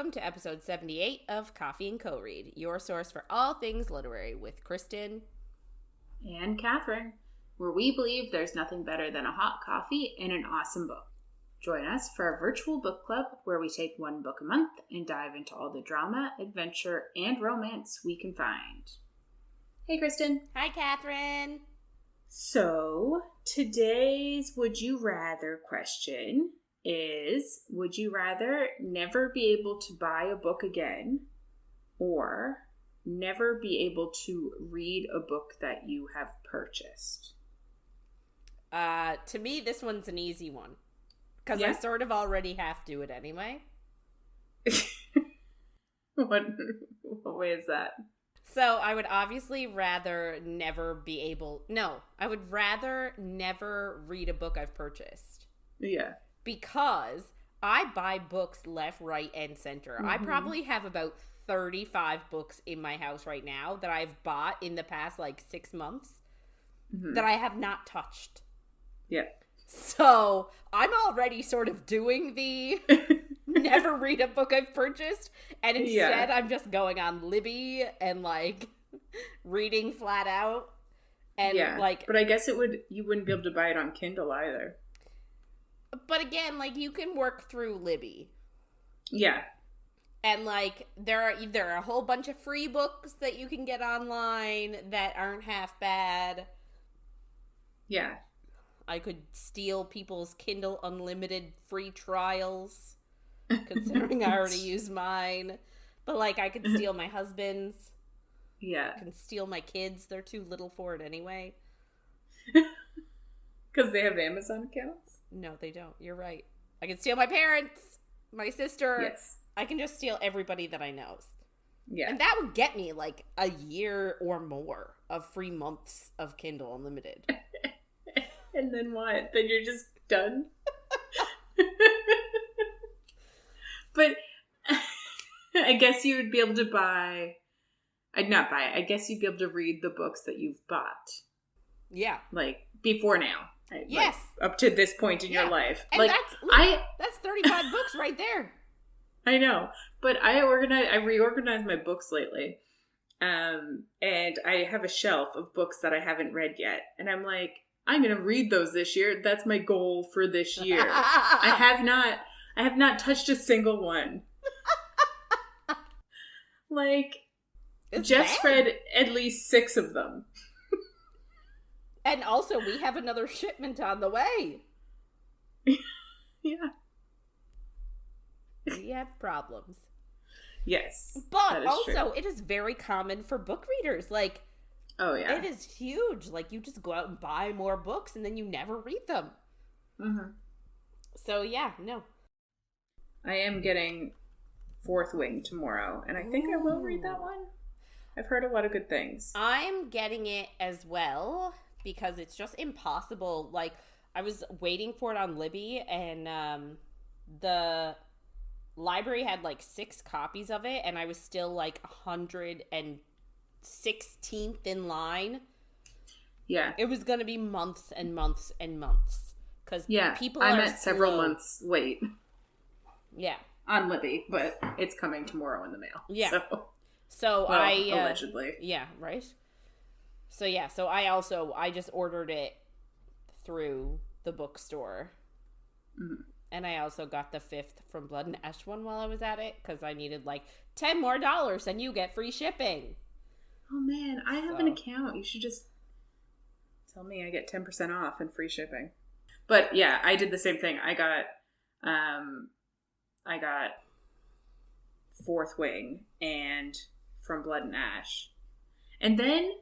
welcome to episode 78 of Coffee and Co-Read, your source for all things literary with Kristen and Catherine, where we believe there's nothing better than a hot coffee and an awesome book. Join us for our virtual book club where we take one book a month and dive into all the drama, adventure, and romance we can find. Hey, Kristen. Hi, Catherine. So, today's Would You Rather question is, would you rather never be able to buy a book again or never be able to read a book that you have purchased? To me, this one's an easy one. Because I sort of already have to it anyway. What way is that? So, I would obviously rather never be able... No, I would rather never read a book I've purchased. Yeah. Because I buy books left, right, and center. Mm-hmm. I probably have about 35 books in my house right now that I've bought in the past, 6 months that I have not touched. Yeah. So, I'm already sort of doing the never read a book I've purchased, and instead I'm just going on Libby and, reading flat out. And, but I guess you wouldn't be able to buy it on Kindle either. But again, you can work through Libby. Yeah. And, there are a whole bunch of free books that you can get online that aren't half bad. Yeah. I could steal people's Kindle Unlimited free trials, considering I already use mine. But, I could steal my husband's. Yeah. I can steal my kids'. They're too little for it anyway. Because they have Amazon accounts? No, they don't. You're right. I can steal my parents, my sister. Yes. I can just steal everybody that I know. Yeah. And that would get me, a year or more of free months of Kindle Unlimited. And then what? Then you're just done? But I guess you would be able to buy... I'd not buy it. I guess you'd be able to read the books that you've bought. Yeah. Before now. Yes. Up to this point in your life. And that's 35 books right there. I know. But I reorganized my books lately. And I have a shelf of books that I haven't read yet. And I'm like, I'm going to read those this year. That's my goal for this year. I have not touched a single one. Jeff's read at least 6 of them. And also, we have another shipment on the way. Yeah. We have problems. Yes. But also, it is very common for book readers. Oh, yeah. It is huge. You just go out and buy more books and then you never read them. Mm-hmm. So, yeah, no. I am getting Fourth Wing tomorrow, and I think I will read that one. I've heard a lot of good things. I'm getting it as well because it's just impossible. I was waiting for it on Libby, and the library had 6 copies of it, and I was still 116th in line. Yeah. It was going to be months and months and months. Because people I'm are at several months wait. Yeah. On Libby, but it's coming tomorrow in the mail. Yeah. So allegedly. Yeah, right? So yeah, I just ordered it through the bookstore. Mm-hmm. And I also got the 5th from Blood and Ash one while I was at it, because I needed $10 more and you get free shipping. Oh man, I have an account. You should just tell me I get 10% off and free shipping. But yeah, I did the same thing. I got Fourth Wing and From Blood and Ash. And then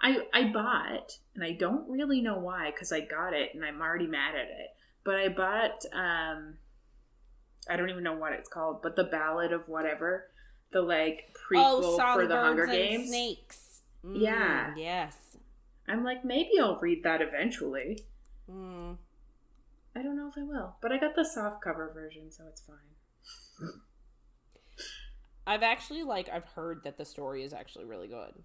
I bought, and I don't really know why, because I got it and I'm already mad at it, but I bought, I don't even know what it's called, but The Ballad of Whatever, the prequel for the Hunger Games. Snakes. Yeah. Yes. I'm maybe I'll read that eventually. I don't know if I will, but I got the softcover version, so it's fine. I've actually, I've heard that the story is actually really good.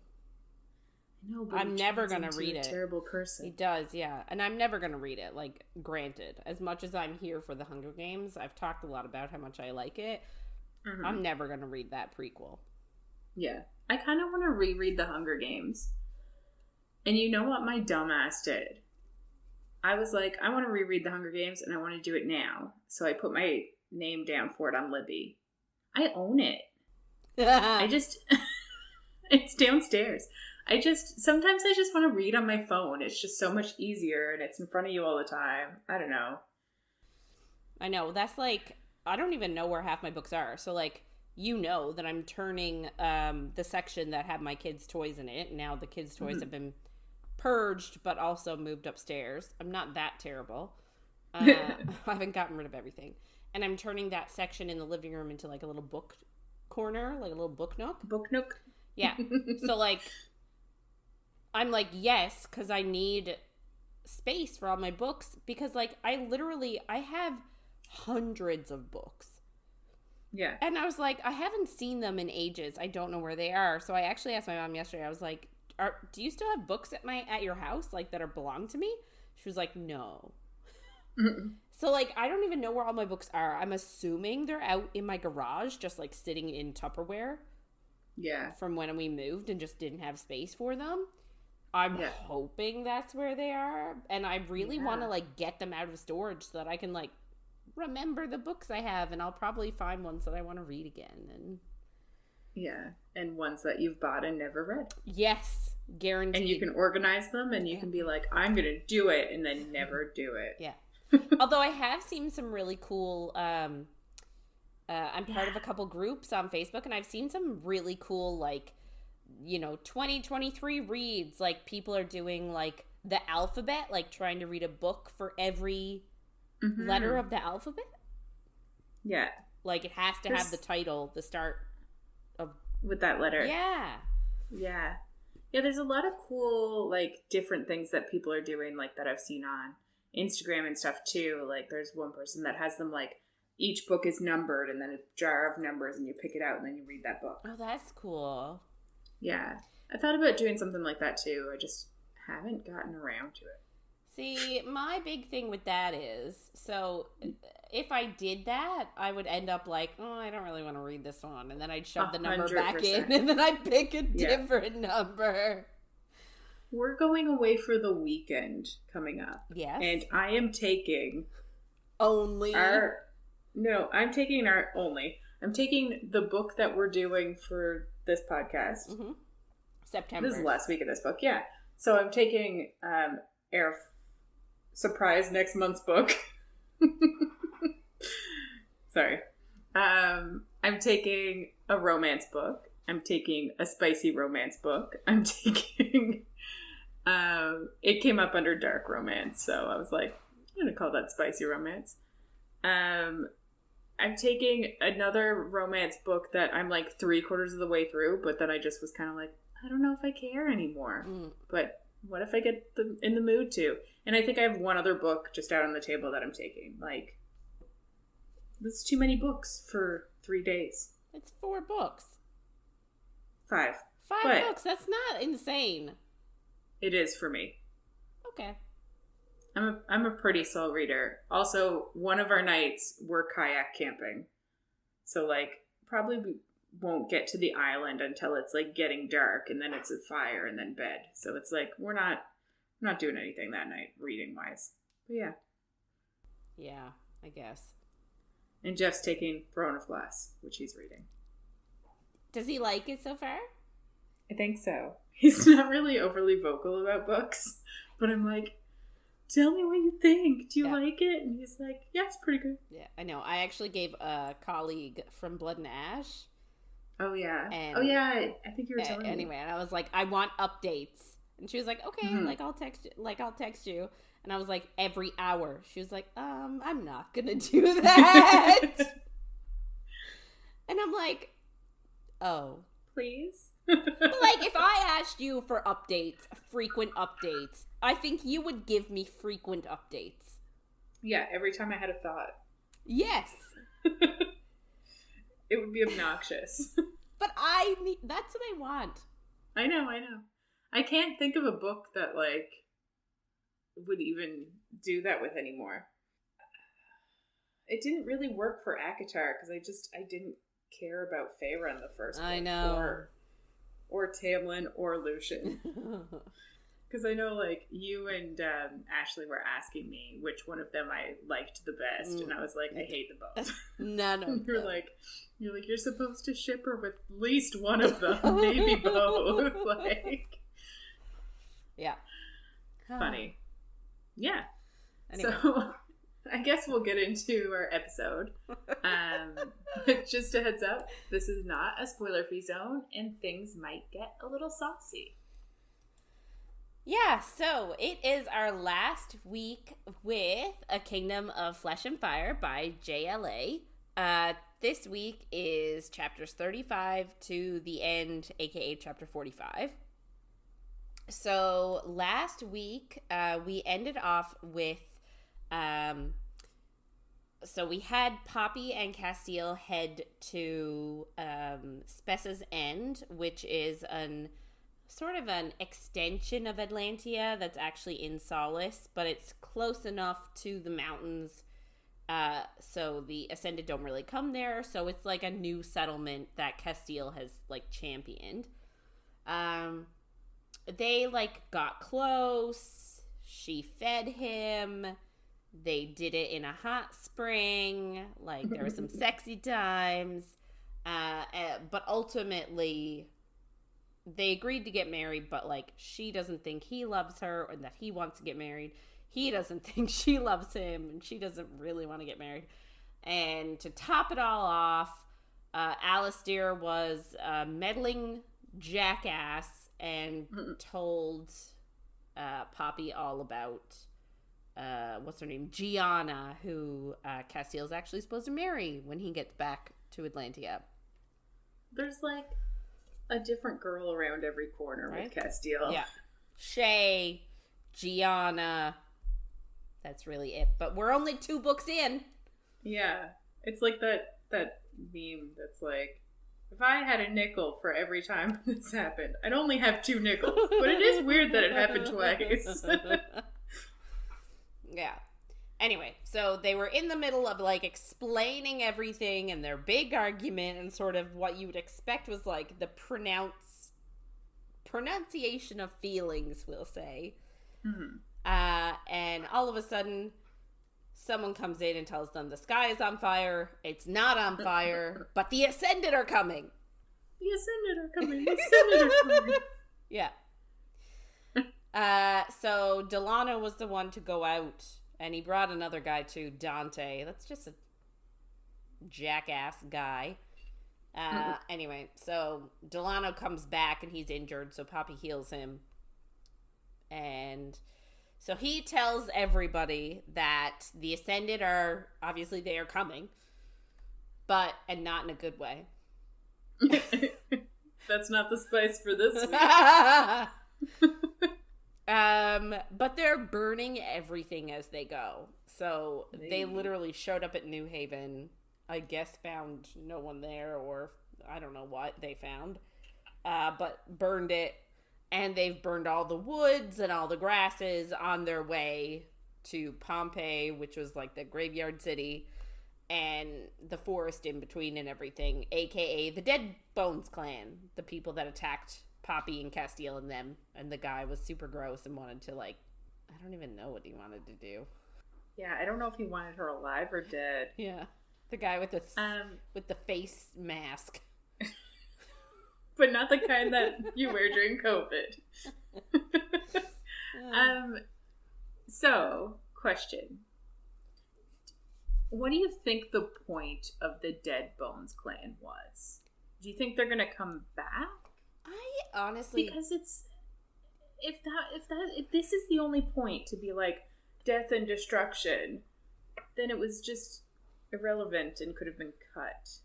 No, but I'm never going to read it. Terrible person. He does, yeah. And I'm never going to read it. Granted, as much as I'm here for the Hunger Games, I've talked a lot about how much I like it. Mm-hmm. I'm never going to read that prequel. Yeah. I kind of want to reread The Hunger Games. And you know what my dumbass did? I was like, I want to reread The Hunger Games and I want to do it now. So I put my name down for it on Libby. I own it. I just... It's downstairs. Sometimes I just want to read on my phone. It's just so much easier and it's in front of you all the time. I don't know. I know. That's like, I don't even know where half my books are. So like, you know that I'm turning the section that had my kids' toys in it. Now the kids' toys have been purged, but also moved upstairs. I'm not that terrible. I haven't gotten rid of everything. And I'm turning that section in the living room into like a little book corner, like a little book nook. Book nook? Yeah. So like, I'm like, yes, because I need space for all my books. Because like, I have hundreds of books. Yeah. And I was like, I haven't seen them in ages. I don't know where they are. So I actually asked my mom yesterday. I was like, do you still have books at your house, like, that belong to me? She was like, no. So like, I don't even know where all my books are. I'm assuming they're out in my garage, just like sitting in Tupperware. Yeah. From when we moved and just didn't have space for them. I'm hoping that's where they are. And I really want to like get them out of storage so that I can like remember the books I have, and I'll probably find ones that I want to read again. And ones that you've bought and never read. Yes, guaranteed. And you can organize them and you can be like, I'm going to do it, and then never do it. Yeah. Although I have seen some really cool, I'm part of a couple groups on Facebook, and I've seen some really cool, like, 2023 reads. Like, people are doing, like, the alphabet, like, trying to read a book for every letter of the alphabet. Yeah. Like, it has to have the title, the start of... With that letter. Yeah. Yeah. Yeah, there's a lot of cool, like, different things that people are doing, like, that I've seen on Instagram and stuff, too. Like, there's one person that has them, like, each book is numbered, and then a jar of numbers, and you pick it out, and then you read that book. Oh, that's cool. Yeah. I thought about doing something like that, too. I just haven't gotten around to it. See, my big thing with that is, so if I did that, I would end up like, oh, I don't really want to read this one. And then I'd shove the number 100%. back in, and then I'd pick a different number. We're going away for the weekend coming up. Yes. And I am taking... I'm taking the book that we're doing for this podcast. Mm-hmm. September. This is the last week of this book, yeah. So I'm taking our surprise next month's book. Sorry. I'm taking a romance book. I'm taking a spicy romance book. I'm taking... it came up under dark romance, so I was like, I'm going to call that spicy romance. I'm taking another romance book that I'm like 3/4 of the way through, but then I just was kind of like, I don't know if I care anymore. But what if I get in the mood to? And I think I have one other book just out on the table that I'm taking. Like, that's too many books for 3 days. It's 4 books. 5. 5 books. That's not insane. It is for me. Okay. I'm a pretty slow reader. Also, one of our nights we're kayak camping. So like probably we won't get to the island until it's like getting dark, and then it's a fire and then bed. So it's like we're not doing anything that night reading wise. But yeah. Yeah, I guess. And Jeff's taking Throne of Glass, which he's reading. Does he like it so far? I think so. He's not really overly vocal about books, but I'm like, tell me what you think. Do you like it? And he's like, yeah, it's pretty good. Yeah, I know. I actually gave a colleague from Blood and Ash. Oh, yeah. And, I think you were telling me. Anyway, and I was like, I want updates. And she was like, okay, like, I'll text you. And I was like, every hour. She was like, I'm not going to do that. And I'm like, oh. Please? But like, if I asked you for updates, frequent updates, I think you would give me frequent updates. Yeah, every time I had a thought. Yes. It would be obnoxious. But that's what I want. I know. I can't think of a book that, like, would even do that with anymore. It didn't really work for ACOTAR because I didn't care about Feyre in the first book. I know. Or Tamlin or Lucian. Because I know, like, you and Ashley were asking me which one of them I liked the best, and I was like, I hate them both. None of them. You're supposed to ship her with at least one of them, maybe both. Like, yeah, funny. Yeah. Anyway. So, I guess we'll get into our episode. But just a heads up, this is not a spoiler-free zone, and things might get a little saucy. Yeah, so it is our last week with A Kingdom of Flesh and Fire by JLA. This week is chapters 35 to the end, aka chapter 45. So last week, we ended off with, so we had Poppy and Casteel head to Spessa's End, which is sort of an extension of Atlantia that's actually in Solace, but it's close enough to the mountains, so the Ascended don't really come there, so it's like a new settlement that Casteel has, like, championed. They, like, got close, she fed him, they did it in a hot spring, like, there were some sexy times, but ultimately they agreed to get married, but, like, she doesn't think he loves her and that he wants to get married. He doesn't think she loves him and she doesn't really want to get married. And to top it all off, Alistair was a meddling jackass and told Poppy all about, what's her name? Gianna, who Casteel's actually supposed to marry when he gets back to Atlantia. There's, like, a different girl around every corner, right? With Casteel. Yeah. Shay, Gianna. That's really it. But we're only 2 books in. Yeah. It's like that meme that's like, if I had a nickel for every time this happened, I'd only have 2 nickels. But it is weird that it happened twice. Yeah. Anyway, so they were in the middle of, like, explaining everything and their big argument, and sort of what you would expect was, like, the pronunciation of feelings, we'll say. Mm-hmm. And all of a sudden, someone comes in and tells them the sky is on fire. It's not on fire, but the Ascended are coming. The Ascended are coming. The Ascended are coming. Yeah. So Delano was the one to go out. And he brought another guy too, Dante. That's just a jackass guy. Anyway, so Delano comes back and he's injured, so Poppy heals him. And so he tells everybody that the Ascended are, obviously they are coming, and not in a good way. That's not the spice for this week. But they're burning everything as they go. So they literally showed up at New Haven, I guess found no one there, or I don't know what they found, but burned it. And they've burned all the woods and all the grasses on their way to Pompeii, which was like the graveyard city, and the forest in between and everything, aka the Dead Bones clan, the people that attacked Poppy and Casteel and them, and the guy was super gross and wanted to, like, I don't even know what he wanted to do. Yeah, I don't know if he wanted her alive or dead. Yeah, the guy with the face mask, but not the kind that you wear during COVID. So, question: what do you think the point of the Dead Bones clan was? Do you think they're gonna come back? I honestly, because it's if this is the only point to be like death and destruction, then it was just irrelevant and could have been cut.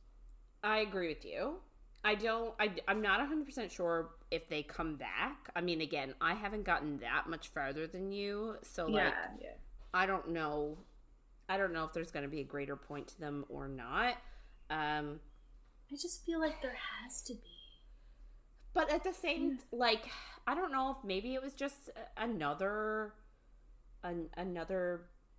I agree with you. I'm not 100% sure if they come back. I mean, again, I haven't gotten that much farther than you, so like, yeah. I don't know if there's going to be a greater point to them or not. I just feel like there has to be. But at the same, like, I don't know if maybe it was just another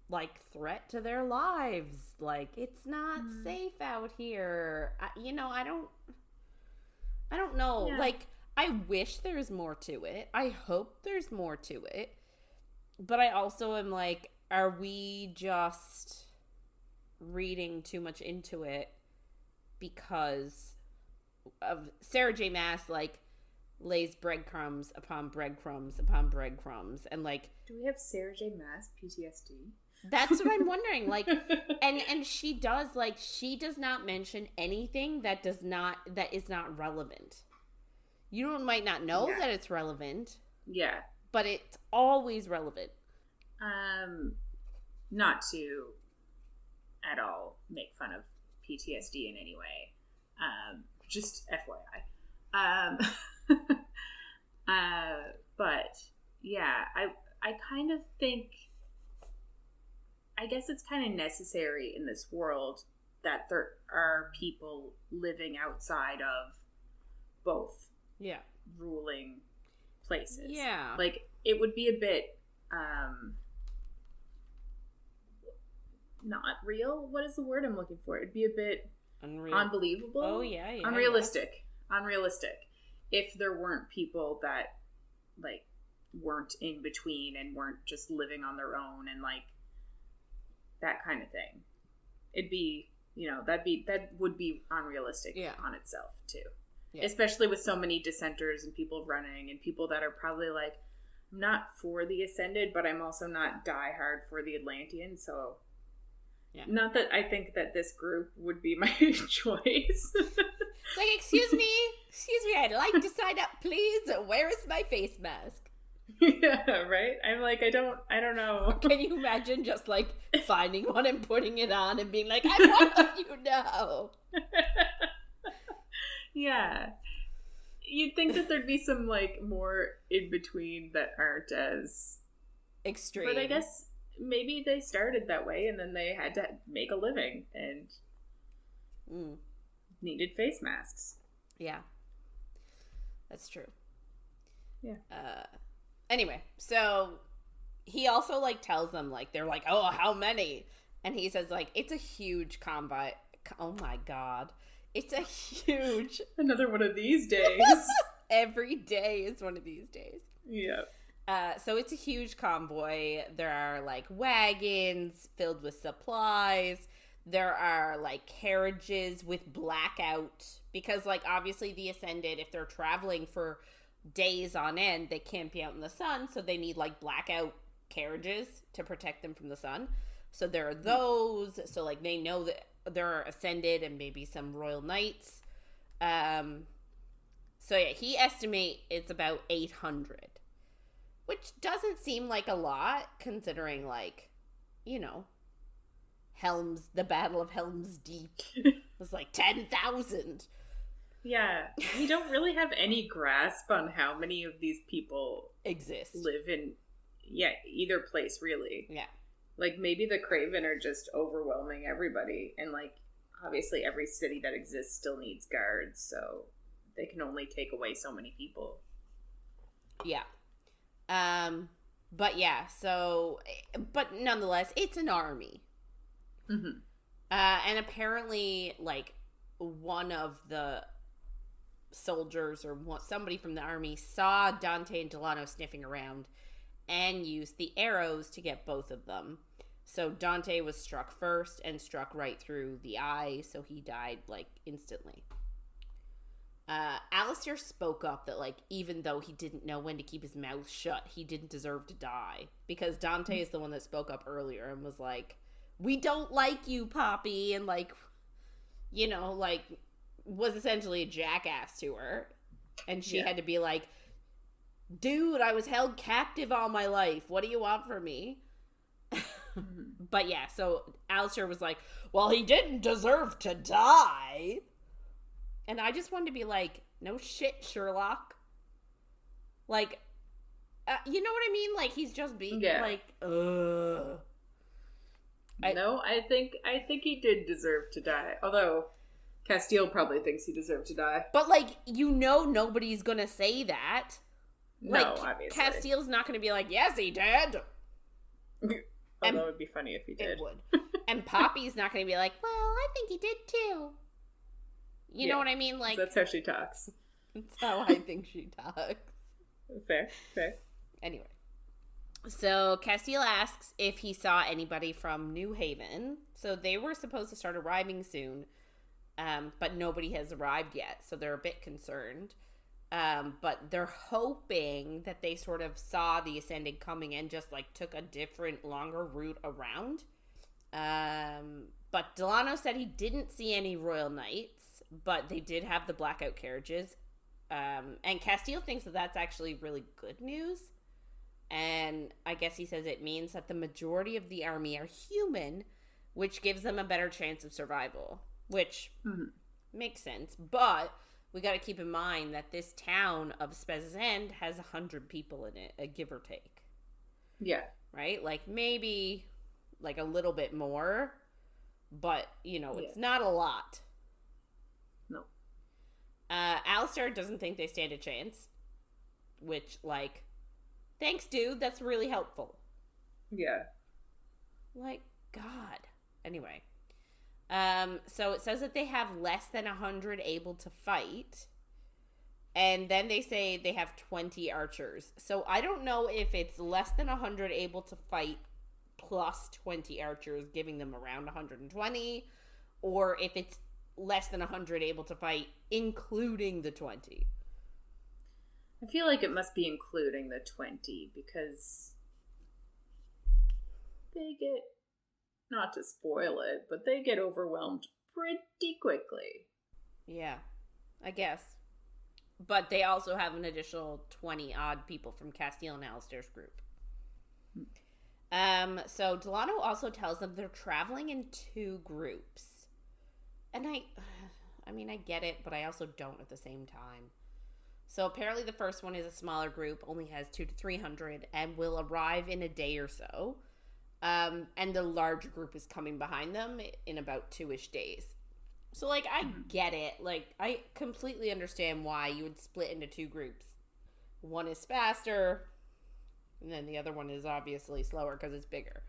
like threat to their lives. Like, it's not safe out here. I don't know. Yeah. Like, I wish there's more to it. I hope there's more to it. But I also am like, are we just reading too much into it because of Sarah J. Maas, like, lays breadcrumbs upon breadcrumbs upon breadcrumbs, and like, do we have Sarah J. Maas PTSD? That's what I'm wondering. Like, and she does not mention anything that is not relevant. You might not know that it's relevant. Yeah. But it's always relevant. Not to at all make fun of PTSD in any way. Just FYI. But yeah, I kind of think, I guess it's kind of necessary in this world that there are people living outside of both ruling places. Yeah. Like, it would be a bit not real. What is the word I'm looking for? It'd be a bit unbelievable. Oh, yeah. Unrealistic. If there weren't people that, like, weren't in between and weren't just living on their own and, like, that kind of thing. It'd be, that would be unrealistic on itself, too. Yeah. Especially with so many dissenters and people running and people that are probably like, I'm not for the Ascended, but I'm also not diehard for the Atlanteans, so... Yeah. Not that I think that this group would be my choice. Like, excuse me, I'd like to sign up, please. Where is my face mask? Yeah, right? I'm like, I don't know. Can you imagine just, like, finding one and putting it on and being like, I'm one of you now? Yeah. You'd think that there'd be some, like, more in between that aren't as extreme. But I guess maybe they started that way and then they had to make a living and needed face masks. Yeah. That's true. Yeah. Anyway, so he also, like, tells them, like, they're like, oh, how many? And he says, like, it's a huge combat. Oh my god. It's a huge... Another one of these days. Every day is one of these days. Yeah. So it's a huge convoy. There are, like, wagons filled with supplies. There are, like, carriages with blackout. Because, like, obviously the Ascended, if they're traveling for days on end, they can't be out in the sun. So they need, like, blackout carriages to protect them from the sun. So there are those. So, like, they know that there are Ascended and maybe some Royal Knights. So, yeah, he estimates it's about 800. Which doesn't seem like a lot, considering, like, the Battle of Helm's Deep was, like, 10,000. Yeah, we don't really have any grasp on how many of these people live in, either place, really. Yeah. Like, maybe the Craven are just overwhelming everybody, and, like, obviously every city that exists still needs guards, so they can only take away so many people. Yeah. But yeah, so, but nonetheless, it's an army. Mm-hmm. And apparently, like, one of the soldiers or somebody from the army saw Dante and Delano sniffing around and used the arrows to get both of them. So Dante was struck first and struck right through the eye, so he died, like, instantly. Alistair spoke up that, like, even though he didn't know when to keep his mouth shut, he didn't deserve to die. Because Dante is the one that spoke up earlier and was like, we don't like you, Poppy, and, like, like, was essentially a jackass to her. And she had to be like, dude, I was held captive all my life. What do you want from me? But yeah, so Alistair was like, well, he didn't deserve to die. And I just wanted to be like, no shit, Sherlock. Like, you know what I mean? Like, he's just being like, ugh. No, I think he did deserve to die. Although, Casteel probably thinks he deserved to die. But, like, nobody's gonna say that. No, like, obviously. Casteel's not gonna be like, yes, he did. Although it would be funny if he did. It would. And Poppy's not going to be like, well, I think he did too. You know what I mean? Like, that's how she talks. That's how I think she talks. Fair. Anyway. So Casteel asks if he saw anybody from New Haven. So they were supposed to start arriving soon. But nobody has arrived yet. So they're a bit concerned. But they're hoping that they sort of saw the Ascended coming and just like took a different, longer route around. But Delano said he didn't see any Royal Knights, but they did have the blackout carriages. And Casteel thinks that that's actually really good news. And I guess he says it means that the majority of the army are human, which gives them a better chance of survival, which makes sense. But we got to keep in mind that this town of Spez's End has 100 people in it, give or take. Yeah. Right? Like, maybe, like, a little bit more. But, you know, it's not a lot. No. Alistair doesn't think they stand a chance. Which, like, thanks, dude. That's really helpful. Yeah. Like, God. Anyway. So it says that they have less than 100 able to fight. And then they say they have 20 archers. So I don't know if it's less than 100 able to fight plus 20 archers, giving them around 120. Or if it's less than 100 able to fight, including the 20. I feel like it must be including the 20 because they get... Not to spoil it, but they get overwhelmed pretty quickly. Yeah, I guess. But they also have an additional 20-odd people from Casteel and Alistair's group. So Delano also tells them they're traveling in 2 groups. And I mean, I get it, but I also don't at the same time. So apparently the first one is a smaller group, only has 200 to 300, and will arrive in a day or so. And the large group is coming behind them in about 2-ish days. So, like, I get it. Like, I completely understand why you would split into 2 groups. One is faster, and then the other one is obviously slower because it's bigger.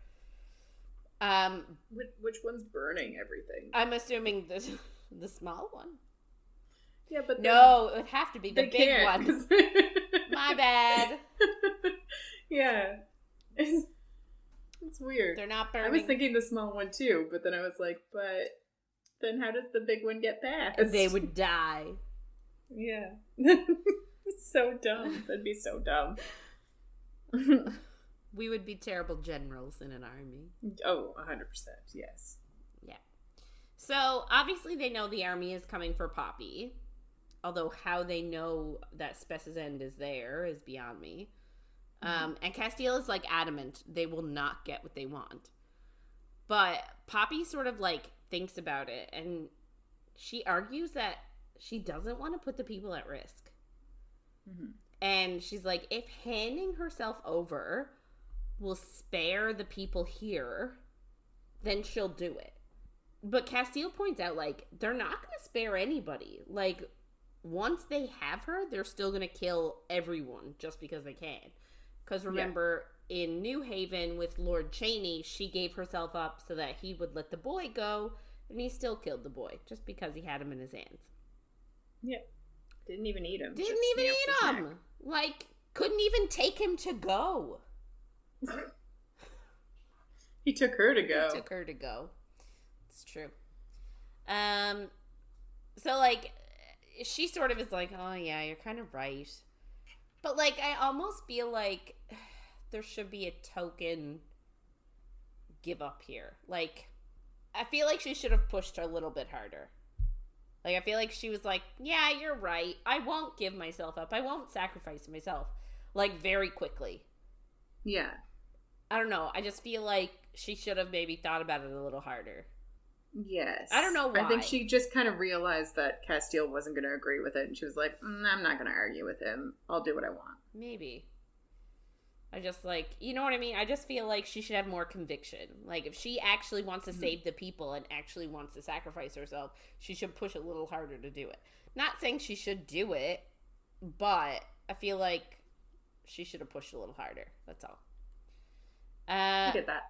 Which one's burning everything? I'm assuming the small one. Yeah, but no, it would have to be the big one. My bad. Yeah. It's weird. They're not burning. I was thinking the small one too, but then I was like, but then how does the big one get past? They would die. Yeah. So dumb. That'd be so dumb. We would be terrible generals in an army. Oh, 100%. Yes. Yeah. So, obviously they know the army is coming for Poppy. Although how they know that Spez's End is there is beyond me. And Casteel is, like, adamant they will not get what they want. But Poppy sort of, like, thinks about it, and she argues that she doesn't want to put the people at risk. And she's like, if handing herself over will spare the people here, then she'll do it. But Casteel points out, like, they're not going to spare anybody. Like, once they have her, they're still going to kill everyone just because they can. Because remember, in New Haven with Lord Cheney, she gave herself up so that he would let the boy go, and he still killed the boy just because he had him in his hands. Yep. Didn't even eat him. Didn't even eat him. Like, couldn't even take him to go. He took her to go. He took her to go. It's true. So, like, she sort of is like, oh, yeah, you're kind of right. But, like, I almost feel like there should be a token give up here. Like, I feel like she should have pushed a little bit harder. Like, I feel like she was like, yeah, you're right. I won't give myself up. I won't sacrifice myself. Like, very quickly. Yeah. I don't know. I just feel like she should have maybe thought about it a little harder. Yes. I don't know why. I think she just kind of realized that Casteel wasn't going to agree with it, and she was like, I'm not going to argue with him. I'll do what I want. Maybe. I just, like, you know what I mean? I just feel like she should have more conviction. Like, if she actually wants to save the people and actually wants to sacrifice herself, she should push a little harder to do it. Not saying she should do it, but I feel like she should have pushed a little harder. That's all. I get that.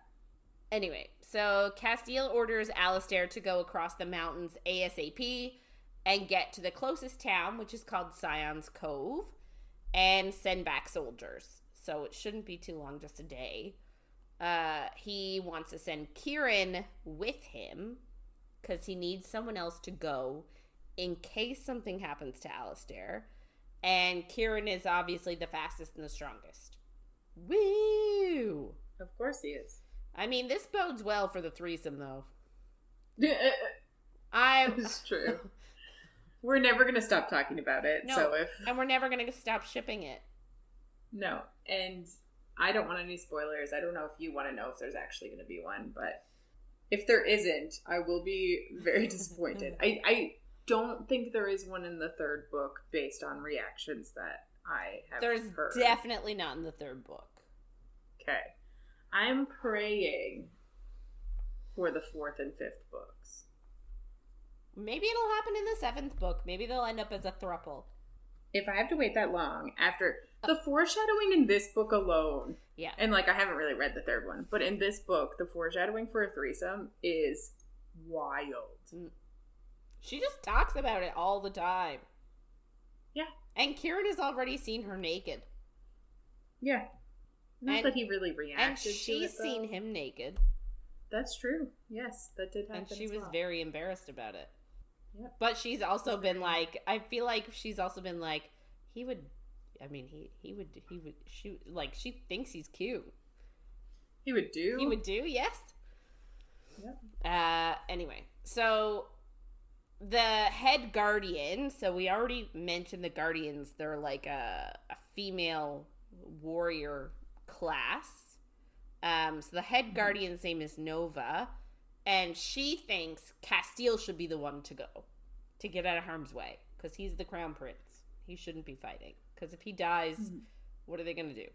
Anyway, so Casteel orders Alistair to go across the mountains ASAP and get to the closest town, which is called Scion's Cove, and send back soldiers. So it shouldn't be too long, just a day. He wants to send Kieran with him because he needs someone else to go in case something happens to Alistair. And Kieran is obviously the fastest and the strongest. Woo! Of course he is. I mean, this bodes well for the threesome, though. It's true. We're never going to stop talking about it. No, and we're never going to stop shipping it. No, and I don't want any spoilers. I don't know if you want to know if there's actually going to be one, but if there isn't, I will be very disappointed. I don't think there is one in the third book based on reactions that I have heard. There's definitely not in the third book. Okay. I'm praying for the fourth and fifth books. Maybe it'll happen in the seventh book. Maybe they'll end up as a throuple. If I have to wait that long after the foreshadowing in this book alone. Yeah. And I haven't really read the third one, but in this book, the foreshadowing for a threesome is wild. She just talks about it all the time. Yeah. And Kieran has already seen her naked. Yeah. Not that he really reacted and to it, she's seen him naked. That's true. Yes, that did happen. And she was very embarrassed about it. Yep. But she's also been I feel like she's also been he would, she thinks he's cute. He would do? He would do, yes. Yep. Anyway, so the head guardian, so we already mentioned the guardians, they're a female warrior class. So the head guardian's name is Nova, and she thinks Casteel should be the one to go to get out of harm's way because he's the crown prince. He shouldn't be fighting because if he dies, what are they going to do?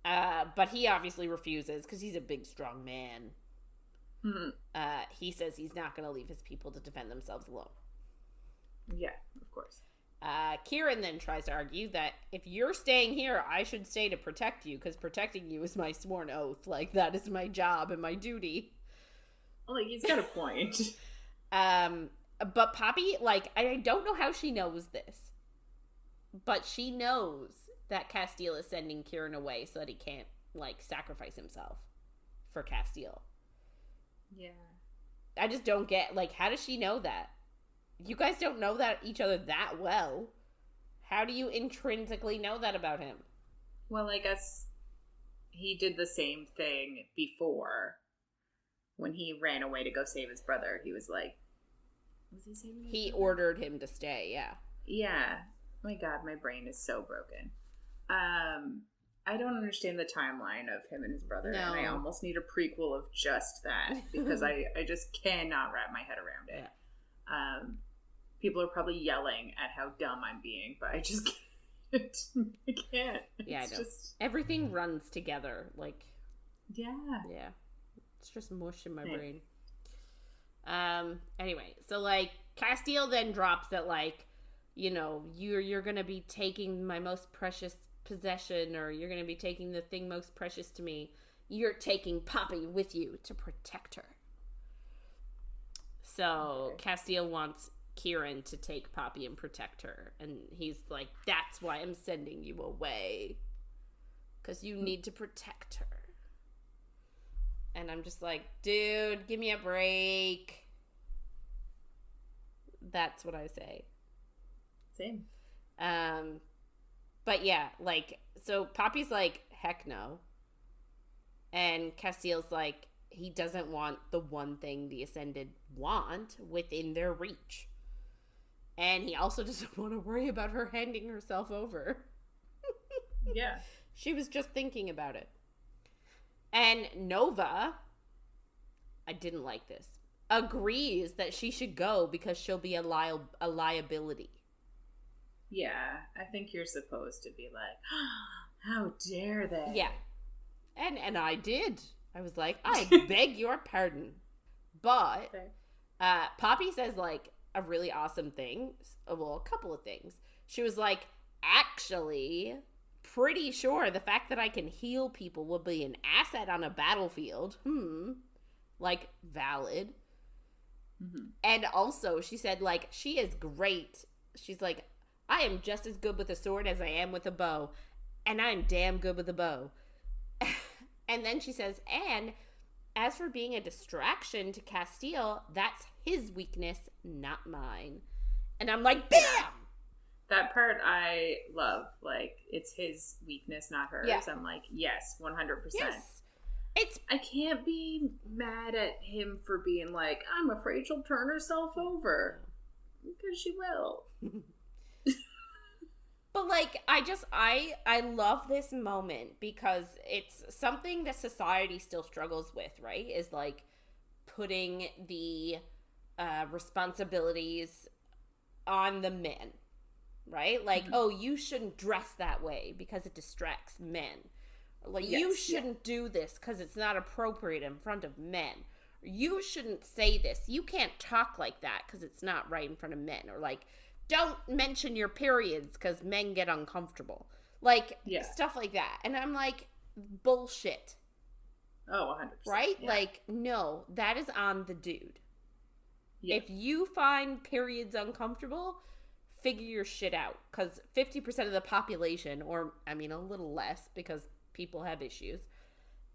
But he obviously refuses because he's a big, strong man. He says he's not going to leave his people to defend themselves alone. Yeah, of course. Kieran then tries to argue that if you're staying here, I should stay to protect you because protecting you is my sworn oath. That is my job and my duty. Well, he's got a point. But Poppy, I don't know how she knows this, but she knows that Casteel is sending Kieran away so that he can't, sacrifice himself for Casteel. Yeah. I just don't get, how does she know that? You guys don't know that each other that well. How do you intrinsically know that about him? Well, I guess he did the same thing before when he ran away to go save his brother. He was was he saving his He brother? ordered him to stay, yeah. Yeah. My God, my brain is so broken. I don't understand the timeline of him and his brother, and I almost need a prequel of just that because I just cannot wrap my head around it. Yeah. People are probably yelling at how dumb I'm being, but I just can't. I can't. Yeah, I know. Everything runs together. Yeah. Yeah. It's just mush in my brain. Anyway, so, Casteel then drops that, you're going to be taking my most precious possession, or you're going to be taking the thing most precious to me. You're taking Poppy with you to protect her. So, Casteel wants Kieran to take Poppy and protect her. And he's like, that's why I'm sending you away. Because you need to protect her. And I'm just like, dude, give me a break. That's what I say. Same. But yeah, so Poppy's like, heck no. And Casteel's like, he doesn't want the one thing the Ascended want within their reach. And he also doesn't want to worry about her handing herself over. Yeah. She was just thinking about it. And Nova, I didn't like this, agrees that she should go because she'll be a liability. Yeah, I think you're supposed to be like, oh, how dare they? Yeah. And I did. I was like, I beg your pardon. But Poppy says a really awesome thing. Well, a couple of things. She was like, actually, pretty sure the fact that I can heal people will be an asset on a battlefield. Like, valid. Mm-hmm. And also, she said, like, she is great. She's like, I am just as good with a sword as I am with a bow. And I'm damn good with a bow. And then she says, and as for being a distraction to Casteel, that's his weakness, not mine. And I'm like, bam! That part I love. Like, it's his weakness, not hers. Yeah. I'm like, yes, 100%. Yes. I can't be mad at him for being like, I'm afraid she'll turn herself over. Because she will. But, like, I love this moment because it's something that society still struggles with, right? Is, like, putting the responsibilities on the men, right? Like, oh, you shouldn't dress that way because it distracts men. Like, you shouldn't do this because it's not appropriate in front of men. Or, you shouldn't say this. You can't talk like that because it's not right in front of men. Or, like, don't mention your periods because men get uncomfortable. Like, stuff like that. And I'm like, bullshit. Oh, 100%. Right? Yeah. Like, no, that is on the dude. Yeah. If you find periods uncomfortable, figure your shit out. Because 50% of the population, or, I mean, a little less because people have issues.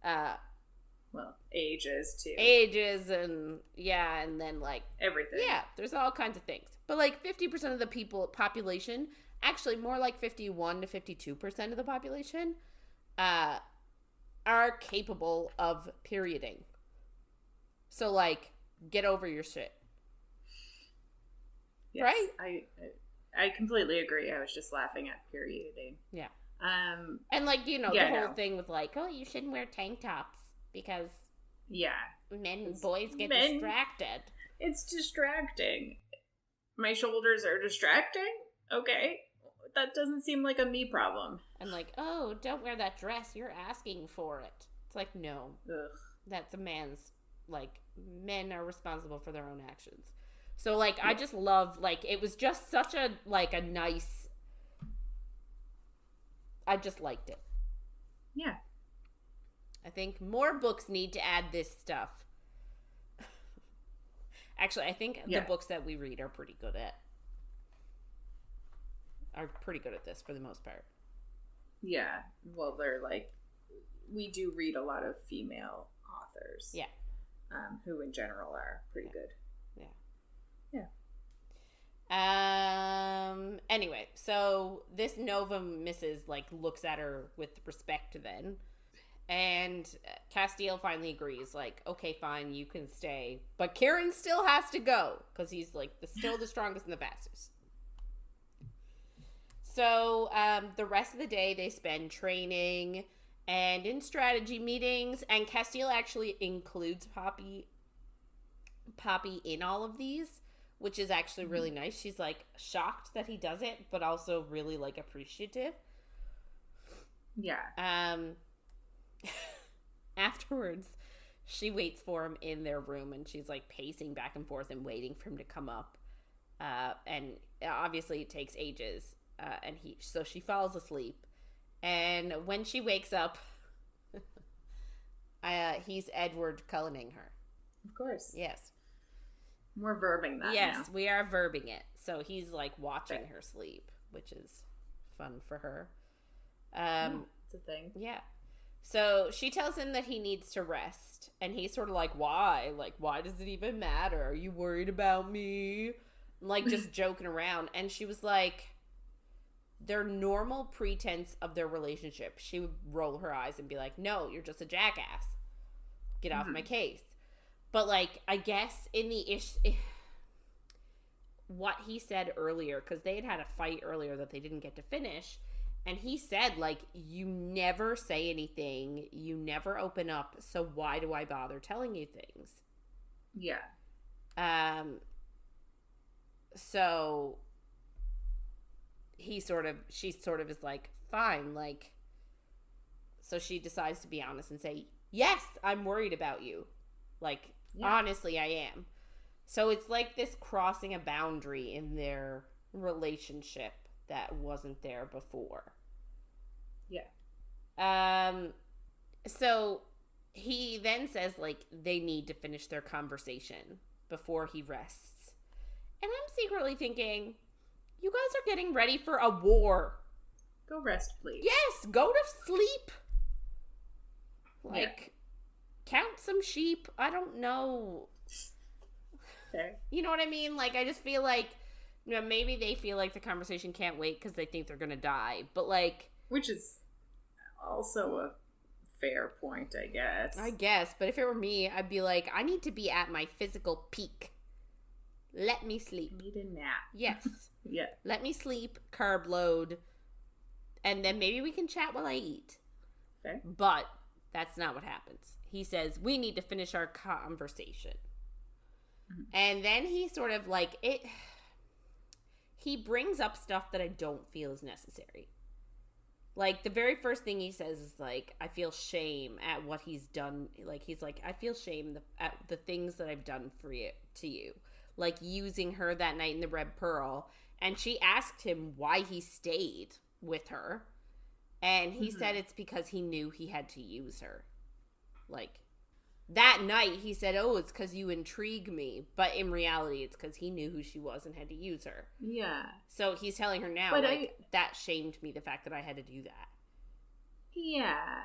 Well, ages, too. Ages and, and then, like... everything. Yeah, there's all kinds of things. But, like, 50% of the population, actually more like 51 to 52% of the population, are capable of perioding. So, like, get over your shit. Yes, right? I completely agree. I was just laughing at perioding. Yeah. And, like, the whole thing with, like, oh, you shouldn't wear tank tops because... boys get distracted. It's distracting. My shoulders are distracting? Okay. That doesn't seem like a me problem. And like, oh, don't wear that dress. You're asking for it. It's like, no. Ugh. That's a man's, like, men are responsible for their own actions. So, like, I just love, like, it was just such a, like, a nice... I just liked it. Yeah. I think more books need to add this stuff. Actually, I think the books that we read are pretty good at this for the most part. Yeah. Well, they're like, we do read a lot of female authors. Yeah. Who in general are pretty good. Yeah. Anyway, so this Nova Mrs. like looks at her with respect then. And Casteel finally agrees, like, okay, fine, you can stay. But Kieran still has to go, because he's, like, still the strongest and the fastest. So, the rest of the day, they spend training and in strategy meetings. And Casteel actually includes Poppy in all of these, which is actually really nice. She's, like, shocked that he does it, but also really, like, appreciative. Yeah. Afterwards, she waits for him in their room, and she's like pacing back and forth and waiting for him to come up. And obviously it takes ages. And she falls asleep. And when she wakes up, he's Edward cullining her. Of course. Yes. We're verbing that. Yes, now. We are verbing it. So he's like watching her sleep, which is fun for her. It's a thing. Yeah. So she tells him that he needs to rest. And he's sort of like, why? Like, why does it even matter? Are you worried about me? Like, just joking around. And she was like, their normal pretense of their relationship. She would roll her eyes and be like, no, you're just a jackass. Get off my case. But, like, I guess in the what he said earlier, because they had a fight earlier that they didn't get to finish. And he said, like, you never say anything. You never open up. So why do I bother telling you things? Yeah. So she sort of is like, fine. Like, so she decides to be honest and say, yes, I'm worried about you. Like, honestly, I am. So it's like this crossing a boundary in their relationship that wasn't there before. Yeah. So he then says, like, they need to finish their conversation before he rests. And I'm secretly thinking, you guys are getting ready for a war. Go rest, please. Yes, go to sleep. Like, count some sheep. I don't know. Okay. You know what I mean? Like, I just feel like, you know, maybe they feel like the conversation can't wait because they think they're going to die. But, like... Which is also a fair point, I guess. I guess. But if it were me, I'd be like, I need to be at my physical peak. Let me sleep. Need a nap. Yes. Yeah. Let me sleep, carb load, and then maybe we can chat while I eat. Okay. But that's not what happens. He says, we need to finish our conversation. Mm-hmm. And then he sort of like, he brings up stuff that I don't feel is necessary. Like, the very first thing he says is, like, I feel shame at what he's done. Like, he's like, I feel shame at the things that I've done to you. Like, using her that night in the Red Pearl. And she asked him why he stayed with her. And he said it's because he knew he had to use her. Like, that night he said, oh, it's because you intrigue me. But in reality, it's because he knew who she was and had to use her. Yeah. So he's telling her now, but that shamed me, the fact that I had to do that. Yeah.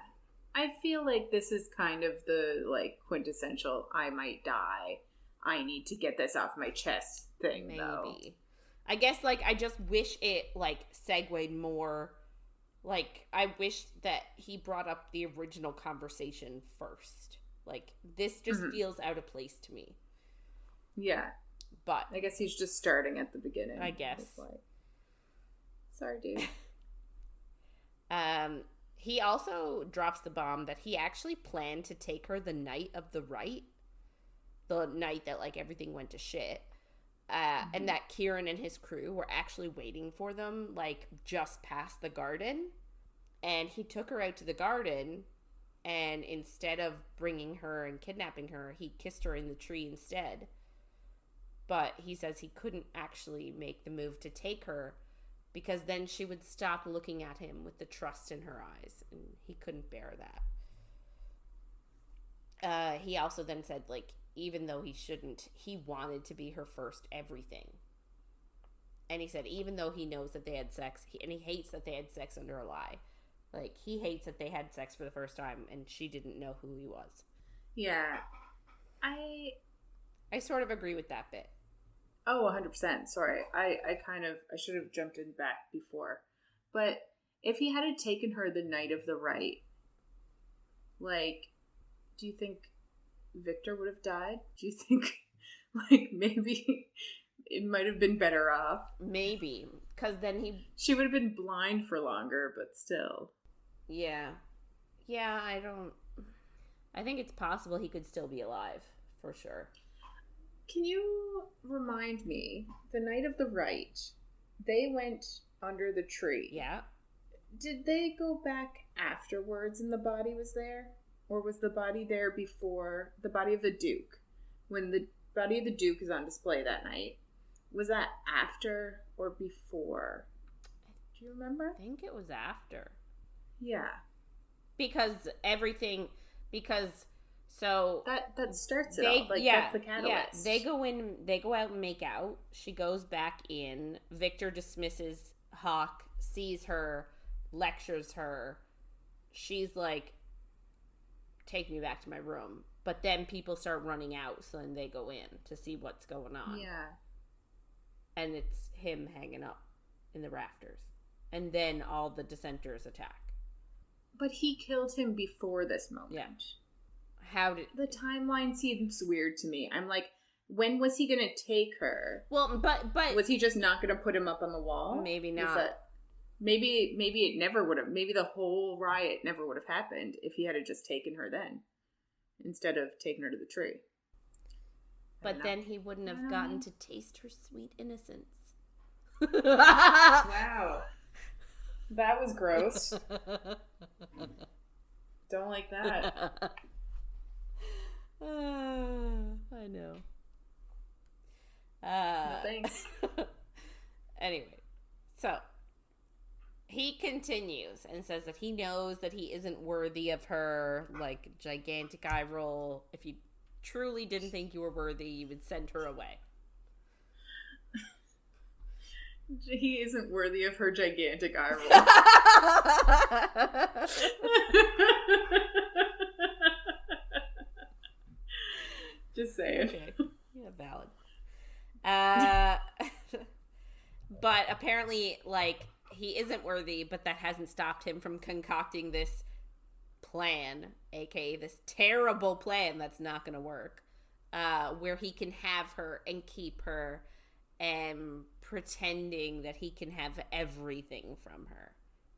I feel like this is kind of the, like, quintessential, I might die, I need to get this off my chest thing, Maybe. Though. I guess, like, I just wish it, like, segued more. Like, I wish that he brought up the original conversation first. Like, this just feels out of place to me. Yeah. But I guess he's just starting at the beginning. I guess. Like, sorry, dude. He also drops the bomb that he actually planned to take her the night of the rite. The night that, like, everything went to shit. And that Kieran and his crew were actually waiting for them, like, just past the garden. And he took her out to the garden, and instead of bringing her and kidnapping her, he kissed her in the tree instead. But he says he couldn't actually make the move to take her because then she would stop looking at him with the trust in her eyes, and he couldn't bear that. He also then said, like, even though he shouldn't, he wanted to be her first everything. And he said, even though he knows that they had sex, and he hates that they had sex under a lie. Like, he hates that they had sex for the first time, and she didn't know who he was. Yeah. I sort of agree with that bit. Oh, 100%. Sorry. I should have jumped in back before. But if he had taken her the night of the rite, like, do you think Victor would have died? Do you think, like, maybe it might have been better off? Maybe. Because then she would have been blind for longer, but still. Yeah. Yeah, I think it's possible he could still be alive, for sure. Can you remind me, the night of the rite, they went under the tree. Yeah. Did they go back afterwards and the body was there? Or was the body there before the body of the Duke? When the body of the Duke is on display that night, was that after or before? Do you remember? I think it was after. Yeah. So that starts it all. Like, that's the catalyst. Yeah, they go out and make out. She goes back in. Victor dismisses Hawk, sees her, lectures her. She's like, take me back to my room. But then people start running out, so then they go in to see what's going on. Yeah. And it's him hanging up in the rafters. And then all the dissenters attack. But he killed him before this moment. Yeah. How did... The timeline seems weird to me. I'm like, when was he going to take her? Well, but... Was he just not going to put him up on the wall? Maybe not. Maybe it never would have... Maybe the whole riot never would have happened if he had just taken her then. Instead of taking her to the tree. But then he wouldn't have gotten to taste her sweet innocence. Wow. That was gross. Don't like that. I know. No, thanks. Anyway, so he continues and says that he knows that he isn't worthy of her, like, gigantic eye roll. If you truly didn't think you were worthy, you would send her away. He isn't worthy of her gigantic eye roll. Just saying. Okay. Yeah, valid. But apparently, like, he isn't worthy, but that hasn't stopped him from concocting this plan, aka this terrible plan that's not going to work, where he can have her and keep her and pretending that he can have everything from her,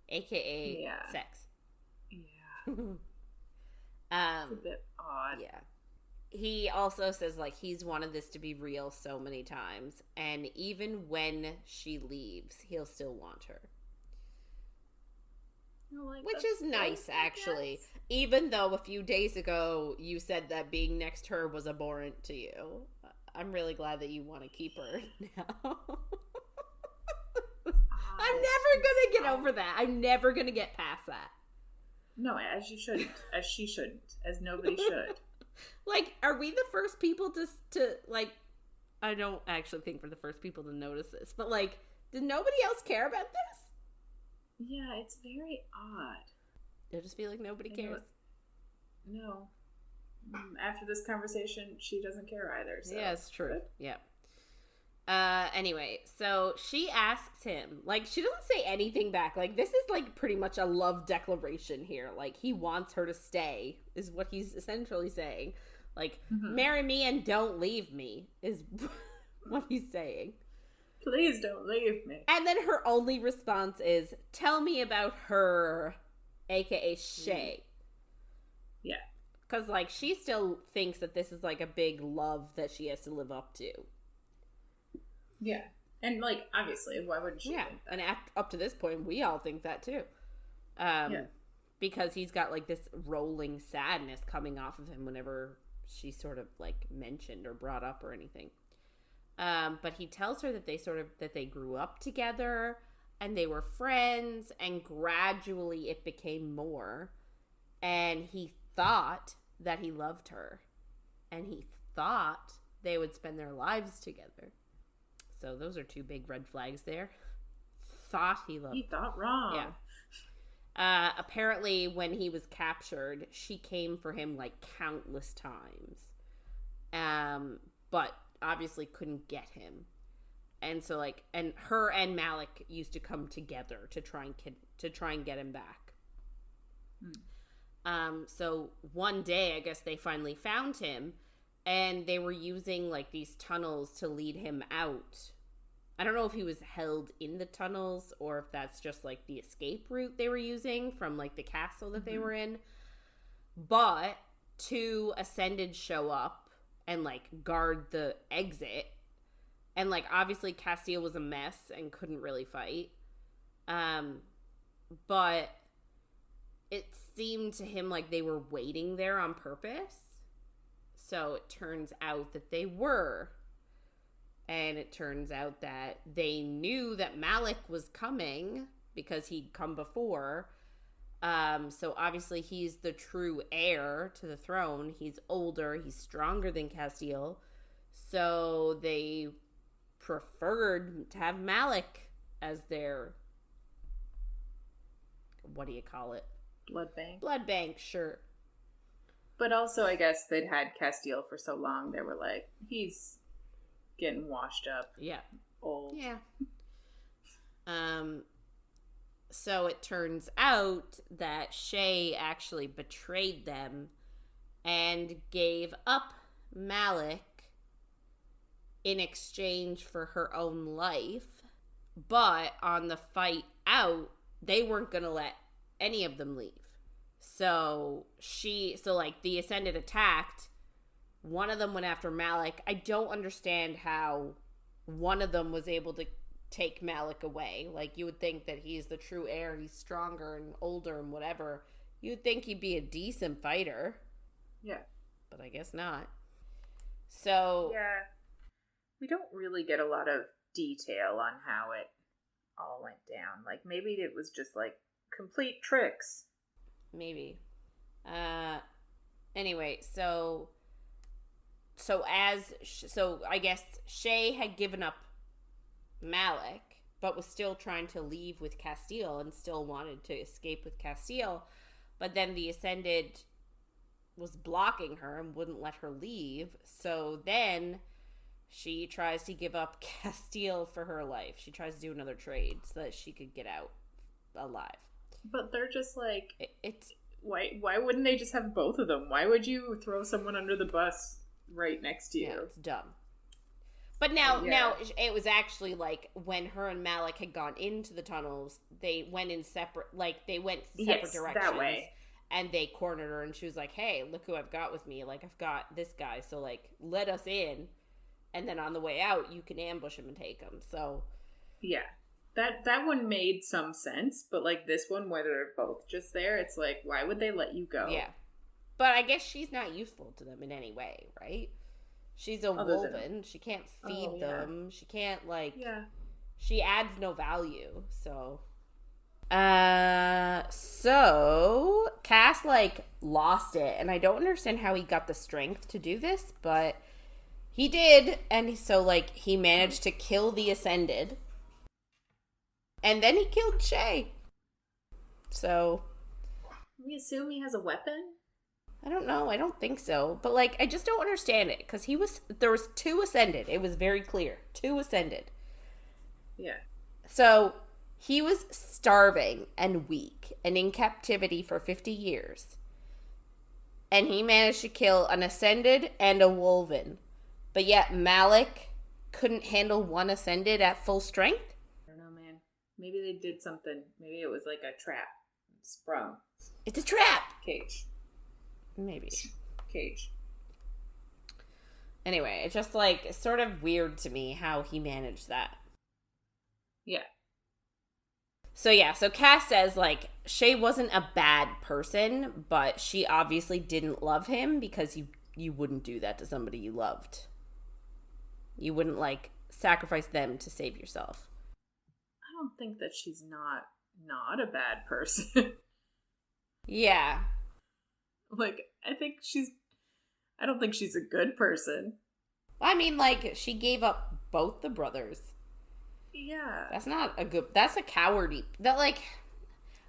aka sex. Yeah. It's a bit odd. Yeah. He also says, like, he's wanted this to be real so many times, and even when she leaves, he'll still want her. Like, which is nice, actually. Even though a few days ago you said that being next to her was abhorrent to you. I'm really glad that you want to keep her now. I'm never going to get over that. I'm never going to get past that. No, as you shouldn't. As she shouldn't. As nobody should. Like, are we the first people to, like, I don't actually think we're the first people to notice this, but, like, did nobody else care about this? Yeah, it's very odd. I just feel like nobody cares. No. After this conversation, she doesn't care either. So. Yeah, it's true. Good. Yeah. Anyway, so she asks him, like, she doesn't say anything back. Like, this is, like, pretty much a love declaration here. Like, he wants her to stay, is what he's essentially saying. Like, marry me and don't leave me, is what he's saying. Please don't leave me. And then her only response is, tell me about her, aka Shay. Yeah. Because, like, she still thinks that this is, like, a big love that she has to live up to. Yeah. And, like, obviously, why wouldn't she? Yeah. And up to this point, we all think that, too. Because he's got, like, this rolling sadness coming off of him whenever she's sort of, like, mentioned or brought up or anything. But he tells her that they grew up together and they were friends, and gradually it became more. And he thought that he loved her, and he thought they would spend their lives together. So those are two big red flags there. Thought he loved her. He thought wrong. Yeah. Apparently, when he was captured, she came for him, like, countless times. But obviously couldn't get him. And so, like, and her and Malik used to come together to try and get him back. So one day, I guess they finally found him, and they were using, like, these tunnels to lead him out. I don't know if he was held in the tunnels or if that's just, like, the escape route they were using from, like, the castle that they were in. But two Ascended show up and, like, guard the exit. And, like, obviously Casteel was a mess and couldn't really fight. But it seemed to him like they were waiting there on purpose. So it turns out that they were. And it turns out that they knew that Malik was coming because he'd come before. So obviously he's the true heir to the throne. He's older. He's stronger than Casteel. So they preferred to have Malik as their, what do you call it? Blood bank. Blood bank, sure. But also, I guess they'd had Casteel for so long, they were like, he's getting washed up. Yeah. Old. Yeah. So it turns out that Shay actually betrayed them and gave up Malik in exchange for her own life. But on the fight out, they weren't going to let any of them leave. So like, the Ascended attacked. One of them went after Malik. I don't understand how one of them was able to take Malik away. Like, you would think that he's the true heir. He's stronger and older and whatever. You'd think he'd be a decent fighter. Yeah. But I guess not. So... yeah. We don't really get a lot of detail on how it all went down. Like, maybe it was just, like, complete tricks. Maybe. Anyway, so I guess Shay had given up Malik, but was still trying to leave with Casteel and still wanted to escape with Casteel. But then the Ascended was blocking her and wouldn't let her leave. So then she tries to give up Casteel for her life. She tries to do another trade so that she could get out alive. But they're just like, it's why wouldn't they just have both of them? Why would you throw someone under the bus right next to you? Yeah, it's dumb. But now it was actually like when her and Malik had gone into the tunnels, they went in separate directions. That way. And they cornered her, and she was like, "Hey, look who I've got with me. Like, I've got this guy. So, like, let us in, and then on the way out, you can ambush him and take him." So, yeah, that one made some sense. But like this one, where they're both just there, it's like, why would they let you go? Yeah, but I guess she's not useful to them in any way, right? She's a Wolven. She can't feed them. She can't, like... Yeah. She adds no value, so... So... Cass, like, lost it. And I don't understand how he got the strength to do this, but... He did. And so, like, he managed to kill the Ascended. And then he killed Shay. So... We assume he has a weapon? I don't know. I don't think so. But, like, I just don't understand it. Because there was 2 Ascended. It was very clear. 2 Ascended. Yeah. So, he was starving and weak and in captivity for 50 years. And he managed to kill an Ascended and a Wolven. But yet, Malik couldn't handle one Ascended at full strength? I don't know, man. Maybe they did something. Maybe it was like a trap. Sprung. It's a trap! Cage. Maybe. Cage. Anyway, it's just like it's sort of weird to me how he managed that. Yeah. So Cass says, like, Shay wasn't a bad person, but she obviously didn't love him because you wouldn't do that to somebody you loved. You wouldn't, like, sacrifice them to save yourself. I don't think that she's not a bad person. Yeah. Like, I don't think she's a good person. I mean, like, she gave up both the brothers. Yeah. That's a cowardly, that, like,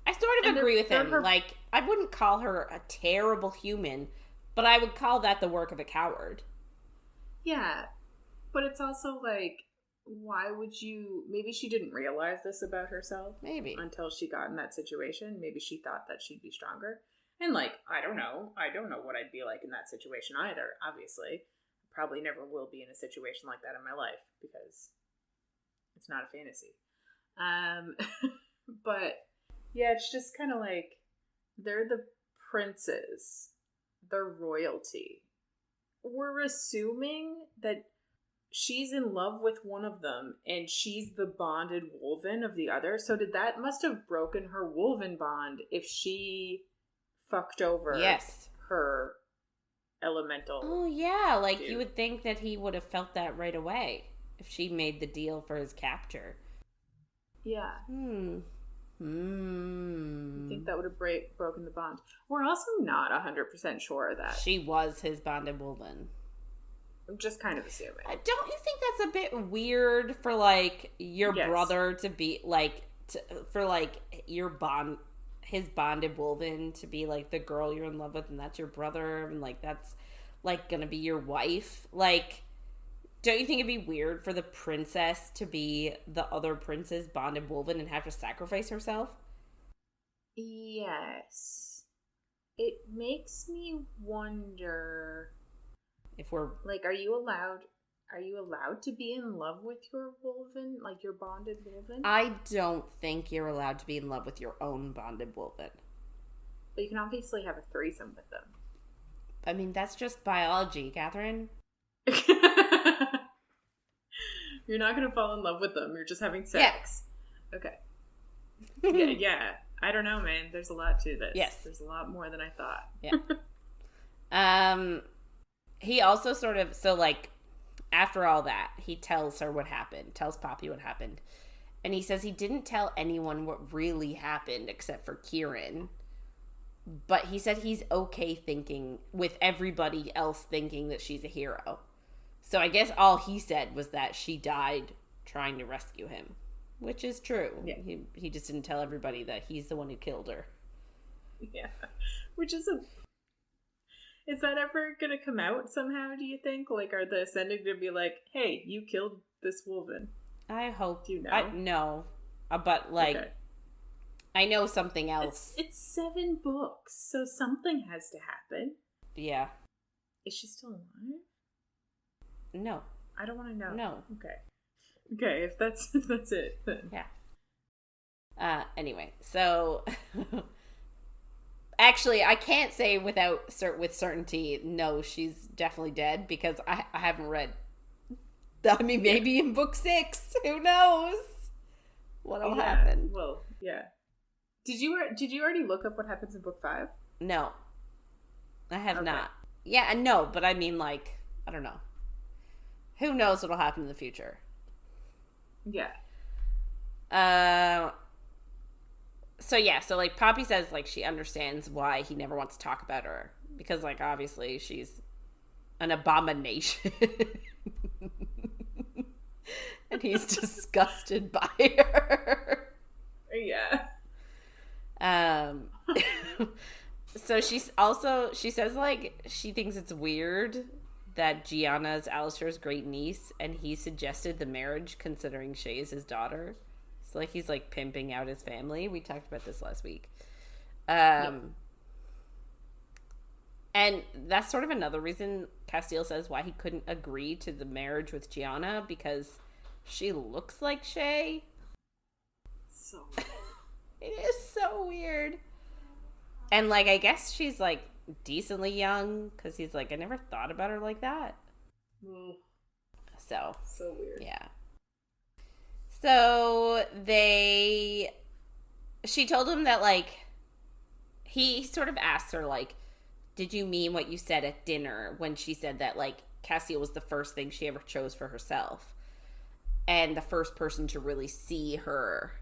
I sort of agree with him. Like, I wouldn't call her a terrible human, but I would call that the work of a coward. Yeah. But it's also, like, why would you... Maybe she didn't realize this about herself. Maybe. Until she got in that situation. Maybe she thought that she'd be stronger. And, like, I don't know what I'd be like in that situation either, obviously. Probably never will be in a situation like that in my life, because it's not a fantasy. But, yeah, it's just kind of like, they're the princes. They're royalty. We're assuming that she's in love with one of them, and she's the bonded Wolven of the other. So that must have broken her Wolven bond if she fucked over her elemental. Oh, yeah. Like, dude. You would think that he would have felt that right away if she made the deal for his capture. Yeah. I think that would have broken the bond. We're also not 100% sure that she was his bonded Wolven. I'm just kind of assuming. Don't you think that's a bit weird for, like, your brother to be, like, for, like, his bonded Wolven to be, like, the girl you're in love with, and that's your brother, and, like, that's, like, gonna be your wife? Like, don't you think it'd be weird for the princess to be the other prince's bonded Wolven and have to sacrifice herself? Yes. It makes me wonder... If we're like, are you allowed to be in love with your Wolven, like your bonded Wolven? I don't think you're allowed to be in love with your own bonded Wolven. But you can obviously have a threesome with them. I mean, that's just biology, Catherine. You're not going to fall in love with them. You're just having sex. Yeah. Okay. Yeah. I don't know, man. There's a lot to this. Yes. There's a lot more than I thought. Yeah. He also sort of, so, like, after all that, he tells her what happened, tells Poppy what happened. And he says he didn't tell anyone what really happened except for Kieran. But he said he's okay thinking with everybody else thinking that she's a hero. So I guess all he said was that she died trying to rescue him, which is true. Yeah. He just didn't tell everybody that he's the one who killed her. Yeah. Which is is that ever going to come out somehow, do you think? Like, are the Ascended going to be like, hey, you killed this Wolven? I hope. Do you know? No. But, like, okay. I know something else. It's 7 books, so something has to happen. Yeah. Is she still alive? No. I don't want to know. No. Okay, if that's it, then. Yeah. Anyway, so... Actually, I can't say with certainty, no, she's definitely dead, because I haven't read... I mean, maybe in book 6, who knows what'll happen. Well, yeah. Did you already look up what happens in book 5? No. I have not. Yeah, no, but I mean, like, I don't know. Who knows what'll happen in the future? Yeah. So like Poppy says, like, she understands why he never wants to talk about her, because, like, obviously she's an abomination. And he's disgusted by her. Yeah. So she says, like, she thinks it's weird that Gianna is Alistair's great niece, and he suggested the marriage considering Shay is his daughter. So, like, he's, like, pimping out his family. We talked about this last week. Yep. And that's sort of another reason Casteel says why he couldn't agree to the marriage with Gianna, because she looks like Shay. So it is so weird. And, like, I guess she's, like, decently young, because he's like, I never thought about her like that. So weird. Yeah. So she told him that, like, he sort of asked her, like, did you mean what you said at dinner when she said that, like, Casteel was the first thing she ever chose for herself and the first person to really see her?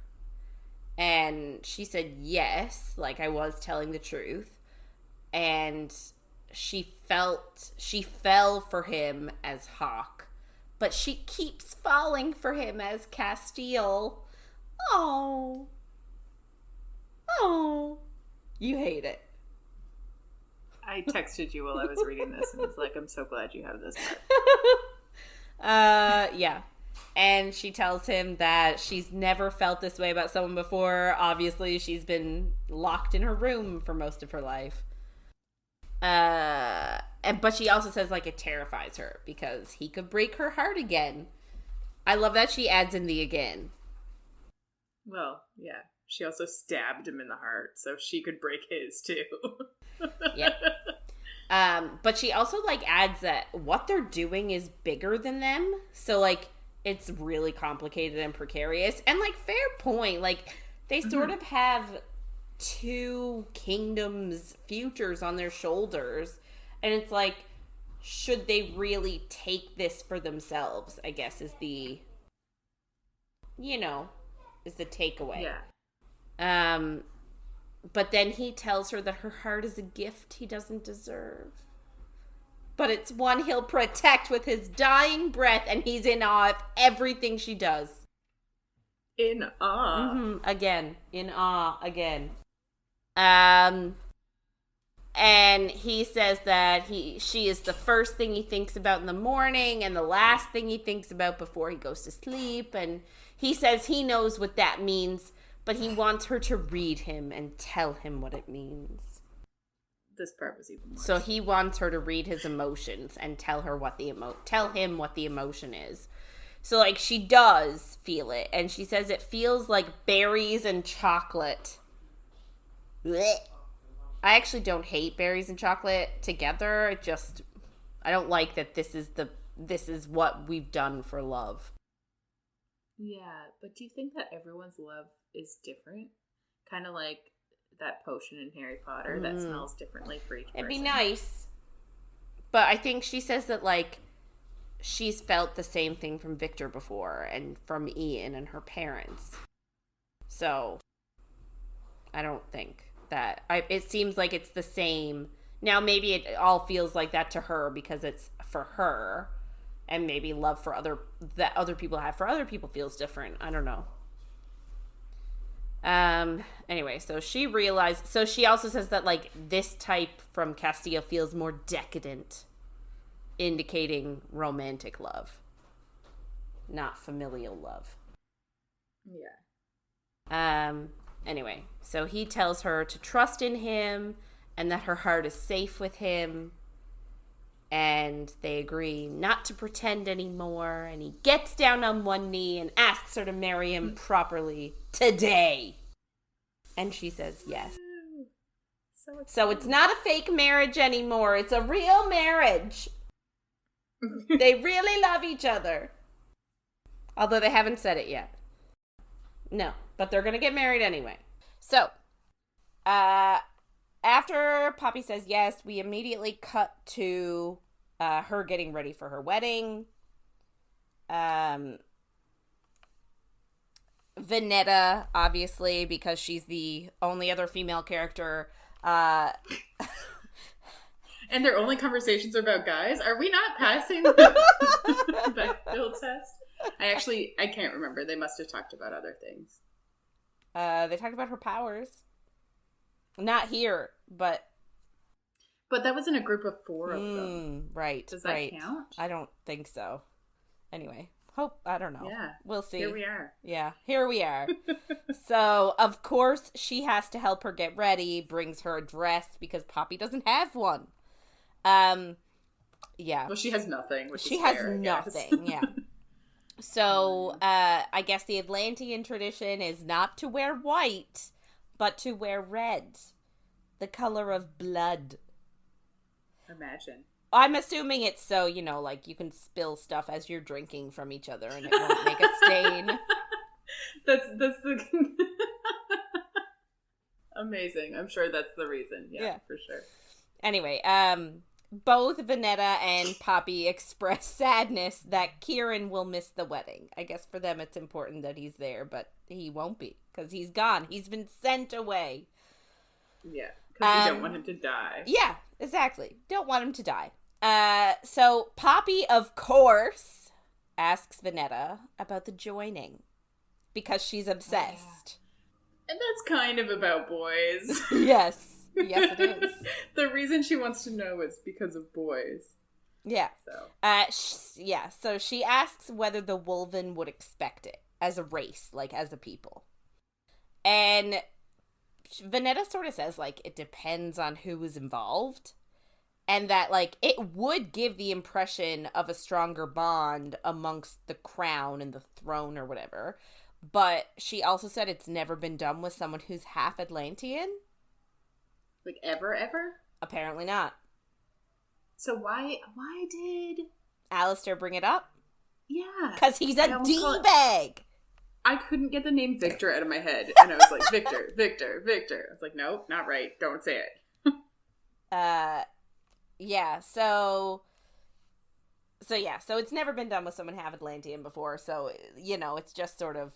And she said, yes, like, I was telling the truth. And she fell for him as Hawk, but she keeps falling for him as Casteel. Oh, you hate it. I texted you while I was reading this and was like, I'm so glad you have this part. Yeah. And she tells him that she's never felt this way about someone before. Obviously, she's been locked in her room for most of her life. But she also says, like, it terrifies her because he could break her heart again. I love that she adds in the again. Well, yeah. She also stabbed him in the heart, so she could break his too. Yep. But she also, like, adds that what they're doing is bigger than them. So, like, it's really complicated and precarious. And, like, fair point. Like, they sort of have 2 kingdoms' futures on their shoulders. And it's like, should they really take this for themselves, I guess, is the takeaway. Yeah. But then he tells her that her heart is a gift he doesn't deserve. But it's one he'll protect with his dying breath, and he's in awe of everything she does. In awe? Mm-hmm. Again. In awe. Again. And he says that she is the first thing he thinks about in the morning and the last thing he thinks about before he goes to sleep. And he says he knows what that means, but he wants her to read him and tell him what it means. This part was even more. So he wants her to read his emotions and tell him what the emotion is. So, like, she does feel it, and she says it feels like berries and chocolate. Blech. I actually don't hate berries and chocolate together. I don't like that this is what we've done for love. Yeah, but do you think that everyone's love is different? Kind of like that potion in Harry Potter that smells differently for each person. It'd be nice. But I think she says that, like, she's felt the same thing from Victor before and from Ian and her parents. So I don't think that it seems like it's the same. Now maybe it all feels like that to her because it's for her, and maybe love for other people have for other people feels different. I don't know. Anyway, so she realized, so she also says that like this type from Casteel feels more decadent, indicating romantic love, not familial love. Yeah. Anyway, so he tells her to trust in him and that her heart is safe with him, and they agree not to pretend anymore, and he gets down on one knee and asks her to marry him properly today. And she says yes. So it's not a fake marriage anymore. It's a real marriage. They really love each other. Although they haven't said it yet. No, but they're going to get married anyway. So, after Poppy says yes, we immediately cut to her getting ready for her wedding. Vanetta, obviously, because she's the only other female character. And their only conversations are about guys? Are we not passing the Bechdel test? I can't remember. They must have talked about other things. They talked about her powers. Not here, but that was in a group of 4 of them. Right. Does that count? I don't think so. Anyway, I don't know. Yeah. We'll see. Here we are. Yeah, here we are. So, of course, she has to help her get ready, brings her a dress because Poppy doesn't have one. Yeah. Well, she has nothing. She has nothing, yeah. So, I guess the Atlantean tradition is not to wear white, but to wear red. The color of blood. Imagine. I'm assuming it's so, like you can spill stuff as you're drinking from each other and it won't make a stain. That's the... Amazing. I'm sure that's the reason. Yeah, for sure. Anyway, both Vanetta and Poppy express sadness that Kieran will miss the wedding. I guess for them it's important that he's there, but he won't be because he's gone. He's been sent away. Yeah, because you don't want him to die. Yeah, exactly. Don't want him to die. So Poppy, of course, asks Vanetta about the joining because she's obsessed. And that's kind of about boys. Yes. Yes, it is. The reason she wants to know is because of boys. Yeah. So. So she asks whether the Wolven would expect it as a race, like as a people. And Vanetta sort of says, like, it depends on who is involved. And that, like, it would give the impression of a stronger bond amongst the crown and the throne or whatever. But she also said it's never been done with someone who's half Atlantean. Like, ever? Apparently not. So why did Alistair bring it up? Yeah. Because he's a D-bag. I couldn't get the name Victor out of my head. And I was like, Victor. I was like, nope, not right. Don't say it. Yeah, so it's never been done with someone half Atlantean before, so, it's just sort of,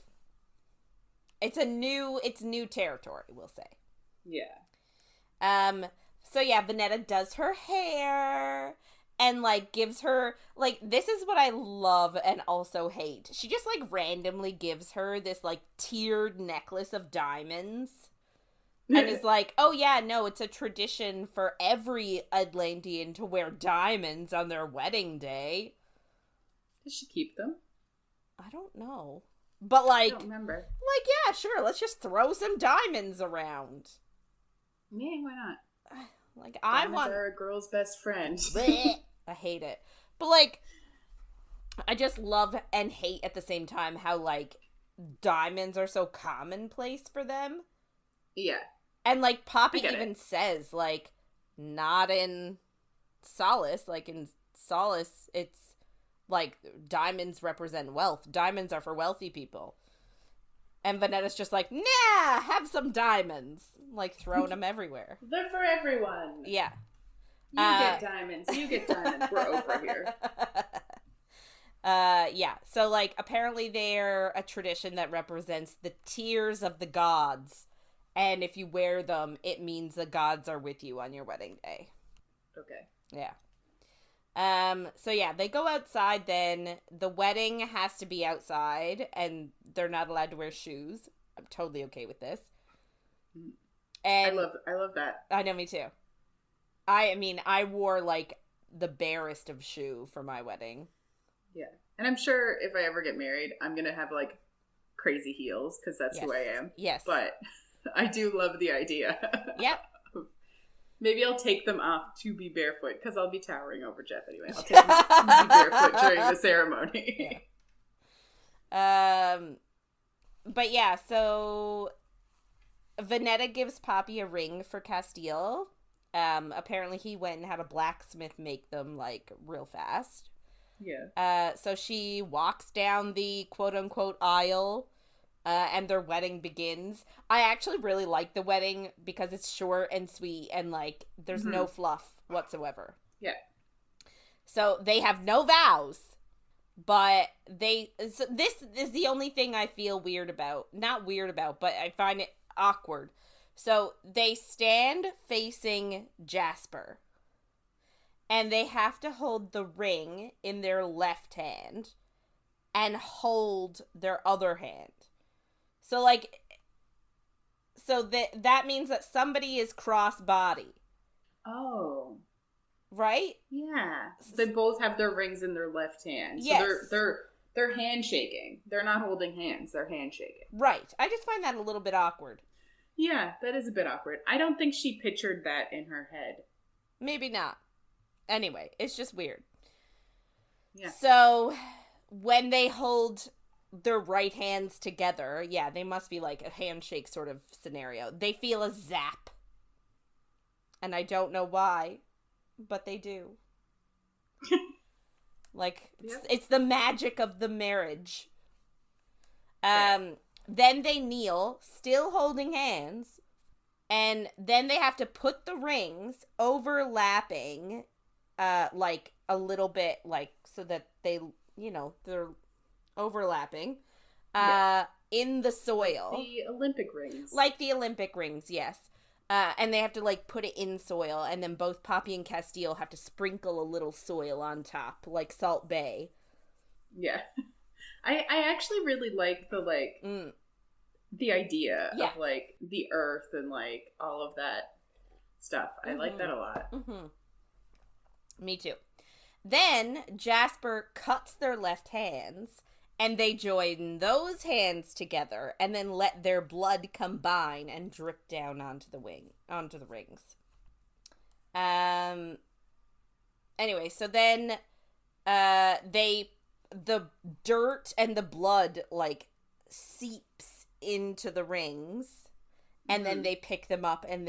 it's new territory, we'll say. Yeah. So yeah, Vanetta does her hair and, like, gives her, like, this is what I love and also hate. She just, like, randomly gives her this, like, tiered necklace of diamonds. And is like, oh yeah, no, it's a tradition for every Atlantean to wear diamonds on their wedding day. Does she keep them? I don't know. But, like, I don't remember. Like, yeah, sure, let's just throw some diamonds around. Yeah, why not? Like, diamonds are a girl's best friend. I hate it. But, like, I just love and hate at the same time how, like, diamonds are so commonplace for them. Yeah. And, like, Poppy even says, like, not in Solace. Like, in Solace, it's, like, diamonds represent wealth. Diamonds are for wealthy people. And Vanetta's just like, nah, have some diamonds. Like, throwing them everywhere. They're for everyone. Yeah. You get diamonds. We're over here. Yeah. So, like, apparently they're a tradition that represents the tears of the gods. And if you wear them, it means the gods are with you on your wedding day. Okay. Yeah. So yeah, they go outside then. The wedding has to be outside, and they're not allowed to wear shoes. I'm totally okay with this. And I love that. I know, me too. I mean, I wore, like, the barest of shoe for my wedding. Yeah. And I'm sure if I ever get married, I'm going to have, like, crazy heels, because that's who I am. Yes. But I do love the idea. Yep. Maybe I'll take them off to be barefoot, because I'll be towering over Jeff anyway. I'll take them to be barefoot during the ceremony. Yeah. But yeah, so Vanetta gives Poppy a ring for Casteel. Apparently he went and had a blacksmith make them, like, real fast. Yeah. So she walks down the quote-unquote aisle, and their wedding begins. I actually really like the wedding because it's short and sweet, and, like, there's no fluff whatsoever. Yeah. So they have no vows, but so this is the only thing I feel weird about. Not weird about, but I find it awkward. So they stand facing Jasper, and they have to hold the ring in their left hand and hold their other hand. So, like, that means that somebody is cross-body. Oh. Right? Yeah. So they both have their rings in their left hand. So yes. they're handshaking. They're not holding hands. They're handshaking. Right. I just find that a little bit awkward. Yeah, that is a bit awkward. I don't think she pictured that in her head. Maybe not. Anyway, it's just weird. Yeah. So, when they hold their right hands together, yeah, they must be like a handshake sort of scenario. They feel a zap. And I don't know why, but they do. Like, it's the magic of the marriage. Then they kneel, still holding hands, and then they have to put the rings overlapping, like, a little bit, like, so that they, you know, they're overlapping, in the soil. Like the Olympic rings. Like the Olympic rings, yes. And they have to, like, put it in soil, and then both Poppy and Casteel have to sprinkle a little soil on top, like Salt Bay. Yeah. I actually really like the, like, the idea of, like, the earth and, like, all of that stuff. I like that a lot. Me too. Then Jasper cuts their left hands, and they join those hands together, and then let their blood combine and drip down onto the rings. Anyway, so then the dirt and the blood, like, seeps into the rings, and then they pick them up, and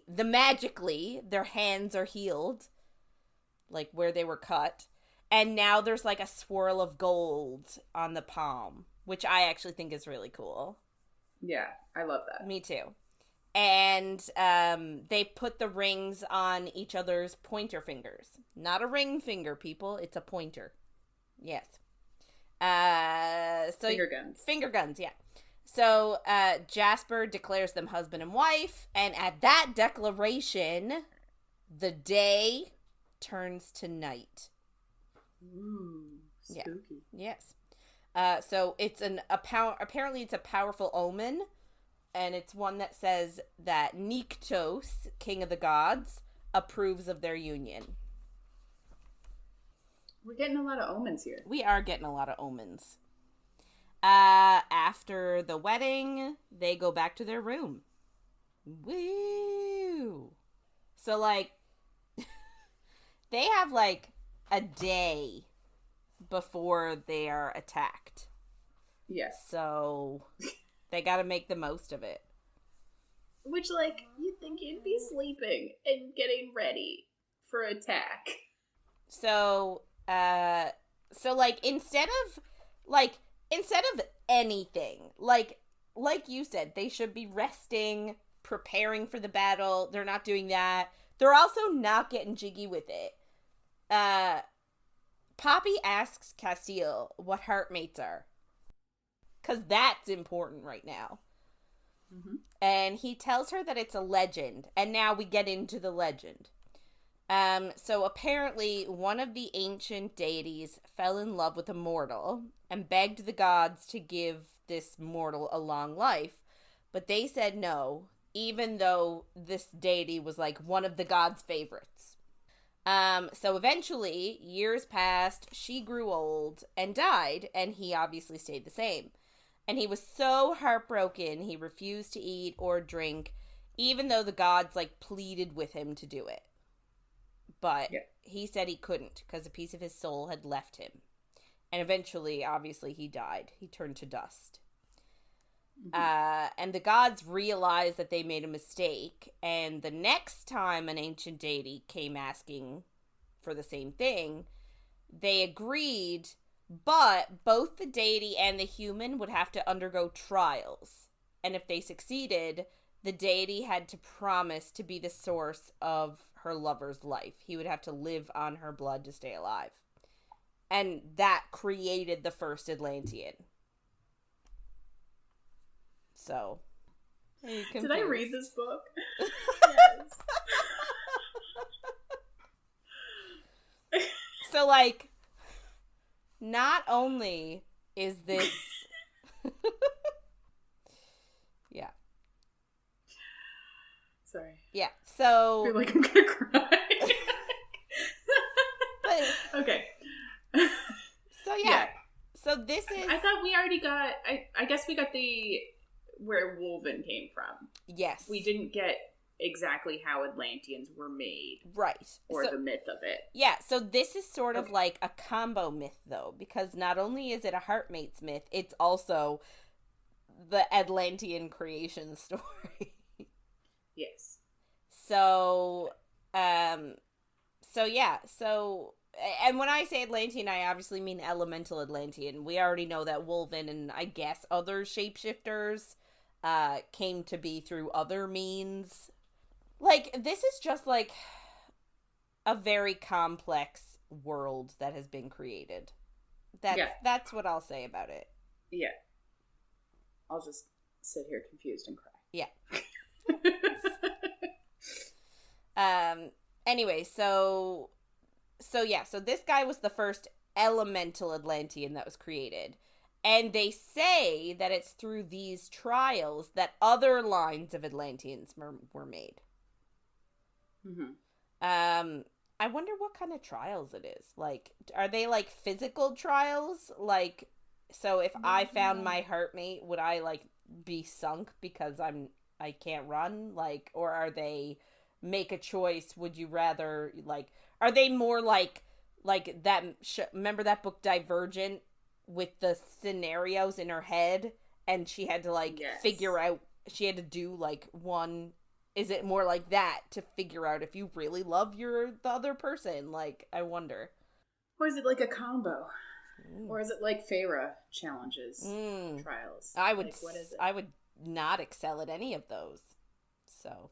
magically their hands are healed, like where they were cut, and now there's, like, a swirl of gold on the palm, which I actually think is really cool. Yeah, I love that. Me too. And they put the rings on each other's pointer fingers. Not a ring finger, people. It's a pointer. Yes. So finger guns. Finger guns, yeah. So Jasper declares them husband and wife, and at that declaration, the day turns to night. Ooh, spooky. Yeah. Yes. So it's apparently it's a powerful omen, and it's one that says that Nyktos, king of the gods, approves of their union. We're getting a lot of omens here. We are getting a lot of omens. After the wedding, they go back to their room. Woo! So, like, they have, like, a day before they are attacked. Yes. So, they gotta make the most of it. Which, like, you'd think you'd be sleeping and getting ready for attack. So, like, instead of anything, like you said, they should be resting, preparing for the battle. They're not doing that. They're also not getting jiggy with it. Poppy asks Casteel what heartmates are. Because that's important right now. Mm-hmm. And he tells her that it's a legend. And now we get into the legend. So apparently one of the ancient deities fell in love with a mortal and begged the gods to give this mortal a long life. But they said no, even though this deity was like one of the gods' favorites. So eventually, years passed, she grew old and died, and he obviously stayed the same. And he was so heartbroken, he refused to eat or drink, even though the gods, like, pleaded with him to do it. But he said he couldn't, because a piece of his soul had left him. And eventually, obviously, he died. He turned to dust. Mm-hmm. And the gods realized that they made a mistake, and the next time an ancient deity came asking for the same thing, they agreed, but both the deity and the human would have to undergo trials. And if they succeeded, the deity had to promise to be the source of her lover's life. He would have to live on her blood to stay alive. And that created the first Atlantean. So, did I read this book? Yes. So, like, not only is this... yeah. Sorry. Yeah, so... I feel like I'm gonna cry. But, okay. So, yeah. So, this is... I thought we already got... I guess we got the... where Wolven came from. Yes. We didn't get exactly how Atlanteans were made. Right. Or the myth of it. Yeah, so this is sort of like a combo myth, though, because not only is it a heartmates myth, it's also the Atlantean creation story. Yes. So, yeah, so... And when I say Atlantean, I obviously mean elemental Atlantean. We already know that Wolven and, I guess, other shapeshifters came to be through other means. Like, this is just, like, a very complex world that has been created. That's what I'll say about it. Yeah. I'll just sit here confused and cry. Yeah. Anyway, so this guy was the first elemental Atlantean that was created. And they say that it's through these trials that other lines of Atlanteans were made. Mm-hmm. I wonder what kind of trials it is. Like, are they, like, physical trials? Like, so if I found my heartmate, would I, like, be sunk because I can't run? Like, or are they make a choice? Would you rather, like... Are they more like that? Remember that book Divergent with the scenarios in her head, and she had to figure out. She had to do like one. Is it more like that to figure out if you really love the other person? Like, I wonder. Or is it like a combo? Or is it like Feyre challenges trials? I would. What is it? I would not excel at any of those. So.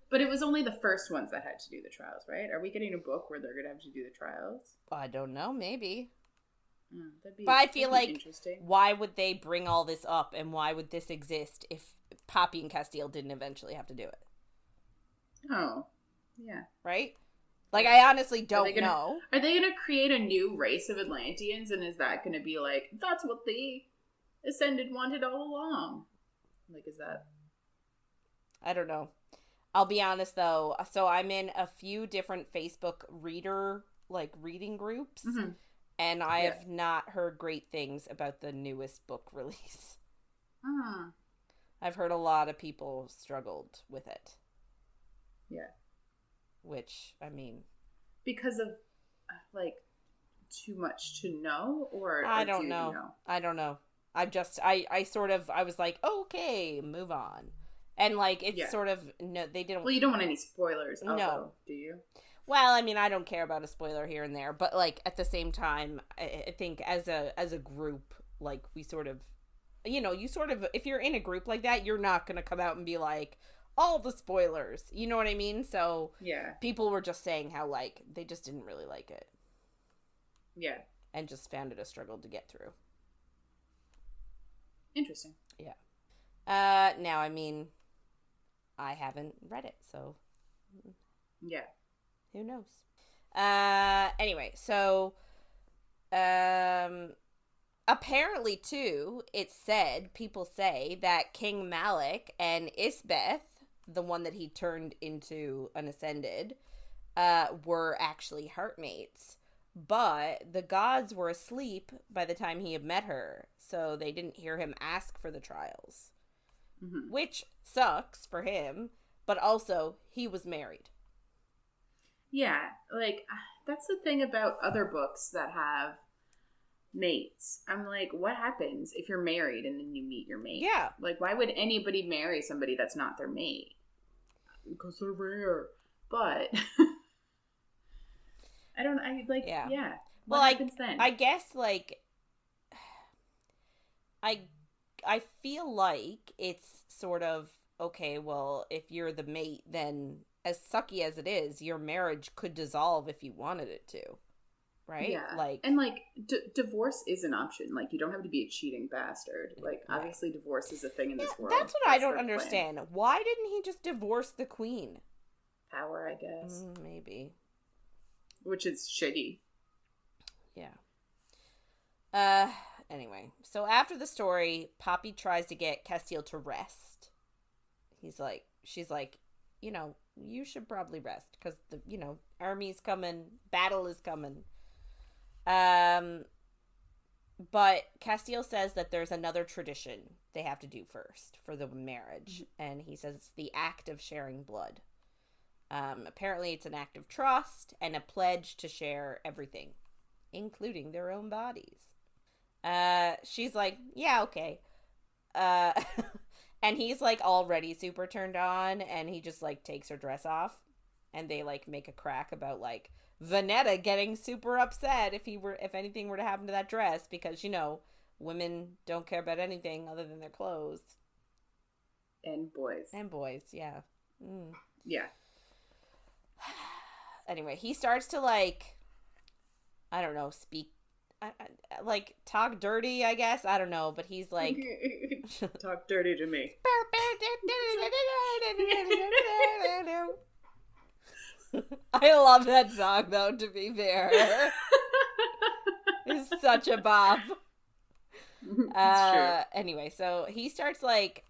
But it was only the first ones that had to do the trials, right? Are we getting a book where they're going to have to do the trials? I don't know, maybe. But I feel like, why would they bring all this up, and why would this exist if Poppy and Casteel didn't eventually have to do it? Oh, yeah. Right? Like, I honestly don't know. Are they going to create a new race of Atlanteans, and is that going to be like, that's what the Ascended wanted all along? Like, is that... I don't know. I'll be honest, though. So I'm in a few different Facebook reading groups, and I have not heard great things about the newest book release. I've heard a lot of people struggled with it. Yeah. Which, I mean... Because of, like, too much to know? Or I don't know. I don't know. I was like, okay, move on. And, like, it's sort of... No, they didn't... Well, you don't want any spoilers, although, do you? Well, I mean, I don't care about a spoiler here and there, but, like, at the same time, I think as a group, like, we sort of... You know, you sort of... If you're in a group like that, you're not going to come out and be like, all the spoilers. You know what I mean? So Yeah. people were just saying how, like, they just didn't really like it. Yeah. And just found it a struggle to get through. Interesting. Yeah. Now, I mean, I haven't read it, so... Yeah. Who knows? Anyway, so... apparently, too, it's said, people say, that King Malik and Isbeth, the one that he turned into an Ascended, were actually heartmates. But the gods were asleep by the time he had met her, so they didn't hear him ask for the trials. Mm-hmm. Which sucks for him, but also, he was married. Yeah, like, that's the thing about other books that have mates. I'm like, what happens if you're married and then you meet your mate? Yeah. Like, why would anybody marry somebody that's not their mate? Because they're rare. But... yeah. What happens then? I guess, like, I feel like it's sort of, okay, well, if you're the mate, then as sucky as it is, your marriage could dissolve if you wanted it to. Right? Yeah. Like, and, like, divorce is an option. Like, you don't have to be a cheating bastard. Like, obviously divorce is a thing in this world. That's what I don't understand. Plan. Why didn't he just divorce the queen? Power, I guess. Maybe. Which is shitty. Yeah. Anyway, so after the story, Poppy tries to get Casteel to rest. She's like, you know, you should probably rest because the, you know, army's coming, battle is coming. But Casteel says that there's another tradition they have to do first for the marriage, and he says it's the act of sharing blood. Apparently it's an act of trust and a pledge to share everything, including their own bodies. She's like, yeah, okay. And he's, like, already super turned on, and he just, like, takes her dress off, and they, like, make a crack about, like, Vanetta getting super upset if anything were to happen to that dress, because, you know, women don't care about anything other than their clothes. And boys. Yeah. Yeah. Anyway, he starts to, like, I don't know, speak, like, talk dirty, I guess. I don't know, but he's like... Talk dirty to me. I love that song, though, to be fair. It's such a bop. Anyway, so he starts, like,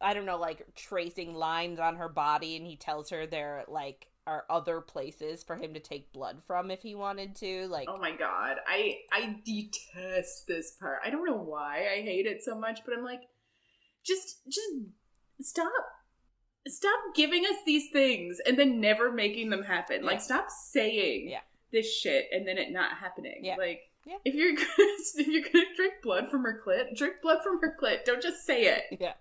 I don't know, like, tracing lines on her body, and he tells her there, like, are other places for him to take blood from if he wanted to. Like, oh my god, I detest this part. I don't know why I hate it so much, but I'm like, just stop giving us these things and then never making them happen. Like, stop saying this shit and then it not happening. Like, if you're gonna drink blood from her clit, drink blood from her clit. Don't just say it. Yeah.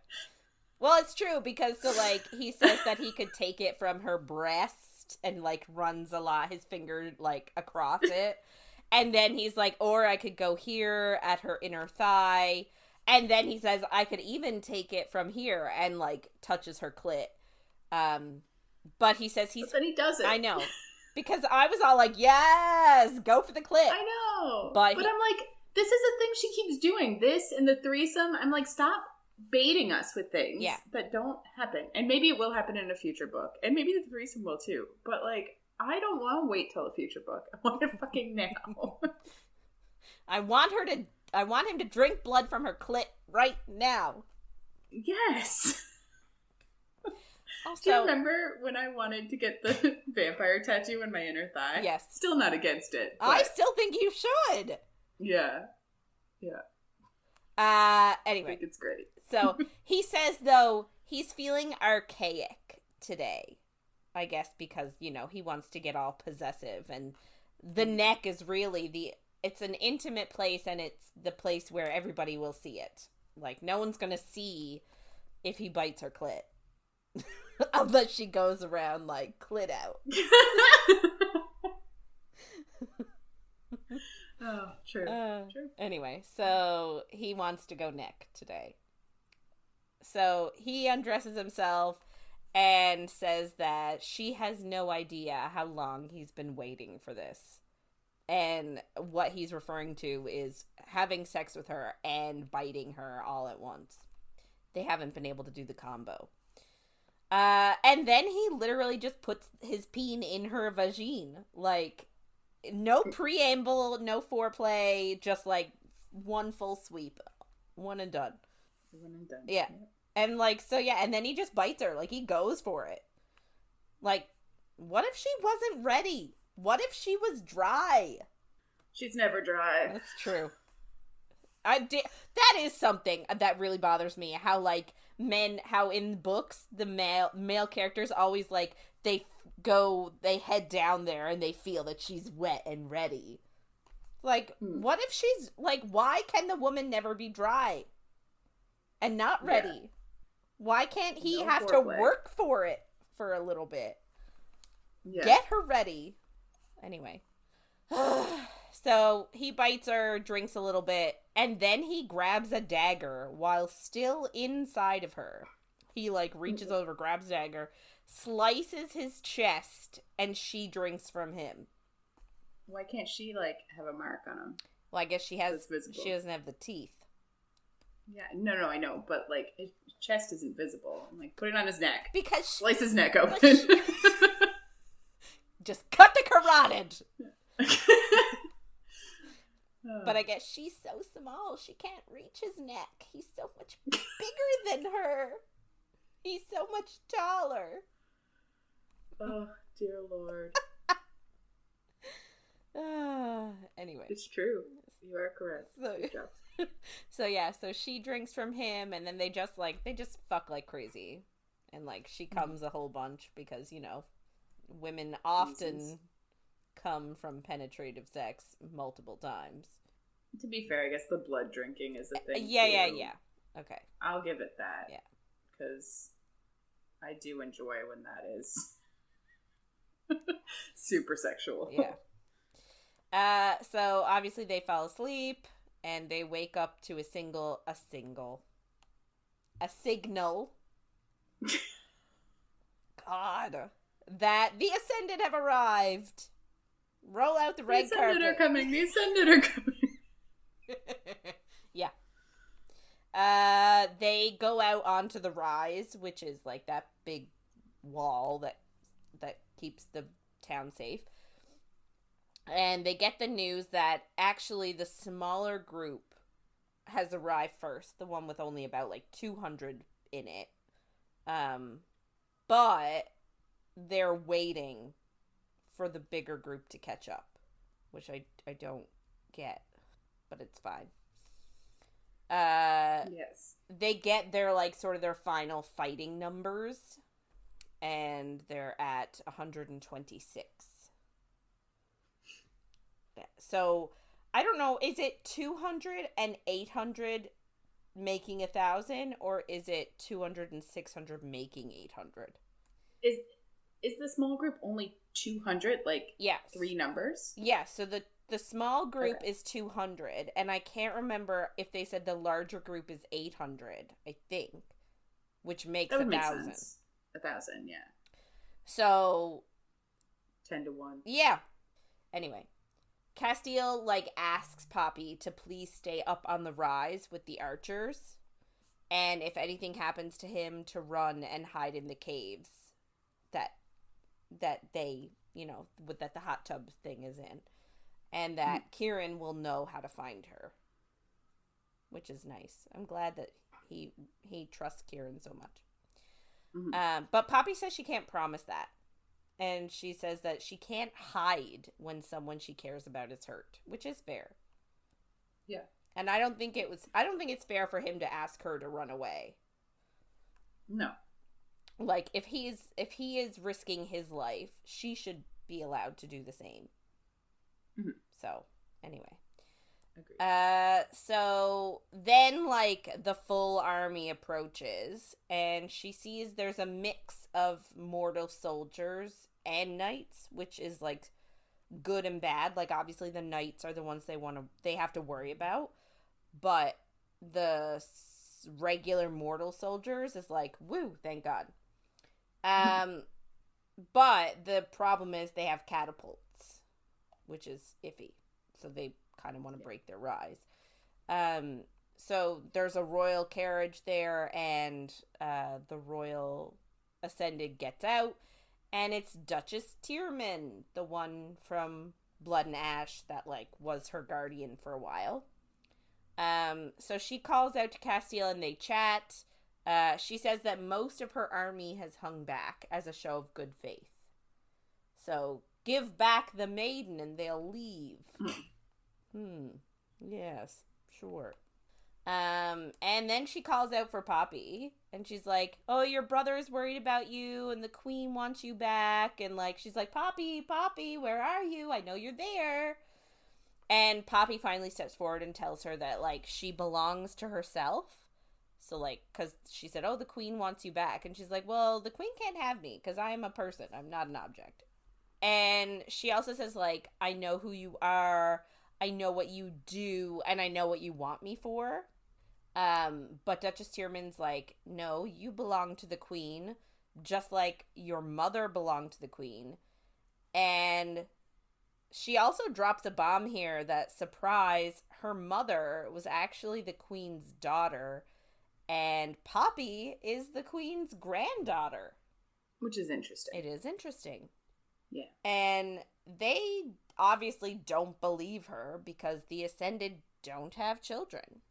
Well, it's true, because, so, like, he says that he could take it from her breast and, like, runs his finger, like, across it. And then he's like, or I could go here at her inner thigh. And then he says, I could even take it from here, and, like, touches her clit. But he says But then he doesn't. I know. Because I was all like, yes, go for the clit. I know. But I'm like, this is a thing she keeps doing. This and the threesome. I'm like, stop baiting us with things that don't happen. And maybe it will happen in a future book. And maybe the threesome will too. But, like, I don't want to wait till a future book. I want it fucking now. I want him to drink blood from her clit right now. Yes. Also, do you remember when I wanted to get the vampire tattoo in my inner thigh? Yes. Still not against it. I still think you should. Yeah. Yeah. Anyway. I think it's great. So, he says, though, he's feeling archaic today. I guess because, you know, he wants to get all possessive. And the neck is really it's an intimate place, and it's the place where everybody will see it. Like, no one's gonna see if he bites her clit. Unless she goes around, like, clit out. Oh, true. True. Anyway, so he wants to go neck today. So he undresses himself, and says that she has no idea how long he's been waiting for this. And what he's referring to is having sex with her and biting her all at once. They haven't been able to do the combo. And then he literally just puts his peen in her vagine. Like, no preamble, no foreplay, just like one full sweep. One and done. One and done. Yeah. And like, so yeah, and then he just bites her. Like, he goes for it. Like, what if she wasn't ready? What if she was dry? She's never dry. That's true. That is something that really bothers me. How, like, how in books, the male characters always, like, they head down there and they feel that she's wet and ready. Like, what if she's, like, why can the woman never be dry and not ready? Yeah. Why can't he have to work for it for a little bit? Yeah. Get her ready. Anyway. So he bites her, drinks a little bit, and then he grabs a dagger while still inside of her. He, like, reaches over, grabs a dagger, slices his chest, and she drinks from him. Why can't she, like, have a mark on him? Well, I guess she doesn't have the teeth. Yeah, no, I know, but, like, his chest isn't visible. I'm like, put it on his neck. Because slice his neck open. Just cut the carotid. But I guess she's so small, she can't reach his neck. He's so much bigger than her. He's so much taller. Oh, dear Lord. Anyway. It's true. You are correct. Good job. So yeah, so she drinks from him, and then they just fuck like crazy. And, like, she comes a whole bunch because, you know, women often come from penetrative sex multiple times. To be fair, I guess the blood drinking is a thing. Yeah. Okay. I'll give it that. Yeah. Because I do enjoy when that is super sexual. Yeah. So obviously they fall asleep and they wake up to a signal. God. That the Ascended have arrived. Roll out the red carpet. The Ascended are coming. Yeah. They go out onto the rise, which is like that big wall that keeps the town safe. And they get the news that actually the smaller group has arrived first, the one with only about like 200 in it. But they're waiting for the bigger group to catch up, which I don't get, but it's fine. Yes. They get their, like, sort of their final fighting numbers, and they're at 126. So, I don't know, is it 200 and 800 making 1,000, or is it 200 and 600 making 800? Is the small group only 200, like, yes. 3 numbers? Yeah, so the small group is 200, and I can't remember if they said the larger group is 800, I think, which makes 1,000. 1,000, yeah. So 10 to 1. Yeah. Anyway, Casteel, like, asks Poppy to please stay up on the rise with the archers, and if anything happens to him, to run and hide in the caves that they, you know, that the hot tub thing is in. And that Kieran will know how to find her. Which is nice. I'm glad that he trusts Kieran so much. Mm-hmm. But Poppy says she can't promise that. And she says that she can't hide when someone she cares about is hurt. Which is fair. Yeah. And I don't think it's fair for him to ask her to run away. No. Like, if he is risking his life, she should be allowed to do the same. Mm-hmm. So, anyway. Agreed. So then, like, the full army approaches, and she sees there's a mix of mortal soldiers and knights, which is, like, good and bad. Like, obviously the knights are the ones they have to worry about, but the regular mortal soldiers is like, woo, thank God. Um, but the problem is they have catapults, which is iffy. So they kind of want to break their rise. Um, so there's a royal carriage there, and the royal ascended gets out, and it's Duchess Tierman, the one from Blood and Ash that like was her guardian for a while. So she calls out to Casteel and they chat. She says that most of her army has hung back as a show of good faith. So give back the maiden and they'll leave. Yes, sure. And then she calls out for Poppy, and she's like, "Oh, your brother is worried about you, and the queen wants you back." And like, she's like, "Poppy, Poppy, where are you? I know you're there." And Poppy finally steps forward and tells her that like she belongs to herself. So like, because she said, "Oh, the queen wants you back," and she's like, "Well, the queen can't have me because I am a person. I'm not an object." And she also says like, "I know who you are. I know what you do, and I know what you want me for." But Duchess Tierman's like, "No, you belong to the queen, just like your mother belonged to the queen." And she also drops a bomb here that, surprise, her mother was actually the queen's daughter, and Poppy is the queen's granddaughter. Which is interesting. It is interesting. Yeah. And they obviously don't believe her because the Ascended don't have children.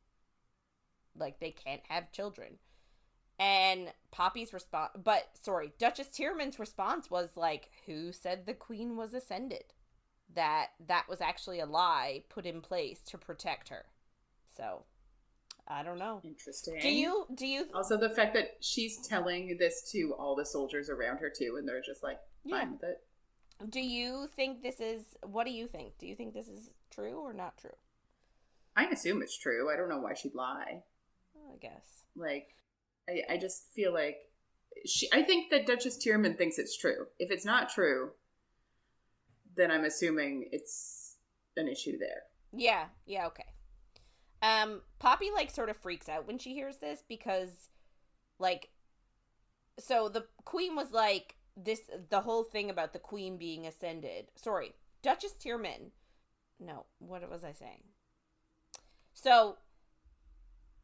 Like, they can't have children. And Poppy's response, Duchess Tierman's response was like, "Who said the queen was ascended? That was actually a lie put in place to protect her." So, I don't know. Interesting. Do you also the fact that she's telling this to all the soldiers around her too, and they're just like fine with it. Do you think this is? What do you think? Do you think this is true or not true? I assume it's true. I don't know why she'd lie. I guess. Like, I just feel like I think that Duchess Tierman thinks it's true. If it's not true, then I'm assuming it's an issue there. Yeah, okay. Poppy, like, sort of freaks out when she hears this because, like, so the queen was like, the whole thing about the queen being ascended. Sorry, Duchess Tierman. No, what was I saying? So,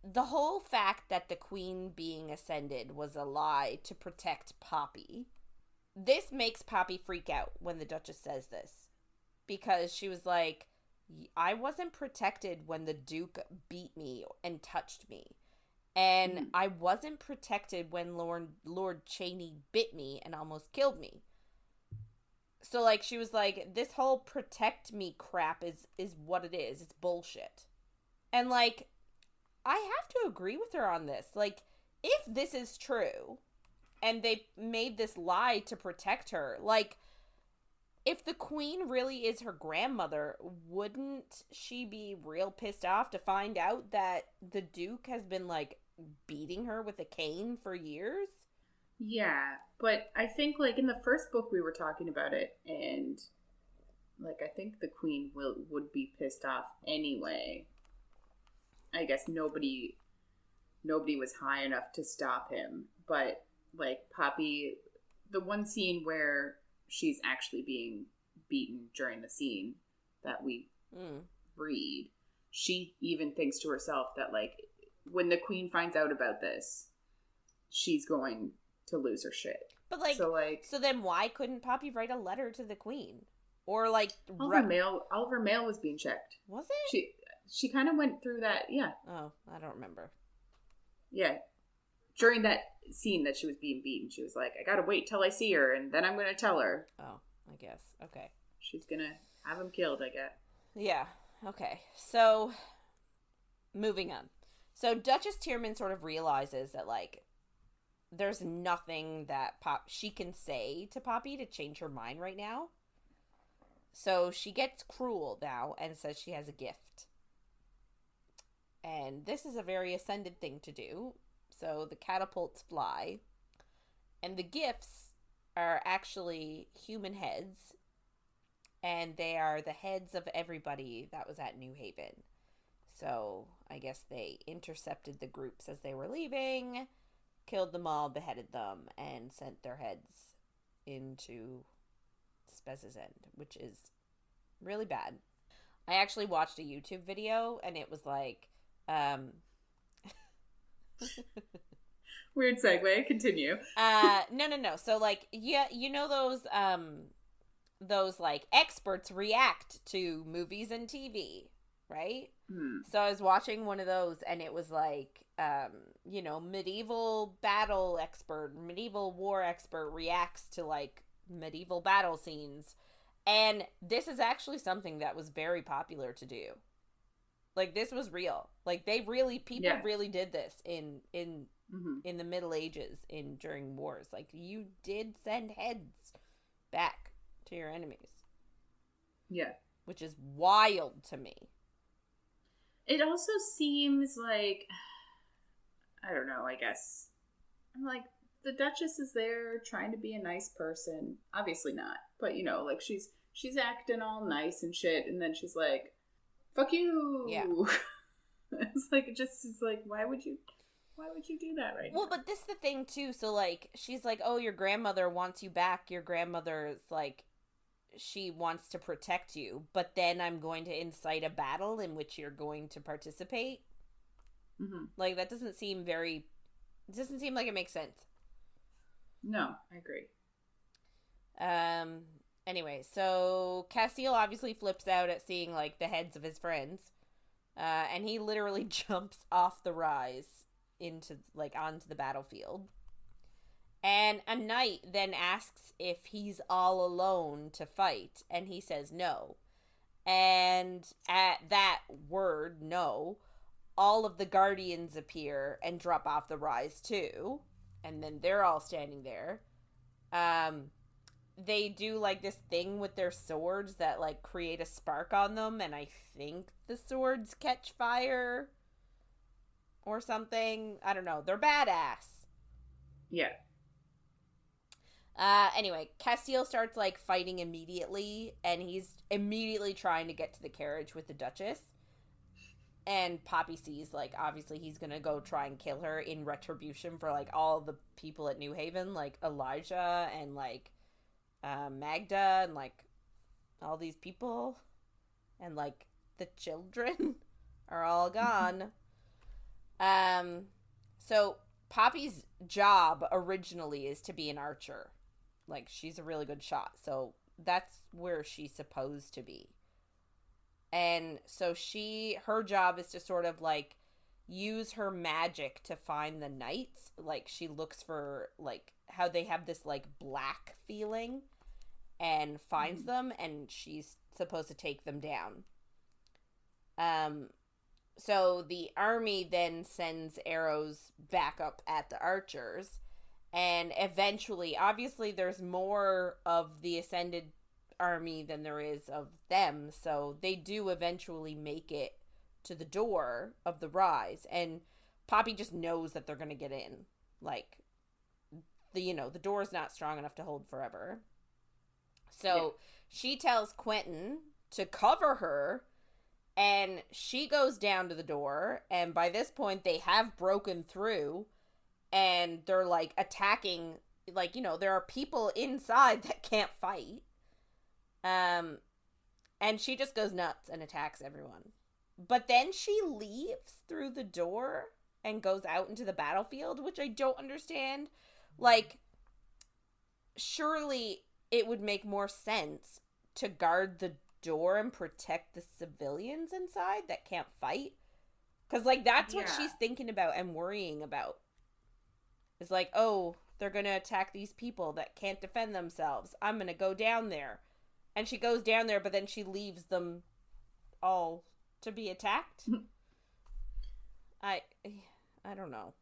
the whole fact that the queen being ascended was a lie to protect Poppy, this makes Poppy freak out when the Duchess says this. Because she was like, "I wasn't protected when the Duke beat me and touched me. And I wasn't protected when Lord Cheney bit me and almost killed me." So, like, she was like, this whole protect me crap is what it is. It's bullshit. And, like, I have to agree with her on this. Like, if this is true, and they made this lie to protect her, like, if the queen really is her grandmother, wouldn't she be real pissed off to find out that the Duke has been, like, beating her with a cane for years? Yeah, but I think, like, in the first book we were talking about it, and, like, I think the queen would be pissed off anyway. I guess nobody was high enough to stop him, but, like, Poppy, the one scene where she's actually being beaten during the scene that we read, she even thinks to herself that, like, when the queen finds out about this, she's going to lose her shit. But, like, so then why couldn't Poppy write a letter to the queen? Or, like, all of her mail was being checked. Was it? She kind of went through that, yeah. Oh, I don't remember. Yeah. During that scene that she was being beaten, she was like, "I gotta wait till I see her, and then I'm gonna tell her." Oh, I guess. Okay. She's gonna have him killed, I guess. Yeah, okay. So, moving on. So, Duchess Tierman sort of realizes that, like, there's nothing that she can say to Poppy to change her mind right now. So, she gets cruel now and says she has a gift. And this is a very Ascended thing to do. So the catapults fly. And the gifts are actually human heads. And they are the heads of everybody that was at New Haven. So I guess they intercepted the groups as they were leaving. killed them all, beheaded them, and sent their heads into Spez's End, which is really bad. I actually watched a YouTube video, and it was like, weird segue. Continue. no. So, like, yeah, you know those like experts react to movies and TV, right? So I was watching one of those, and it was like, medieval battle expert, medieval war expert reacts to like medieval battle scenes. And this is actually something that was very popular to do. Like, this was real. Like, people really did this in the Middle Ages, during wars. Like, you did send heads back to your enemies. Yeah. Which is wild to me. It also seems like, I don't know, I guess. I'm like, the Duchess is there trying to be a nice person. Obviously not. But, like, she's acting all nice and shit, and then she's like, fuck you! Yeah. It's like, why would you do that right now? Well, but this is the thing, too. So, like, she's like, oh, your grandmother wants you back. Your grandmother's, like, she wants to protect you. But then I'm going to incite a battle in which you're going to participate. Mm-hmm. Like, that doesn't seem like it makes sense. No, I agree. Anyway, so Casteel obviously flips out at seeing, like, the heads of his friends. And he literally jumps off the rise onto the battlefield. And a knight then asks if he's all alone to fight, and he says no. And at that word, no, all of the guardians appear and drop off the rise too. And then they're all standing there. They do, like, this thing with their swords that, like, create a spark on them, and I think the swords catch fire or something. I don't know. They're badass. Yeah. Anyway, Casteel starts, like, fighting immediately, and he's immediately trying to get to the carriage with the Duchess. And Poppy sees, like, obviously he's gonna go try and kill her in retribution for, like, all the people at New Haven, like Elijah and, like, Magda and, like, all these people. And, like, the children are all gone. So Poppy's job originally is to be an archer. Like, she's a really good shot. So that's where she's supposed to be. And so her job is to sort of, like, use her magic to find the knights. Like, she looks for, like, how they have this, like, black feeling and finds them, and she's supposed to take them down. So the army then sends arrows back up at the archers, and eventually, obviously, there's more of the ascended army than there is of them, so they do eventually make it to the door of the rise, and Poppy just knows that they're gonna get in. Like, the door's not strong enough to hold forever. So she tells Quentin to cover her, and she goes down to the door, and by this point they have broken through, and they're, like, attacking, like, there are people inside that can't fight. And she just goes nuts and attacks everyone. But then she leaves through the door and goes out into the battlefield, which I don't understand. Like, surely it would make more sense to guard the door and protect the civilians inside that can't fight. Because, like, that's what she's thinking about and worrying about. It's like, oh, they're going to attack these people that can't defend themselves. I'm going to go down there. And she goes down there, but then she leaves them all to be attacked. I don't know.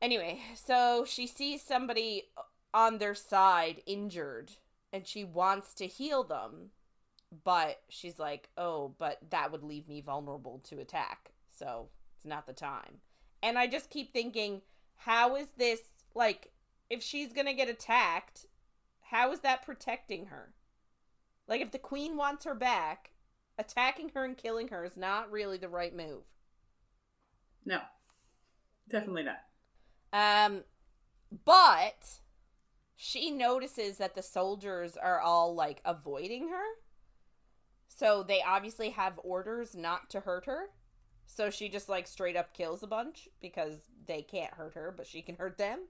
Anyway, so she sees somebody on their side injured, and she wants to heal them, but she's like, oh, but that would leave me vulnerable to attack, so it's not the time. And I just keep thinking, how is this, like, if she's gonna get attacked, how is that protecting her? Like, if the queen wants her back, attacking her and killing her is not really the right move. No. Definitely not. But she notices that the soldiers are all, like, avoiding her. So they obviously have orders not to hurt her. So she just, like, straight up kills a bunch because they can't hurt her, but she can hurt them.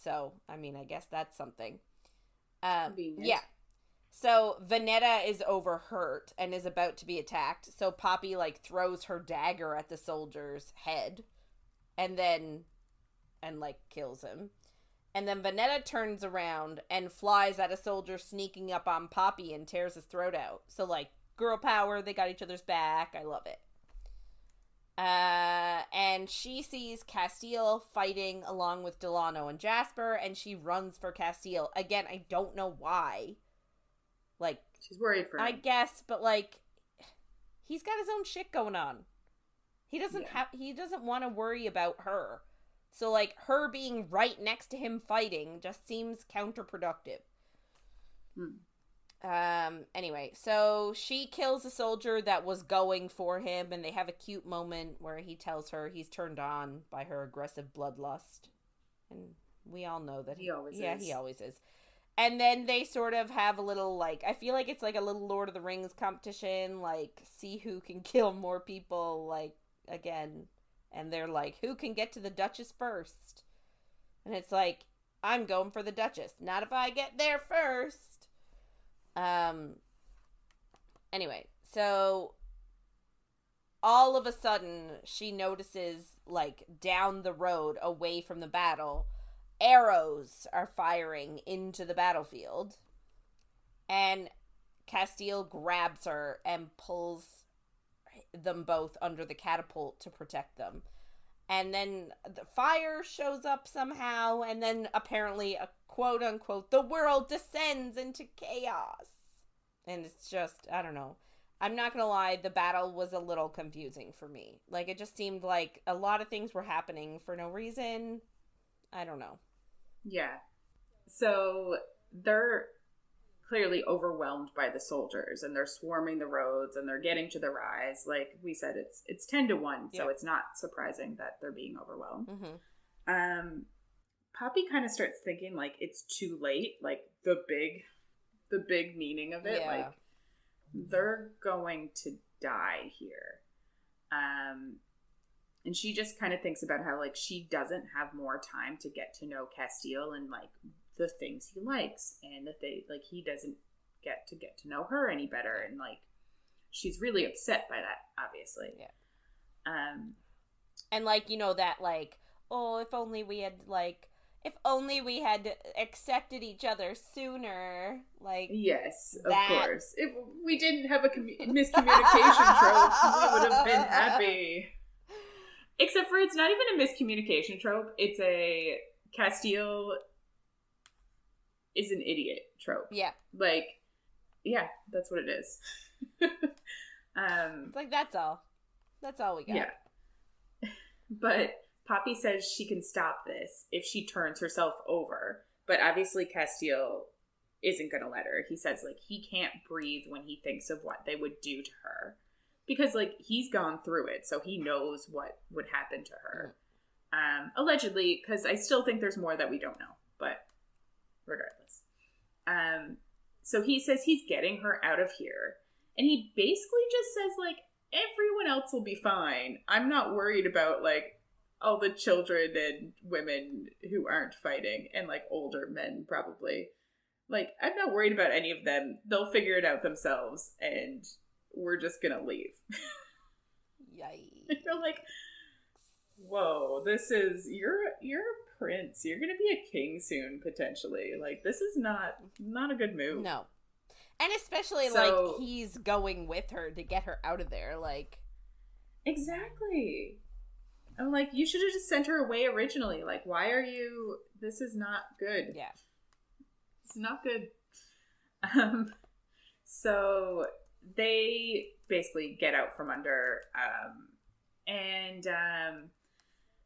So, I mean, I guess that's something. Yeah. So Vanetta is overhurt and is about to be attacked. So Poppy, like, throws her dagger at the soldier's head and like, kills him. And then Vanetta turns around and flies at a soldier sneaking up on Poppy and tears his throat out. So, like, girl power, they got each other's back. I love it. And she sees Casteel fighting along with Delano and Jasper, and she runs for Casteel. Again, I don't know why. Like, she's worried for him. I guess, but, like, he's got his own shit going on. He doesn't want to worry about her. So, like, her being right next to him fighting just seems counterproductive. Anyway, so she kills a soldier that was going for him, and they have a cute moment where he tells her he's turned on by her aggressive bloodlust. And we all know that he always is. Yeah, he always is. And then they sort of have a little, like, I feel like it's like a little Lord of the Rings competition, like, see who can kill more people, like, again. And they're like, who can get to the Duchess first? And it's like, I'm going for the Duchess. Not if I get there first. Anyway, so all of a sudden she notices, like, down the road away from the battle, arrows are firing into the battlefield. And Casteel grabs her and pulls them both under the catapult to protect them. And then the fire shows up somehow, and then apparently a quote-unquote, the world descends into chaos. And it's just, I don't know. I'm not gonna lie, the battle was a little confusing for me. Like, it just seemed like a lot of things were happening for no reason. I don't know. Yeah. So they're clearly overwhelmed by the soldiers, and they're swarming the roads, and they're getting to the rise. Like we said, it's 10-1, so it's not surprising that they're being overwhelmed. Poppy kind of starts thinking, like, it's too late. Like, the big meaning of it, like, they're going to die here. And she just kind of thinks about how, like, she doesn't have more time to get to know Casteel and, like, the things he likes, and that he doesn't get to know her any better, and, like, she's really upset by that, obviously. And, like, you know, that, like, oh, if only we had accepted each other sooner, like, yes, of course, if we didn't have a miscommunication trope, we would have been happy. Except for it's not even a miscommunication trope, it's a Casteel is an idiot trope. Yeah. Like, yeah, that's what it is. It's like, that's all we got. Yeah. But Poppy says she can stop this if she turns herself over. But obviously Casteel isn't going to let her. He says, like, he can't breathe when he thinks of what they would do to her. Because, like, he's gone through it, so he knows what would happen to her. Allegedly, because I still think there's more that we don't know. But regardless. So he says he's getting her out of here. And he basically just says, like, everyone else will be fine. I'm not worried about, like, all the children and women who aren't fighting. And, like, older men, probably. Like, I'm not worried about any of them. They'll figure it out themselves. And we're just gonna leave. Yikes. You're like, whoa, this is, you're a prince. You're gonna be a king soon, potentially. Like, this is not a good move. No. And especially, like, he's going with her to get her out of there, like. Exactly. I'm like, you should have just sent her away originally. Like, why are you, this is not good. Yeah. It's not good. So they basically get out from under, and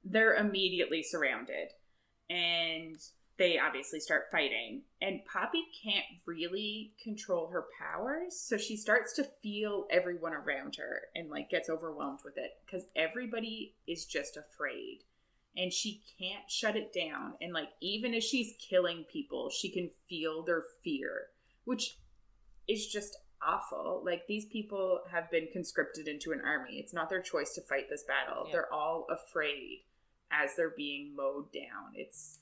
they're immediately surrounded. And they obviously start fighting. And Poppy can't really control her powers, so she starts to feel everyone around her and, like, gets overwhelmed with it. Because everybody is just afraid. and she can't shut it down. And like, even as she's killing people, she can feel their fear, which is just awful. Like, these people have been conscripted into an army. It's not their choice to fight this battle. They're all afraid as they're being mowed down. It's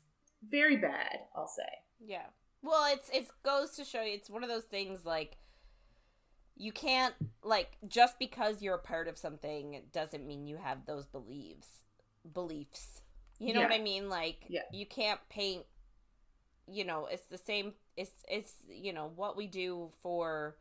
very bad, I'll say. Yeah. Well, it goes to show you, it's one of those things, like, you can't, like, just because you're a part of something doesn't mean you have those beliefs. You know what I mean? Like, you can't paint, you know, it's the same, it's, you know, what we do for,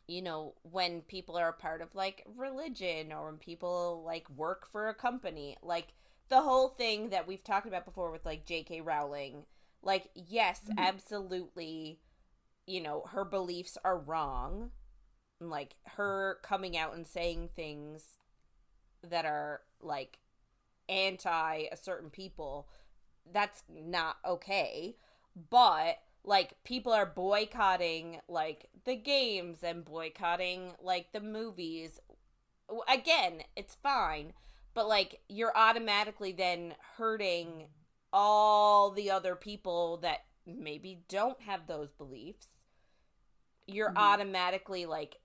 you know, when people are a part of, like, religion, or when people, like, work for a company. Like, the whole thing that we've talked about before with, like, J.K. Rowling. Like, yes, absolutely, you know, her beliefs are wrong. Like, her coming out and saying things that are, like, anti a certain people, that's not okay. But, like, people are boycotting, like, the games and boycotting, like, the movies. Again, it's fine. But, like, you're automatically then hurting all the other people that maybe don't have those beliefs. You're automatically, like,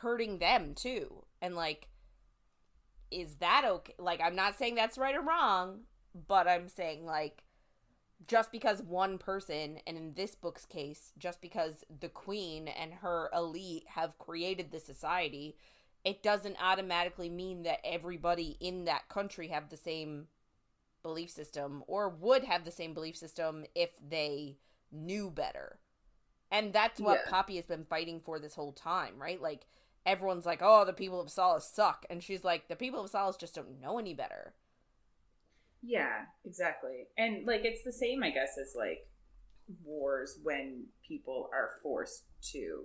hurting them too. And, like, is that okay? Like, I'm not saying that's right or wrong, but I'm saying, like, just because one person, and in this book's case, just because the queen and her elite have created the society, it doesn't automatically mean that everybody in that country have the same belief system, or would have the same belief system if they knew better. And that's what Poppy has been fighting for this whole time, right? Like, everyone's like, oh, the people of Solace suck. And she's like, the people of Solace just don't know any better. Yeah, exactly. And, like, it's the same, I guess, as, like, wars when people are forced to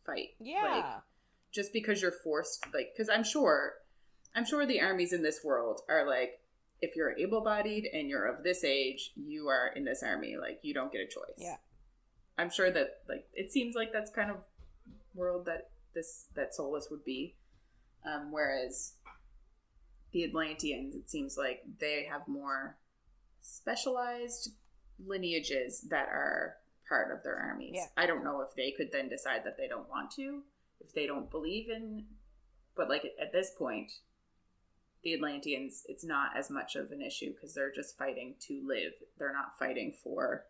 fight. Yeah. Like, just because you're forced, like, because I'm sure the armies in this world are like, if you're able-bodied and you're of this age, you are in this army. Like, you don't get a choice. Yeah. I'm sure that, like, it seems like that's kind of world that Solus would be. Whereas the Atlanteans, it seems like they have more specialized lineages that are part of their armies. Yeah. I don't know if they could then decide that they don't want to, if they don't believe in, but, like, at this point, the Atlanteans, it's not as much of an issue because they're just fighting to live. They're not fighting for,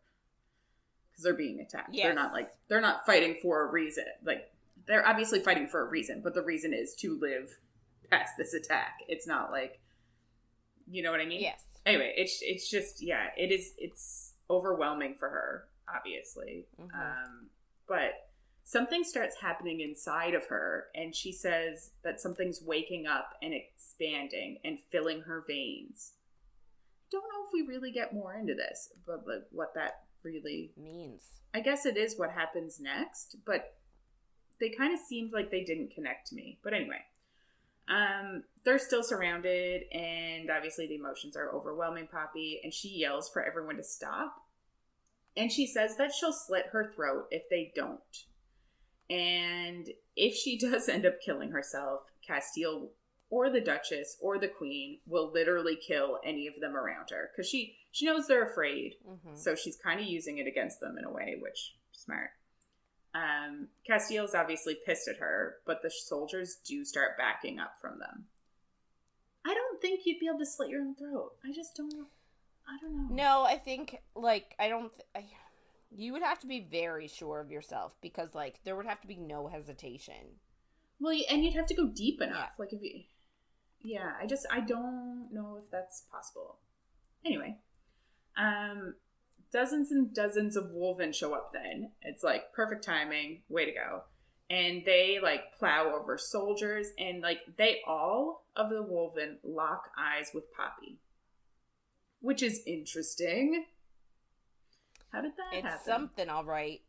because they're being attacked. Yes. They're not fighting for a reason. Like, they're obviously fighting for a reason, but the reason is to live past this attack. It's not like, you know what I mean? Yes. Anyway, it's just, it's overwhelming for her, obviously. But something starts happening inside of her, and she says that something's waking up and expanding and filling her veins. Don't know if we really get more into this, but, like, what that really means. I guess it is what happens next, but they kind of seemed like they didn't connect to me. But anyway, they're still surrounded, and obviously the emotions are overwhelming Poppy, and she yells for everyone to stop. And she says that she'll slit her throat if they don't. And if she does end up killing herself, Casteel or the Duchess or the Queen will literally kill any of them around her. Because she knows they're afraid. So she's kind of using it against them in a way, which is smart. Casteel's obviously pissed at her, but the soldiers do start backing up from them. I don't think you'd be able to slit your own throat. I don't know. No, I think, like, you would have to be very sure of yourself, because, like, there would have to be no hesitation. Well, and you'd have to go deep enough. Like, if you... Yeah, I don't know if that's possible. Anyway. Dozens and dozens of Wolven show up then. It's, like, perfect timing. Way to go. And they, like, plow over soldiers. And, like, all of the Wolven lock eyes with Poppy. Which is interesting. How did that happen? It's something, all right.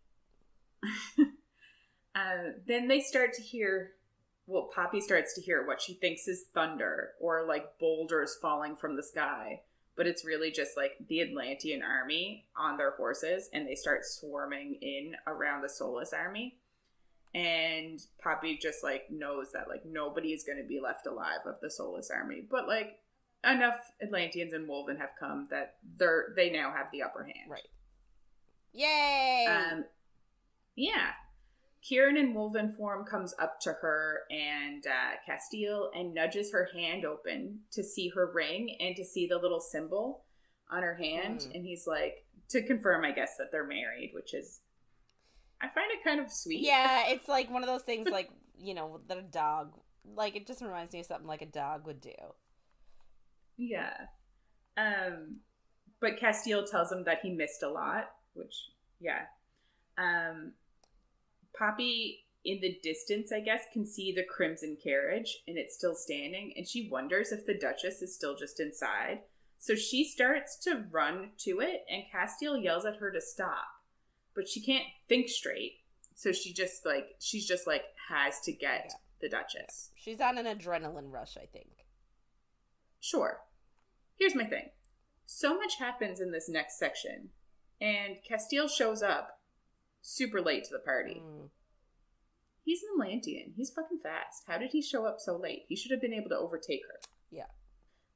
Then they start to hear... Well, Poppy starts to hear what she thinks is thunder. Or, like, boulders falling from the sky. But it's really just, like, the Atlantean army on their horses. And they start swarming in around the Solus army. And Poppy just, like, knows that, like, nobody is going to be left alive of the Solus army. But, like, enough Atlanteans and Wolven have come that they now have the upper hand. Right. Yay! Yeah. Kieran in Wolven form comes up to her and Casteel and nudges her hand open to see her ring and to see the little symbol on her hand. And he's like, to confirm, I guess, that they're married, which is, I find it kind of sweet. Yeah, it's like one of those things like, you know, that a dog, like, it just reminds me of something like a dog would do. Yeah. But Casteel tells him that he missed a lot, which, yeah. Poppy, in the distance, I guess, can see the crimson carriage, and it's still standing, and she wonders if the Duchess is still just inside. So she starts to run to it, and Casteel yells at her to stop. But she can't think straight, so she's just like, has to get the Duchess. She's on an adrenaline rush, I think. Sure. Here's my thing. So much happens in this next section, and Casteel shows up super late to the party. He's an Atlantean. He's fucking fast. How did he show up so late? He should have been able to overtake her. Yeah.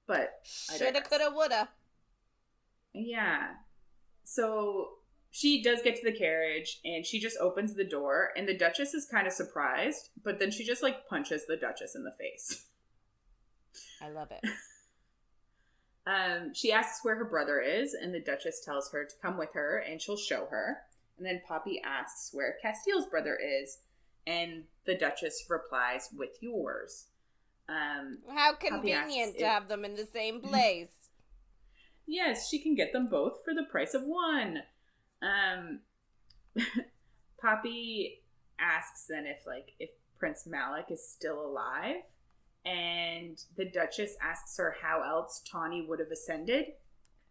But shoulda, coulda, woulda. Yeah. So she does get to the carriage, and she just opens the door, and the Duchess is kind of surprised, but then she just, like, punches the Duchess in the face. I love it. She asks where her brother is, and the Duchess tells her to come with her, and she'll show her. And then Poppy asks where Casteel's brother is, and the Duchess replies, with yours. How convenient to have them in the same place. Yes, she can get them both for the price of one. Poppy asks then if Prince Malik is still alive, and the Duchess asks her how else Tawny would have ascended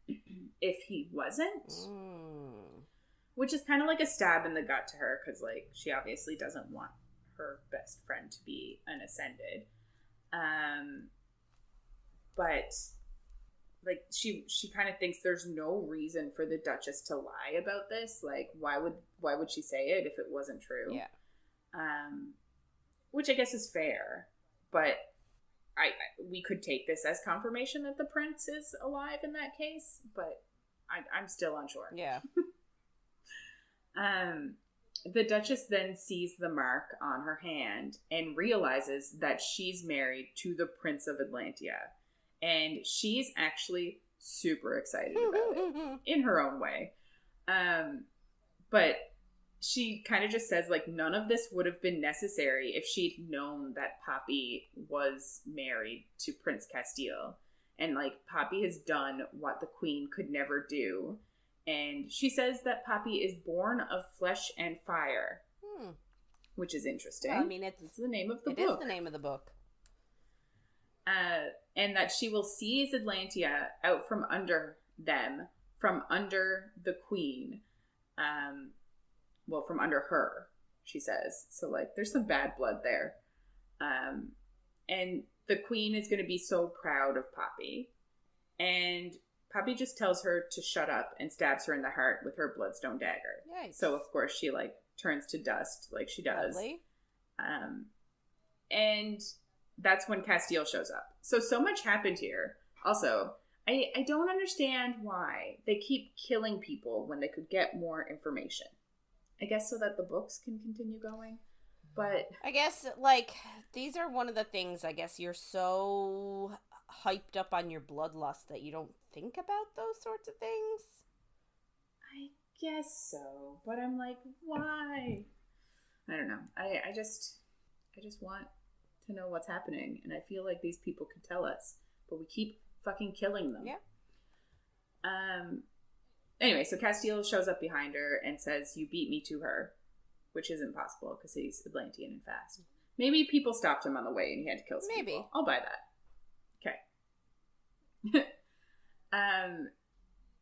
if he wasn't. Which is kind of like a stab in the gut to her, because, like, she obviously doesn't want her best friend to be unascended. But, like, she kind of thinks there's no reason for the Duchess to lie about this. Like, why would she say it if it wasn't true? Yeah. Which I guess is fair, but we could take this as confirmation that the prince is alive in that case, but I'm still unsure. Yeah. The Duchess then sees the mark on her hand and realizes that she's married to the Prince of Atlantia. And she's actually super excited about it in her own way. But she kind of just says, like, none of this would have been necessary if she'd known that Poppy was married to Prince Casteel. And, like, Poppy has done what the Queen could never do. And she says that Poppy is born of flesh and fire, which is interesting. Well, I mean, it's the name of the book. It is the name of the book. And that she will seize Atlantia out from under them, from under the Queen. Well, from under her, she says. So, like, there's some bad blood there. And the Queen is going to be so proud of Poppy. And Poppy just tells her to shut up and stabs her in the heart with her bloodstone dagger. Yikes. So, of course, she, like, turns to dust like she does. Lovely. And that's when Casteel shows up. So much happened here. Also, I don't understand why they keep killing people when they could get more information. I guess so that the books can continue going. But I guess, like, these are one of the things, I guess, you're so hyped up on your bloodlust that you don't think about those sorts of things. I guess so. But I'm like, why? I don't know. I just want to know what's happening. And I feel like these people could tell us. But we keep fucking killing them. Yeah. Anyway, so Casteel shows up behind her and says, you beat me to her. Which isn't possible because he's Atlantean and fast. Maybe people stopped him on the way and he had to kill some people. I'll buy that. Okay.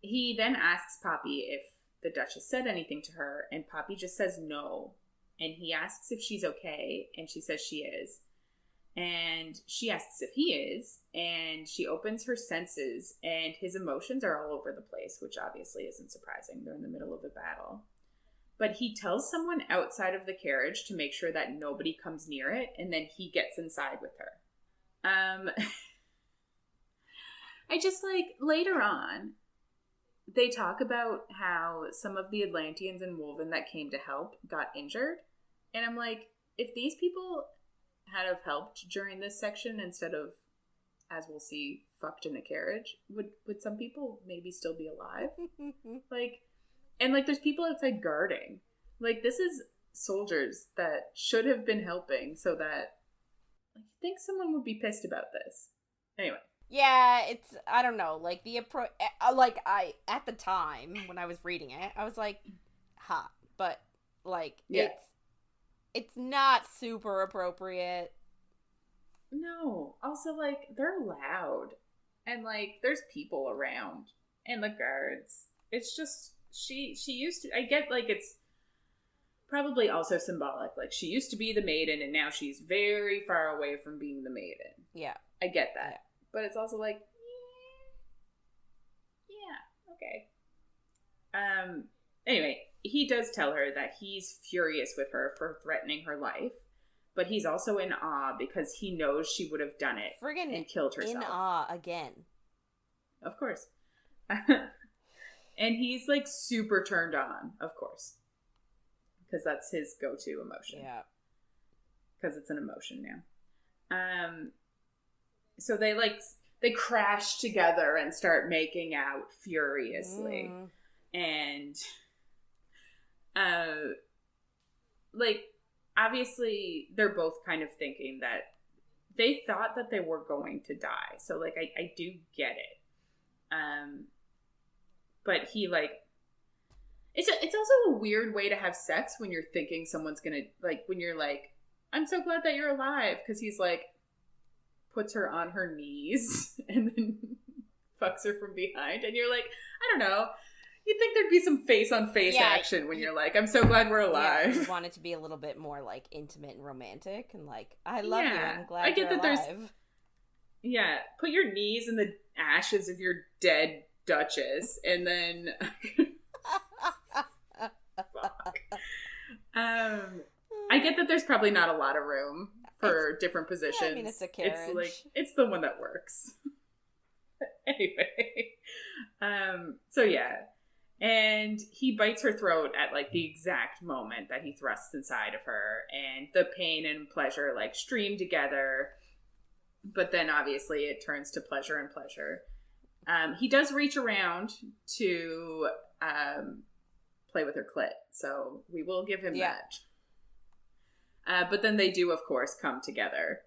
He then asks Poppy if the Duchess said anything to her, and Poppy just says no. And he asks if she's okay, and she says she is. And she asks if he is, and she opens her senses, and his emotions are all over the place, which obviously isn't surprising. They're in the middle of a battle. But he tells someone outside of the carriage to make sure that nobody comes near it, and then he gets inside with her. I just, like, later on, they talk about how some of the Atlanteans and Wolven that came to help got injured. And I'm like, if these people had have helped during this section instead of, as we'll see, fucked in a carriage, would some people maybe still be alive? Like, and, like, there's people outside guarding. Like, this is soldiers that should have been helping, so that, like, you think someone would be pissed about this. Anyway. Yeah, it's, I don't know, like, at the time, when I was reading it, I was like, ha, but, like, yeah. it's not super appropriate. No. Also, like, they're loud. And, like, there's people around. And the guards. It's just, she used to, I get, like, it's probably also symbolic. Like, she used to be the maiden, and now she's very far away from being the maiden. Yeah. I get that. Yeah. But it's also like, yeah, okay. Anyway, he does tell her that he's furious with her for threatening her life, but he's also in awe because he knows she would have done it and killed herself. In awe again. Of course. And he's, like, super turned on, of course. Because that's his go-to emotion. Yeah. Because it's an emotion now. So they crash together and start making out furiously. And, like, obviously they're both kind of thinking that they thought that they were going to die. So, like, I do get it. But he, like, it's also a weird way to have sex when you're thinking someone's gonna, like, when you're like, I'm so glad that you're alive. Because he's, like, puts her on her knees and then fucks her from behind. And you're like, I don't know. You'd think there'd be some face-on-face action when you're like, I'm so glad we're alive. Yeah, you want it to be a little bit more, like, intimate and romantic. And, like, I love you. I'm glad you're alive. Yeah, put your knees in the ashes of your dead duchess. And then... Fuck. I get that there's probably not a lot of room for different positions. Yeah, I mean, it's a carriage. It's like, it's the one that works. Anyway. So yeah. And he bites her throat at, like, the exact moment that he thrusts inside of her. And the pain and pleasure, like, stream together. But then obviously it turns to pleasure and pleasure. He does reach around to play with her clit. So we will give him that. But then they do, of course, come together.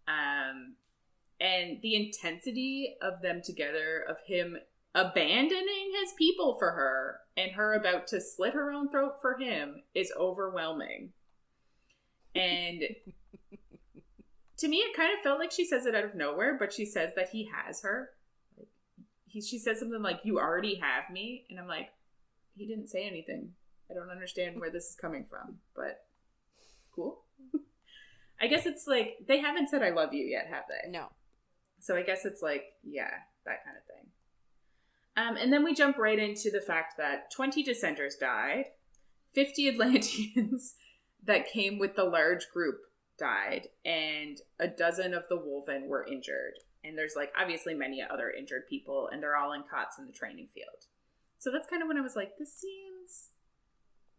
And the intensity of them together, of him abandoning his people for her, and her about to slit her own throat for him, is overwhelming. And to me, it kind of felt like she says it out of nowhere, but she says that he has her. She says something like, you already have me. And I'm like, he didn't say anything. I don't understand where this is coming from, but cool. I guess it's like, they haven't said I love you yet, have they? No. So I guess it's like, yeah, that kind of thing. And then we jump right into the fact that 20 dissenters died, 50 Atlanteans that came with the large group died, and a dozen of the Wolven were injured. And there's, like, obviously many other injured people, and they're all in cots in the training field. So that's kind of when I was like, this seems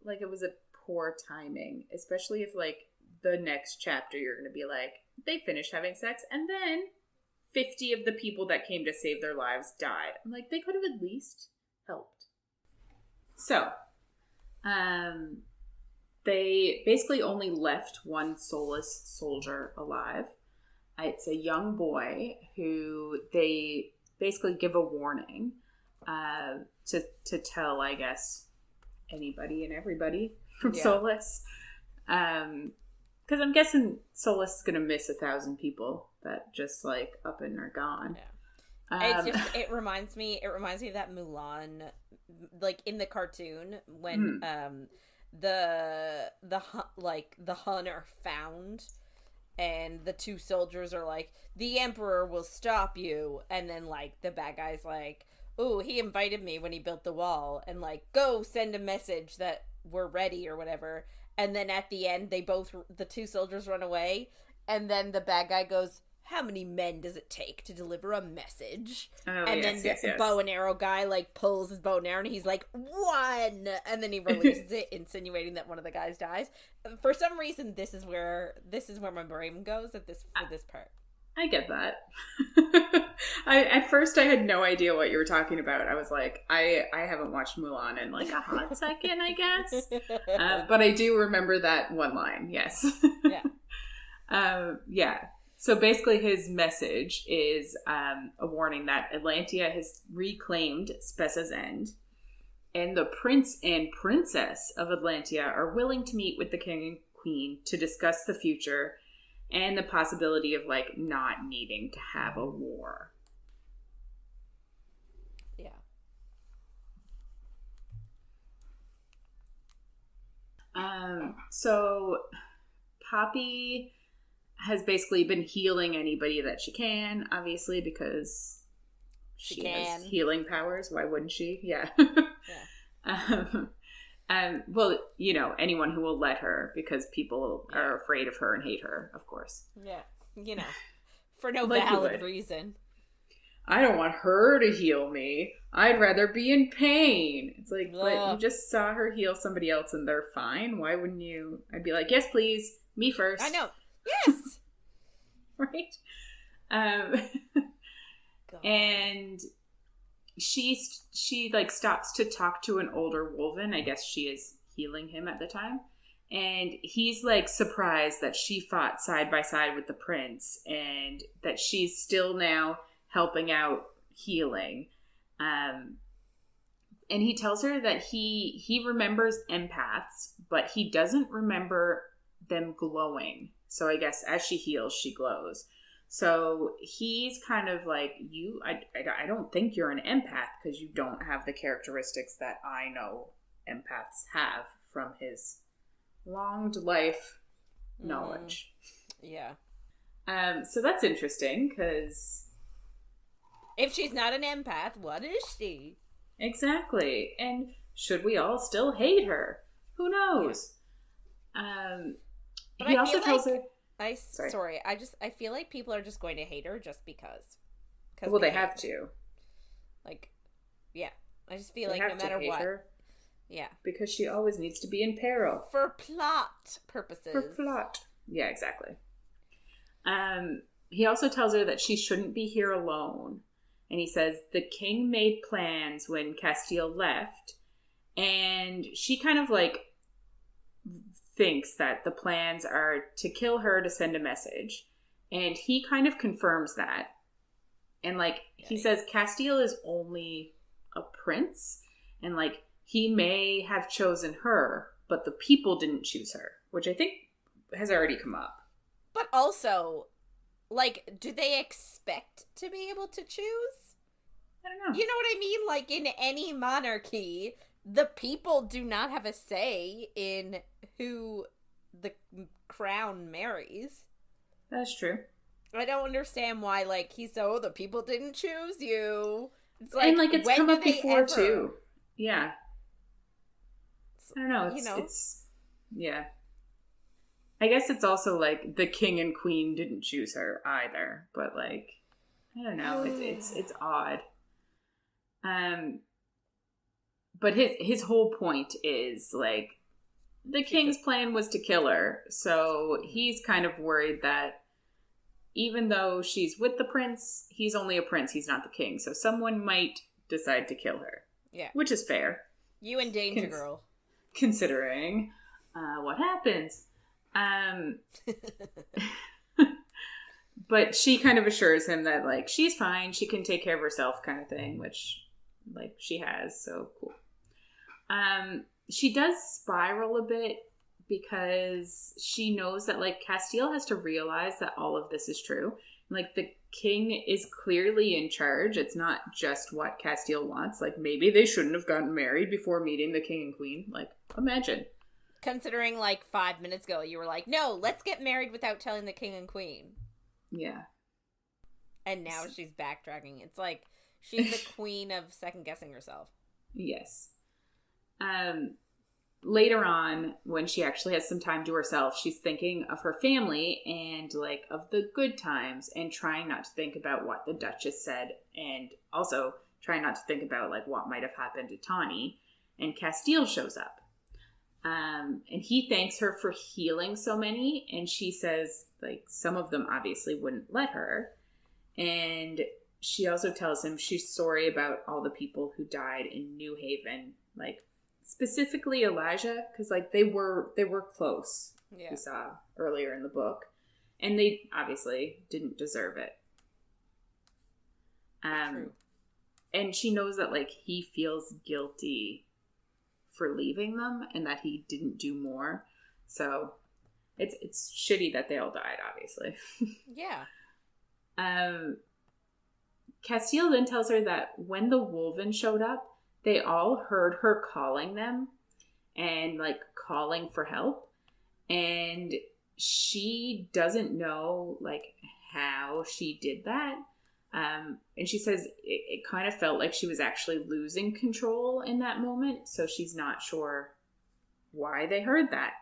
like it was a poor timing, especially if, like, the next chapter you're going to be like, they finished having sex, and then 50 of the people that came to save their lives died. I'm like, they could have at least helped. So, they basically only left one soulless soldier alive. It's a young boy who they basically give a warning to tell, I guess, anybody and everybody from Solus. Because I'm guessing Solus is going to miss 1,000 people that just, like, up and are gone. Yeah. It reminds me of that Mulan, like, in the cartoon when the Hun are found, and the two soldiers are like, the Emperor will stop you, and then, like, the bad guy's like, ooh, he invited me when he built the wall, and, like, go send a message that we're ready or whatever. And then at the end, the two soldiers run away, and then the bad guy goes, how many men does it take to deliver a message? Oh, and then the bow and arrow guy, like, pulls his bow and arrow, and he's like, 1! And then he releases it, insinuating that one of the guys dies. For some reason, this is where my brain goes for this part. I get that. At first I had no idea what you were talking about. I was like, I haven't watched Mulan in like a hot second, I guess. But I do remember that one line, yes. Yeah. Yeah. So basically his message is a warning that Atlantia has reclaimed Spessa's End, and the prince and princess of Atlantia are willing to meet with the king and queen to discuss the future and the possibility of, like, not needing to have a war. Yeah. So Poppy has basically been healing anybody that she can, obviously, because she has healing powers. Why wouldn't she? Yeah. Well, you know, anyone who will let her, because people are afraid of her and hate her, of course. Yeah, you know, for no valid reason. I don't want her to heal me. I'd rather be in pain. It's like, but you just saw her heal somebody else and they're fine. Why wouldn't you? I'd be like, yes, please. Me first. I know. Yes. Right? And she like stops to talk to an older wolven. I guess she is healing him at the time. And he's like surprised that she fought side by side with the prince and that she's still now helping out healing. And he tells her that he remembers empaths, but he doesn't remember them glowing. So I guess as she heals, she glows. So he's kind of like, I don't think you're an empath because you don't have the characteristics that I know empaths have from his long life knowledge. Yeah. So that's interesting because if she's not an empath, what is she? Exactly. And should we all still hate her? Who knows? But he also tells her... I feel like people are just going to hate her just because. Well, they have to. Like, yeah. I just feel like no matter what. Her. Yeah. Because she always needs to be in peril. For plot purposes. For plot. Yeah, exactly. He also tells her that she shouldn't be here alone. And he says the king made plans when Casteel left. And she kind of like thinks that the plans are to kill her to send a message. And he kind of confirms that. And like he says Casteel is only a prince. And like he may have chosen her, but the people didn't choose her. Which I think has already come up. But also, like, do they expect to be able to choose? I don't know. You know what I mean? Like, in any monarchy, the people do not have a say in who the crown marries. That's true. I don't understand why, like, the people didn't choose you. It's like, and, like, it's come up before, too. Yeah. I don't know. It's yeah. I guess it's also, like, the king and queen didn't choose her either. But, like, I don't know. It's odd. But his whole point is, like, the king's plan was to kill her. So he's kind of worried that even though she's with the prince, he's only a prince. He's not the king. So someone might decide to kill her. Yeah. Which is fair. You in danger, girl. Considering what happens. But she kind of assures him that, like, she's fine. She can take care of herself kind of thing, which, like, she has. So cool. She does spiral a bit because she knows that, like, Casteel has to realize that all of this is true. Like, the king is clearly in charge. It's not just what Casteel wants. Like, maybe they shouldn't have gotten married before meeting the king and queen. Like, imagine. Considering, like, 5 minutes ago, you were like, no, let's get married without telling the king and queen. Yeah. And now she's backtracking. It's like, she's the queen of second-guessing herself. Yes. later on, when she actually has some time to herself, she's thinking of her family and like of the good times and trying not to think about what the Duchess said, and also trying not to think about like what might have happened to Tawny. And Casteel shows up. And he thanks her for healing so many, and she says like some of them obviously wouldn't let her. And she also tells him she's sorry about all the people who died in New Haven, like specifically Elijah, because like they were close. Yeah. We saw earlier in the book, and they obviously didn't deserve it. True. And she knows that like he feels guilty for leaving them and that he didn't do more. So it's shitty that they all died, obviously. Yeah. Casteel then tells her that when the Wolven showed up, they all heard her calling them and like calling for help. And she doesn't know like how she did that. And she says it kind of felt like she was actually losing control in that moment. So she's not sure why they heard that.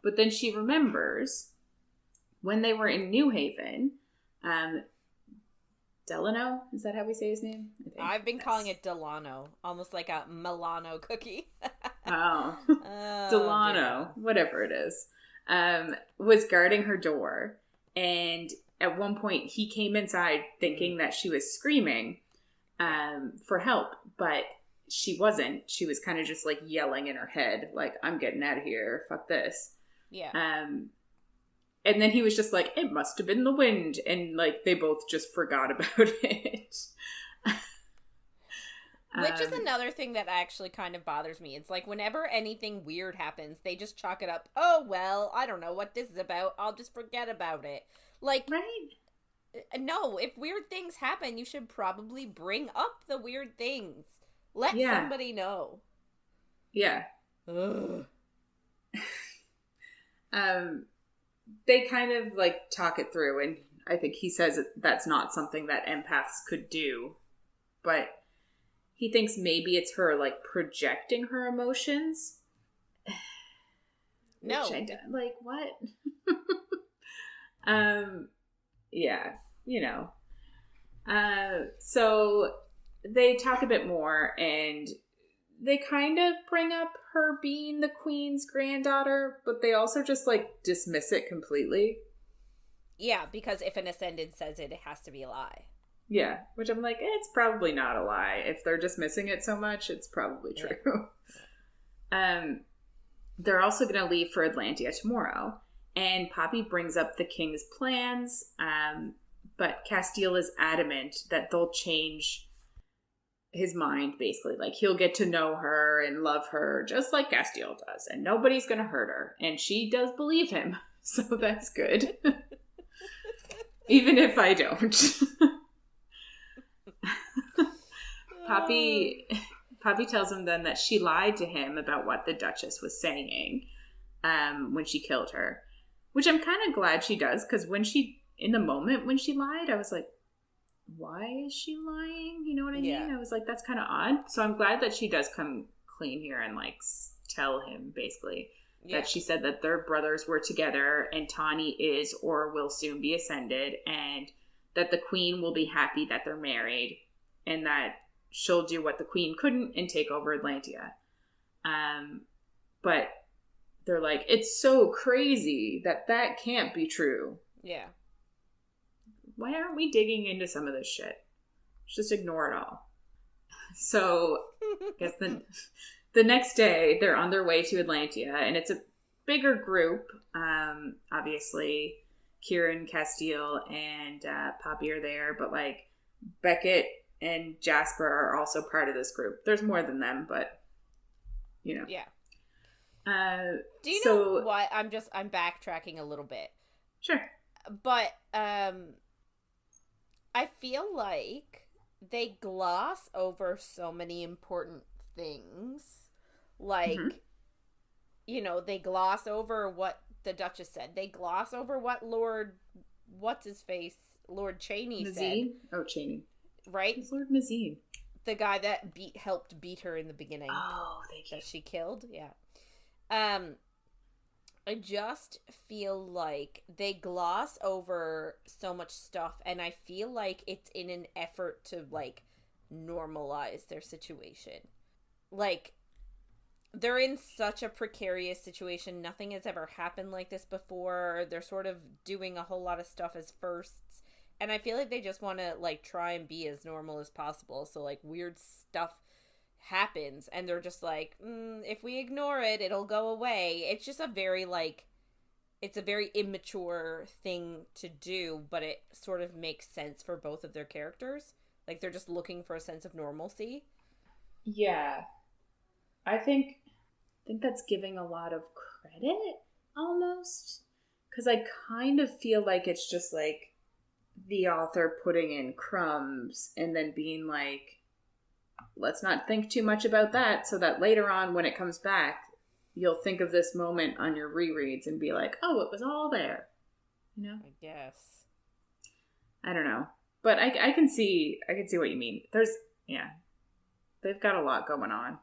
But then she remembers when they were in New Haven, Delano, is that how we say his name? I've been calling it Delano, almost like a Milano cookie. Oh, Delano, whatever it is, was guarding her door. And at one point he came inside thinking that she was screaming for help, but she wasn't. She was kind of just like yelling in her head, like, I'm getting out of here, fuck this. Yeah. And then he was just like, it must have been the wind. And like, they both just forgot about it. Which is another thing that actually kind of bothers me. It's like whenever anything weird happens, they just chalk it up. Oh, well, I don't know what this is about. I'll just forget about it. Like, right? No, if weird things happen, you should probably bring up the weird things. Let somebody know. Yeah. They kind of like talk it through, and I think he says that's not something that empaths could do, but he thinks maybe it's her like projecting her emotions. No, which I don't, like what? Yeah, you know. So they talk a bit more, and they kind of bring up her being the queen's granddaughter, but they also just, like, dismiss it completely. Yeah, because if an Ascendant says it, it has to be a lie. Yeah, which I'm like, it's probably not a lie. If they're dismissing it so much, it's probably true. Yeah. They're also going to leave for Atlantia tomorrow, and Poppy brings up the king's plans, but Casteel is adamant that they'll change his mind, basically. Like, he'll get to know her and love her just like Casteel does, and nobody's gonna hurt her, and she does believe him, so that's good. Even if I don't. Poppy tells him then that she lied to him about what the Duchess was saying when she killed her, which I'm kind of glad she does, because in the moment when she lied, I was like, why is she lying? You know what I mean? I was like, that's kind of odd. So I'm glad that she does come clean here and like tell him basically that she said that their brothers were together and Tawny is or will soon be ascended, and that the queen will be happy that they're married, and that she'll do what the queen couldn't and take over Atlantia. But they're like, it's so crazy that can't be true. Yeah. Why aren't we digging into some of this shit? Just ignore it all. So, I guess the next day, they're on their way to Atlantia, and it's a bigger group. Obviously, Kieran, Casteel, and Poppy are there, but, like, Beckett and Jasper are also part of this group. There's more than them, but, you know. Yeah. Do you know what? I'm backtracking a little bit. Sure. But, I feel like they gloss over so many important things. Like, you know, they gloss over what the Duchess said. They gloss over what Lord Cheney said. Oh, Cheney. Right? It's Lord Mazine. The guy that helped beat her in the beginning. Oh, thank you. That she killed, yeah. I just feel like they gloss over so much stuff, and I feel like it's in an effort to, like, normalize their situation. Like, they're in such a precarious situation. Nothing has ever happened like this before. They're sort of doing a whole lot of stuff as firsts. And I feel like they just want to, like, try and be as normal as possible. So, like, weird stuff happens. And they're just like, if we ignore it, it'll go away. It's just a very, like, it's a very immature thing to do. But it sort of makes sense for both of their characters. Like, they're just looking for a sense of normalcy. Yeah. I think that's giving a lot of credit, almost. Because I kind of feel like it's just, like, the author putting in crumbs and then being like, let's not think too much about that, so that later on, when it comes back, you'll think of this moment on your rereads and be like, oh, it was all there. You know? I guess. I don't know. But I can see what you mean. They've got a lot going on.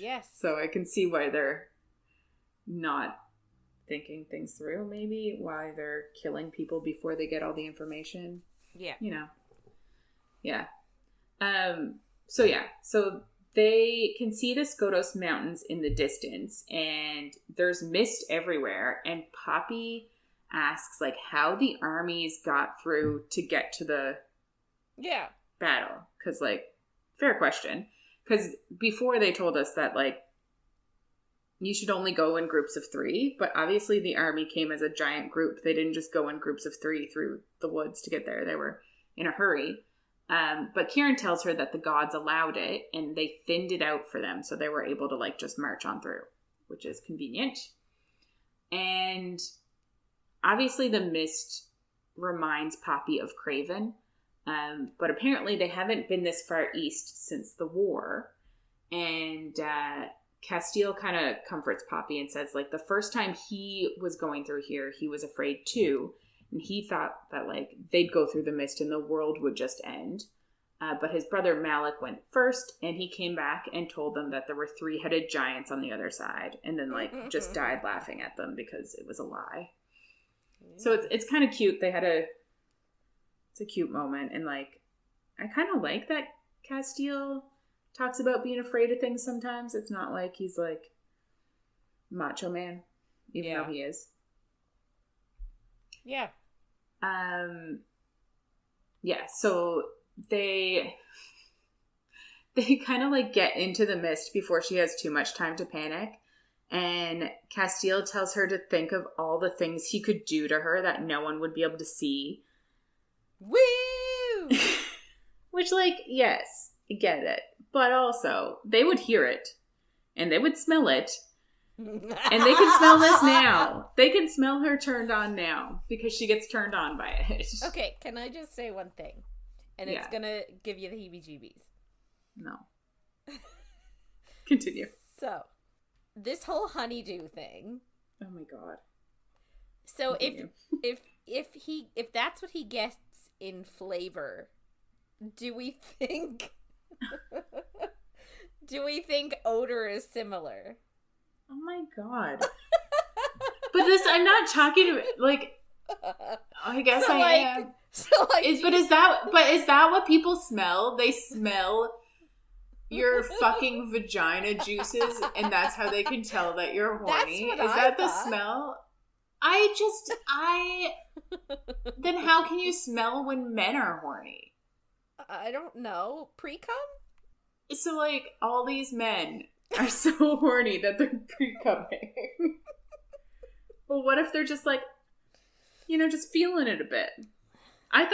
Yes. So I can see why they're not thinking things through, maybe. Why they're killing people before they get all the information. Yeah. You know. Yeah. So they can see the Skotos Mountains in the distance, and there's mist everywhere, and Poppy asks, like, how the armies got through to get to the battle. Because, like, fair question. Because before they told us that, like, you should only go in groups of 3, but obviously the army came as a giant group. They didn't just go in groups of 3 through the woods to get there. They were in a hurry. But Kieran tells her that the gods allowed it, and they thinned it out for them, so they were able to, like, just march on through, which is convenient. And obviously the mist reminds Poppy of Craven. But apparently they haven't been this far east since the war. And Casteel kind of comforts Poppy and says, like, the first time he was going through here, he was afraid too. And he thought that, like, they'd go through the mist and the world would just end. But his brother Malik went first, and he came back and told them that there were 3-headed giants on the other side. And then, like, just died laughing at them because it was a lie. So it's kind of cute. It's a cute moment, and, like, I kind of like that Casteel talks about being afraid of things sometimes. It's not like he's, like, macho man, even though he is. Yeah. Yeah, so they kind of, like, get into the mist before she has too much time to panic, and Casteel tells her to think of all the things he could do to her that no one would be able to see. Woo! Which, like, yes, I get it. But also, they would hear it. And they would smell it. And they can smell this now. They can smell her turned on now. Because she gets turned on by it. Okay, can I just say one thing? And it's gonna give you the heebie-jeebies. No. Continue. So, this whole honeydew thing. Oh my god. So Continue. if that's what he gets in flavor, do we think odor is similar? Oh my god. But this, I'm not talking about, like, I guess so, I am. So, like, is that what people smell? They smell your fucking vagina juices, and that's how they can tell that you're horny. That's what is I that thought. The smell? Then how can you smell when men are horny? I don't know. Pre-cum? So, like, all these men are so horny that they're pre-cumming. Well, what if they're just, like, you know, just feeling it a bit? I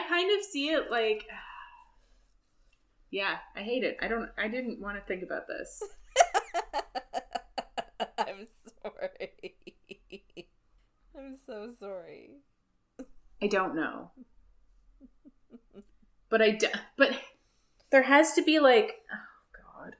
kind of see it like, yeah, I hate it. I didn't want to think about this. I'm sorry. I'm so sorry. I don't know. But there has to be, like, oh god,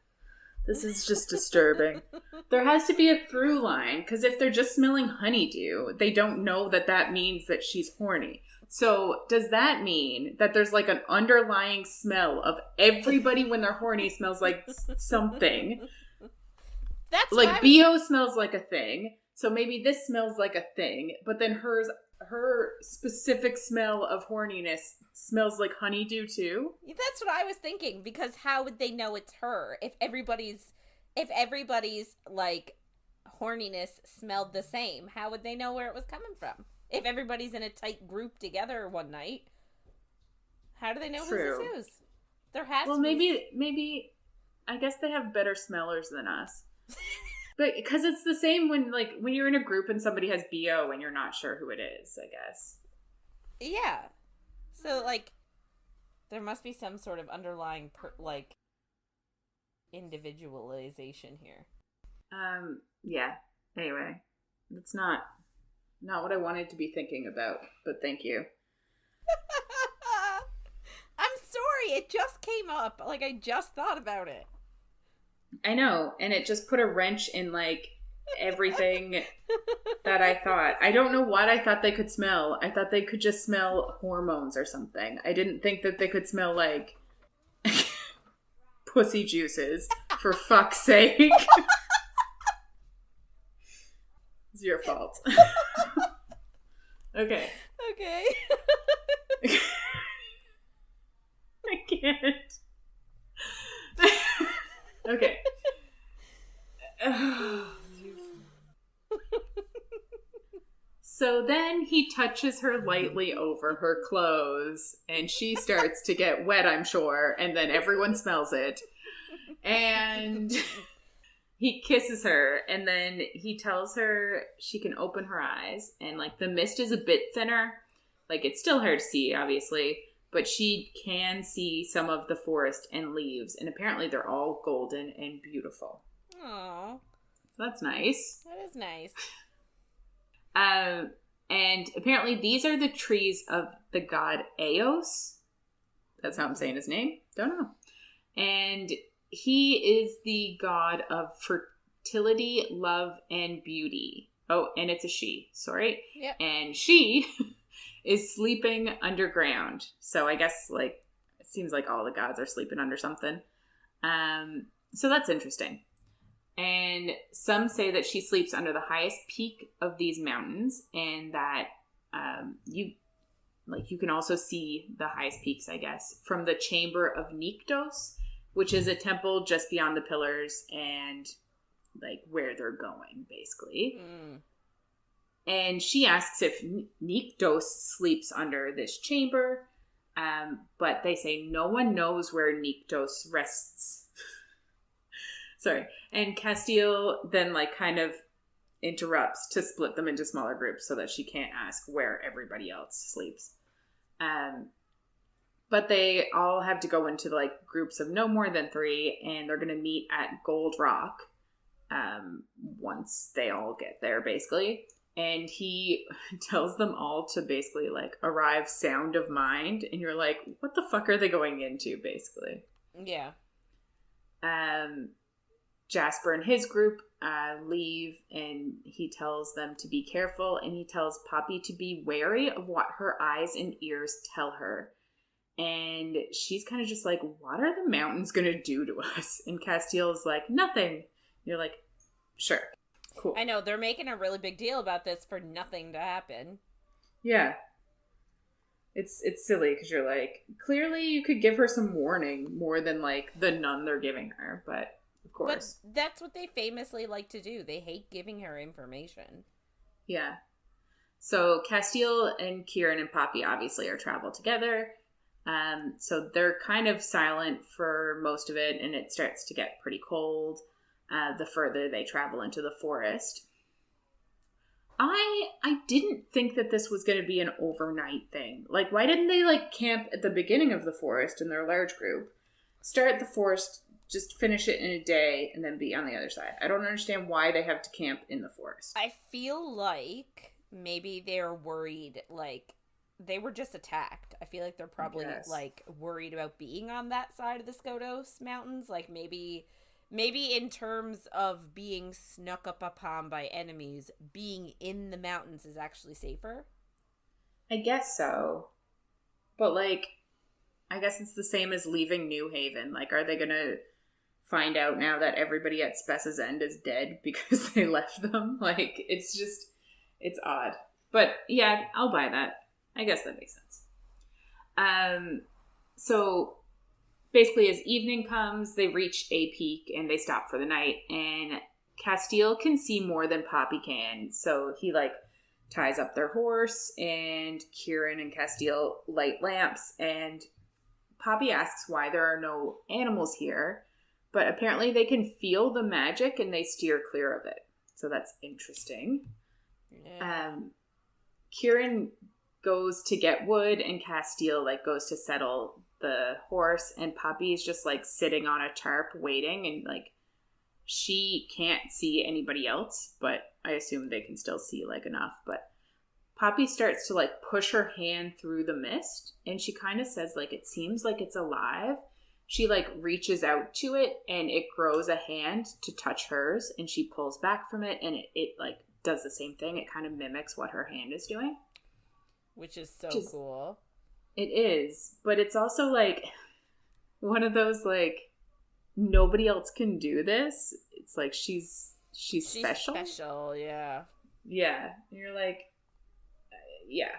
this is just disturbing. There has to be a through line, because if they're just smelling honeydew, they don't know that means that she's horny. So does that mean that there's, like, an underlying smell of everybody when they're horny smells like something? That's like BO smells like a thing. So maybe this smells like a thing, but then her specific smell of horniness smells like honeydew too. That's what I was thinking, because how would they know it's her if everybody's like horniness smelled the same? How would they know where it was coming from? If everybody's in a tight group together one night, how do they know who this is? There has to be. Maybe I guess they have better smellers than us. But because it's the same when you're in a group and somebody has BO and you're not sure who it is, I guess. Yeah. So like there must be some sort of underlying individualization here. Yeah. Anyway, that's not what I wanted to be thinking about, but thank you. I'm sorry, it just came up. Like, I just thought about it. I know, and it just put a wrench in, like, everything that I thought. I don't know what I thought they could smell. I thought they could just smell hormones or something. I didn't think that they could smell, like, pussy juices, for fuck's sake. It's your fault. Okay. I can't. Okay. So then he touches her lightly over her clothes, and she starts to get wet, I'm sure, and then everyone smells it. And he kisses her, and then he tells her she can open her eyes, and, like, the mist is a bit thinner. Like, it's still hard to see, obviously, but she can see some of the forest and leaves, and apparently they're all golden and beautiful. Aww. So that's nice. That is nice. And apparently these are the trees of the god Eos. That's how I'm saying his name. Don't know. And he is the god of fertility, love, and beauty. Oh, and it's a she. Sorry. Yep. And she is sleeping underground. So I guess, like, it seems like all the gods are sleeping under something. So that's interesting. And some say that she sleeps under the highest peak of these mountains, and that you can also see the highest peaks, I guess, from the chamber of Nyktos, which is a temple just beyond the pillars and, like, where they're going, basically. And she asks if Nyktos sleeps under this chamber, but they say no one knows where Nyktos rests. Sorry. And Casteel then, like, kind of interrupts to split them into smaller groups so that she can't ask where everybody else sleeps. But they all have to go into, like, groups of no more than 3, and they're going to meet at Gold Rock once they all get there, basically. And he tells them all to basically, like, arrive sound of mind, and you're like, what the fuck are they going into, basically? Yeah. Jasper and his group leave, and he tells them to be careful, and he tells Poppy to be wary of what her eyes and ears tell her. And she's kind of just like, what are the mountains going to do to us? And Casteel's like, nothing. You're like, sure. Cool. I know, they're making a really big deal about this for nothing to happen. Yeah. It's silly, because you're like, clearly you could give her some warning more than, like, the none they're giving her, but... Of course. But that's what they famously like to do. They hate giving her information. Yeah. So Casteel and Kieran and Poppy obviously are traveled together. So they're kind of silent for most of it, and it starts to get pretty cold the further they travel into the forest. I didn't think that this was going to be an overnight thing. Like, why didn't they, like, camp at the beginning of the forest in their large group, start the forest, just finish it in a day, and then be on the other side? I don't understand why they have to camp in the forest. I feel like maybe they're worried, like, they were just attacked. I feel like they're probably, like, worried about being on that side of the Skotos Mountains. Like, maybe in terms of being snuck up upon by enemies, being in the mountains is actually safer. I guess so. But, like, I guess it's the same as leaving New Haven. Like, are they going to find out now that everybody at Spess's End is dead because they left them. Like, it's odd. But yeah, I'll buy that. I guess that makes sense. So basically as evening comes, they reach a peak and they stop for the night, and Casteel can see more than Poppy can. So he like ties up their horse, and Kieran and Casteel light lamps, and Poppy asks why there are no animals here, but apparently they can feel the magic and they steer clear of it. So that's interesting. Yeah. Kieran goes to get wood, and Casteel like goes to settle the horse, and Poppy is just like sitting on a tarp waiting, and like she can't see anybody else, but I assume they can still see like enough. But Poppy starts to like push her hand through the mist, and she kind of says like it seems like it's alive. She like reaches out to it, and it grows a hand to touch hers, and she pulls back from it, and it like does the same thing. It kind of mimics what her hand is doing. Which is so cool. It is, but it's also like one of those like nobody else can do this. It's like she's special. Special, yeah. Yeah, and you're like, yeah.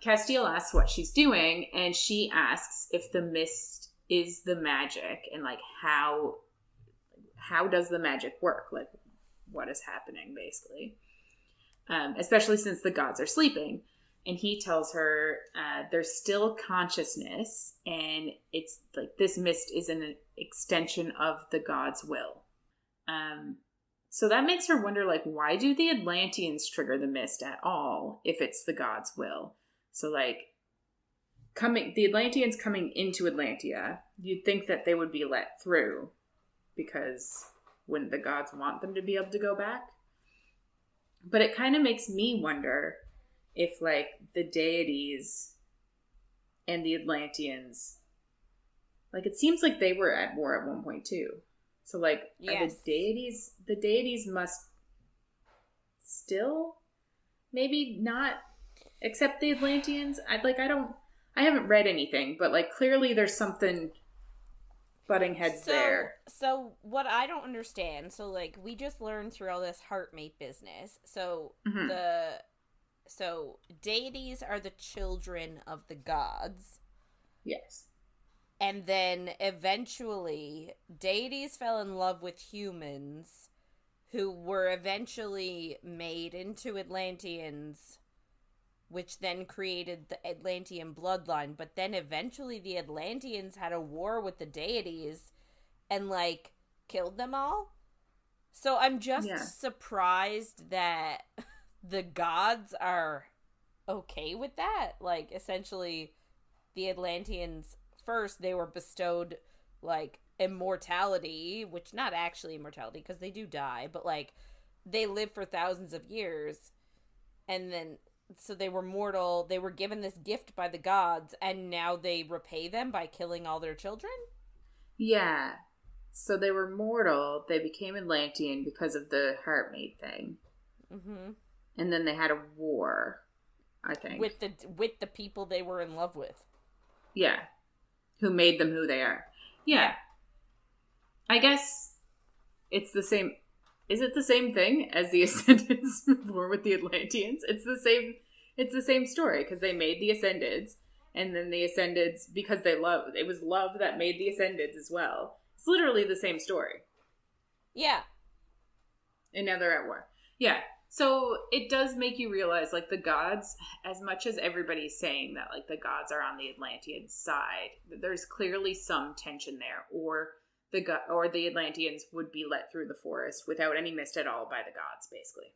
Casteel asks what she's doing, and she asks if the mist is the magic, and like how does the magic work? Like, what is happening, basically? Especially since the gods are sleeping. And he tells her there's still consciousness, and it's like this mist is an extension of the gods' will. So that makes her wonder, like, why do the Atlanteans trigger the mist at all if it's the gods' will? So, like, the Atlanteans coming into Atlantia, you'd think that they would be let through, because wouldn't the gods want them to be able to go back? But it kind of makes me wonder if, like, the deities and the Atlanteans, like, it seems like they were at war at one point too. So, like, yes. Are the deities must still maybe not accept the Atlanteans? I haven't read anything, but, like, clearly there's something butting heads there. So what I don't understand, so, like, we just learned through all this heartmate business. So So deities are the children of the gods. Yes. And then eventually deities fell in love with humans who were eventually made into Atlanteans, which then created the Atlantean bloodline. But then eventually the Atlanteans had a war with the deities and, like, killed them all. So I'm just surprised that the gods are okay with that. Like, essentially, the Atlanteans, first, they were bestowed, like, immortality, which not actually immortality, because they do die, but, like, they live for thousands of years, and then, so they were mortal, they were given this gift by the gods, and now they repay them by killing all their children? Yeah. So they were mortal, they became Atlantean because of the heartmate thing. Mm-hmm. And then they had a war, I think. With the people they were in love with. Yeah. Who made them who they are. Yeah. I guess it's the same. Is it the same thing as the Ascendants war with the Atlanteans? It's the same story, because they made the Ascendants, and then the Ascendants, because it was love that made the Ascendants as well. It's literally the same story. Yeah. And now they're at war. Yeah. So it does make you realize, like, the gods, as much as everybody's saying that, like, the gods are on the Atlantean side, there's clearly some tension there, or the Atlanteans would be let through the forest without any mist at all by the gods, basically.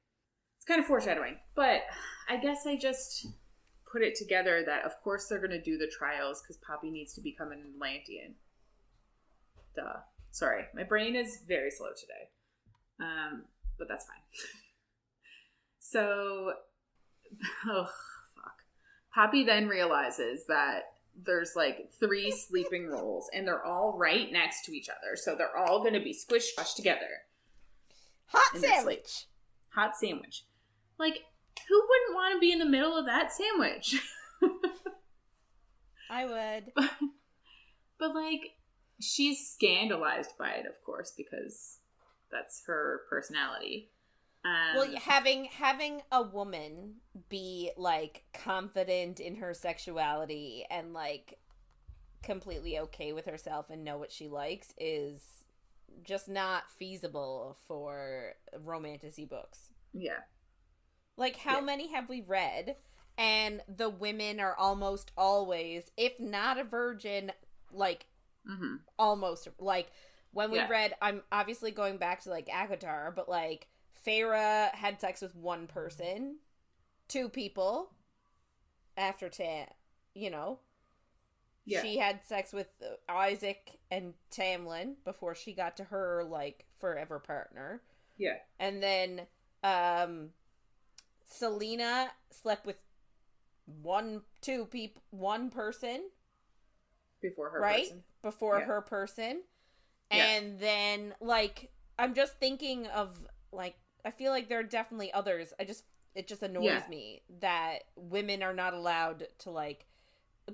It's kind of foreshadowing, but I guess I just put it together that, of course, they're going to do the trials because Poppy needs to become an Atlantean. Duh. Sorry, my brain is very slow today, but that's fine. So, Poppy then realizes that there's, like, 3 sleeping rolls, and they're all right next to each other. So they're all going to be squished together. Hot sandwich! Hot sandwich. Like, who wouldn't want to be in the middle of that sandwich? I would. But, like, she's scandalized by it, of course, because that's her personality. Well, having a woman be like confident in her sexuality and like completely okay with herself and know what she likes is just not feasible for romantasy books. Yeah. Like, how many have we read? And the women are almost always, if not a virgin, like, almost, like, when we read, I'm obviously going back to, like, ACOTAR, but, like, Feyre had sex with one person, 2 people, after you know. Yeah. She had sex with Isaac and Tamlin before she got to her, like, forever partner. Yeah. And then, Selena slept with one person before her person. Before her person. And then, like, I'm just thinking of, like, I feel like there are definitely others. It just annoys me that women are not allowed to, like,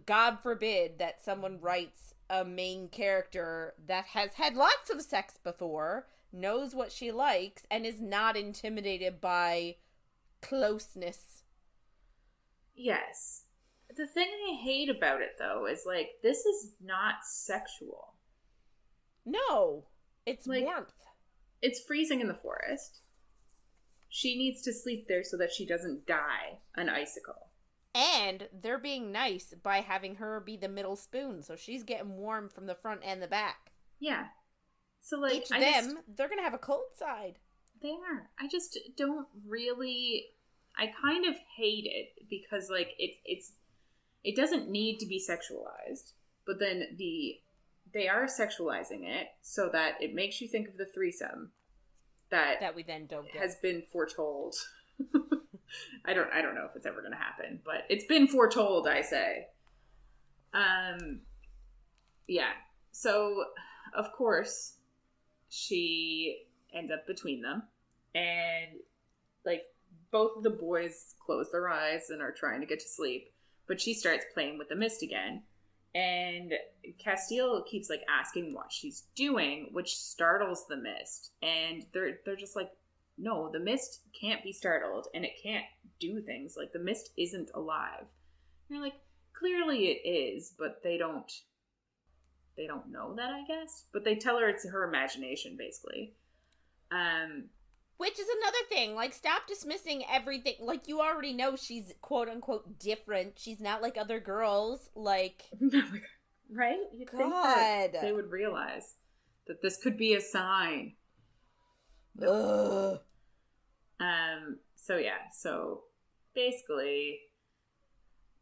God forbid that someone writes a main character that has had lots of sex before, knows what she likes, and is not intimidated by closeness. Yes. The thing I hate about it, though, is, like, this is not sexual. No. It's like, warmth. It's freezing in the forest. She needs to sleep there so that she doesn't die an icicle. And they're being nice by having her be the middle spoon, so she's getting warm from the front and the back. Yeah. So, like, they're gonna have a cold side. They are. I just don't really... I kind of hate it because, like, it doesn't need to be sexualized, but then they are sexualizing it so that it makes you think of the threesome that we then don't get. Has been foretold. I don't know if it's ever going to happen, but it's been foretold, I say. Yeah. So, of course, she ends up between them, and, like, both of the boys close their eyes and are trying to get to sleep, but she starts playing with the mist again, and Casteel keeps, like, asking what she's doing, which startles the mist, and they're just like, no, the mist can't be startled, and it can't do things. Like, the mist isn't alive. And you're like, clearly it is, but they don't know that, I guess. But they tell her it's her imagination, basically. Which is another thing. Like, stop dismissing everything. Like, you already know she's quote-unquote different. She's not like other girls. Like... right? You'd think that they would realize that this could be a sign. Ugh. So basically,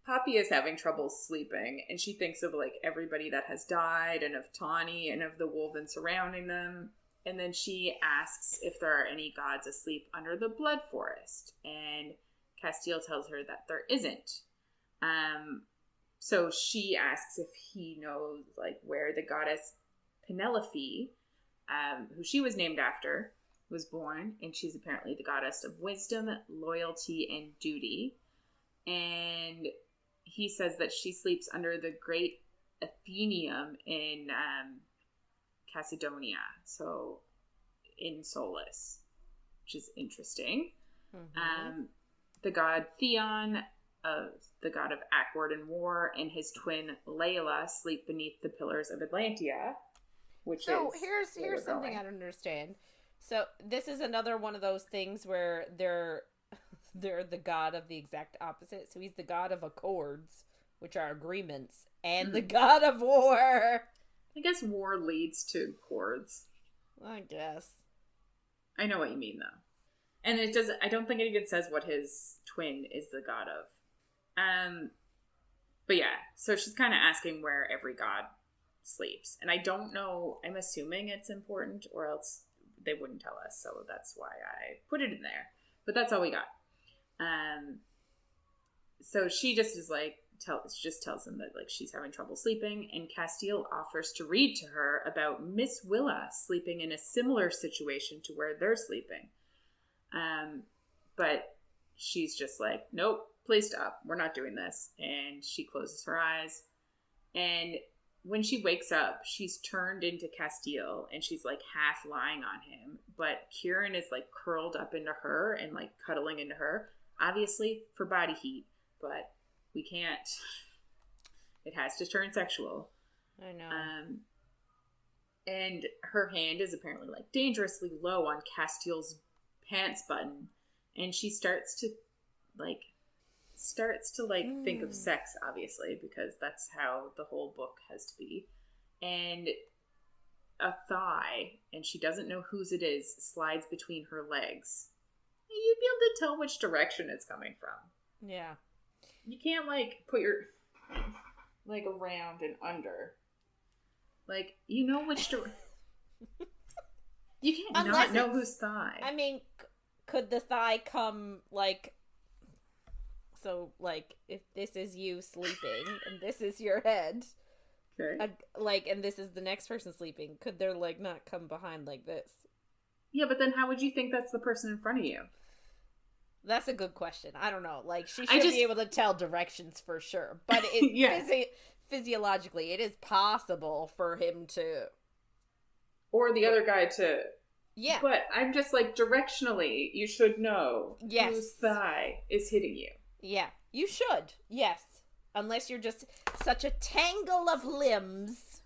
Poppy is having trouble sleeping, and she thinks of, like, everybody that has died, and of Tawny, and of the Wolven surrounding them. And then she asks if there are any gods asleep under the Blood Forest. And Casteel tells her that there isn't. So she asks if he knows, like, where the goddess Penelope, who she was named after, was born. And she's apparently the goddess of wisdom, loyalty, and duty. And he says that she sleeps under the great Athenaeum in... Macedonia, so in Solus, which is interesting. The god Theon, the god of Accord and War, and his twin Layla sleep beneath the pillars of Atlantia, here's something I don't understand. So this is another one of those things where they're the god of the exact opposite. So he's the god of accords, which are agreements, and the god of war. I guess war leads to chords. I guess. I know what you mean, though. And I don't think it even says what his twin is the god of. But yeah, so she's kind of asking where every god sleeps. And I don't know, I'm assuming it's important, or else they wouldn't tell us. So that's why I put it in there. But that's all we got. So she just is like, tells him that, like, she's having trouble sleeping, and Casteel offers to read to her about Miss Willa sleeping in a similar situation to where they're sleeping. But she's just like, nope, please stop. We're not doing this. And she closes her eyes. And when she wakes up, she's turned into Casteel and she's like half lying on him, but Kieran is like curled up into her and like cuddling into her, obviously for body heat, but we can't. It has to turn sexual. I know. And her hand is apparently like dangerously low on Casteel's pants button, and she starts to think of sex, obviously, because that's how the whole book has to be. And a thigh, and she doesn't know whose it is, slides between her legs. You'd be able to tell which direction it's coming from. Yeah. You can't like put your like around and under. Like, you know which direction. You can't not know whose thigh. I mean, could the thigh come like... So, like, if this is you sleeping and this is your head, okay, and this is the next person sleeping, could their leg not come behind like this? Yeah, but then how would you think that's the person in front of you? That's a good question. I don't know. Like, she should be able to tell directions for sure. But it physiologically, it is possible for him to... Or the other guy to... Yeah. But I'm just like, directionally, you should know whose thigh is hitting you. Yeah, you should. Yes. Unless you're just such a tangle of limbs.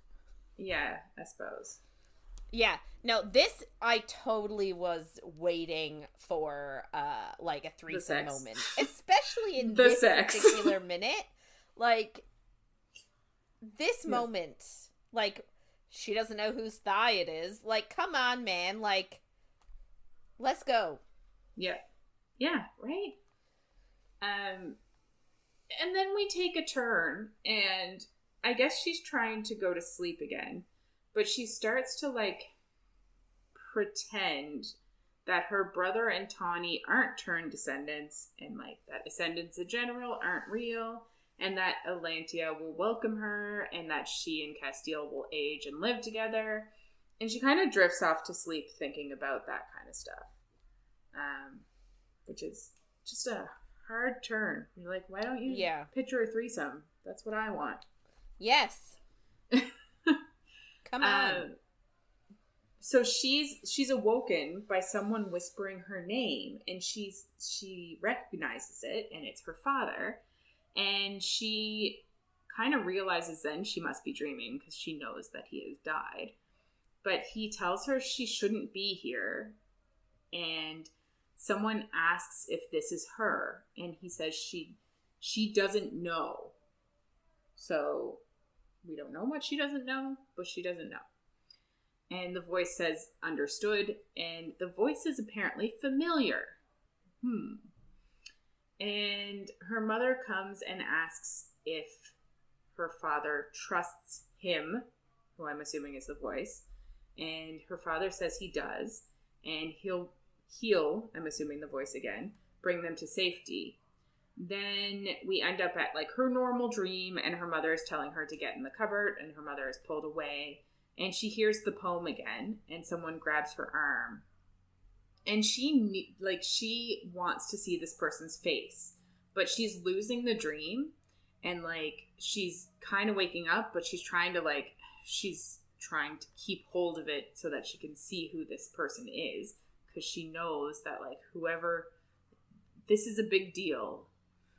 Yeah, I suppose. Yeah. No, this, I totally was waiting for, like, a threesome moment. Especially in this particular minute. Like, this moment, like, she doesn't know whose thigh it is. Like, come on, man. Like, let's go. Yeah. Yeah, right? And then we take a turn, and I guess she's trying to go to sleep again, but she starts to, like, pretend that her brother and Tawny aren't turned descendants, and, like, that descendants in general aren't real, and that Atlantia will welcome her, and that she and Casteel will age and live together, and she kind of drifts off to sleep thinking about that kind of stuff, which is just a hard turn. You're like, why don't you picture a threesome? That's what I want. Yes. Come on. So she's awoken by someone whispering her name, and she recognizes it, and it's her father, and she kind of realizes then she must be dreaming because she knows that he has died. But he tells her she shouldn't be here, and someone asks if this is her, and he says she doesn't know. So we don't know what she doesn't know, but she doesn't know. And the voice says, understood, and the voice is apparently familiar. And her mother comes and asks if her father trusts him, who I'm assuming is the voice, and her father says he does, and he'll, I'm assuming the voice again, bring them to safety. Then we end up at, like, her normal dream, and her mother is telling her to get in the cupboard, and her mother is pulled away, and she hears the poem again, and someone grabs her arm. And she wants to see this person's face, but she's losing the dream, and, like, she's kind of waking up, but she's trying to keep hold of it so that she can see who this person is, because she knows that, like, this is a big deal.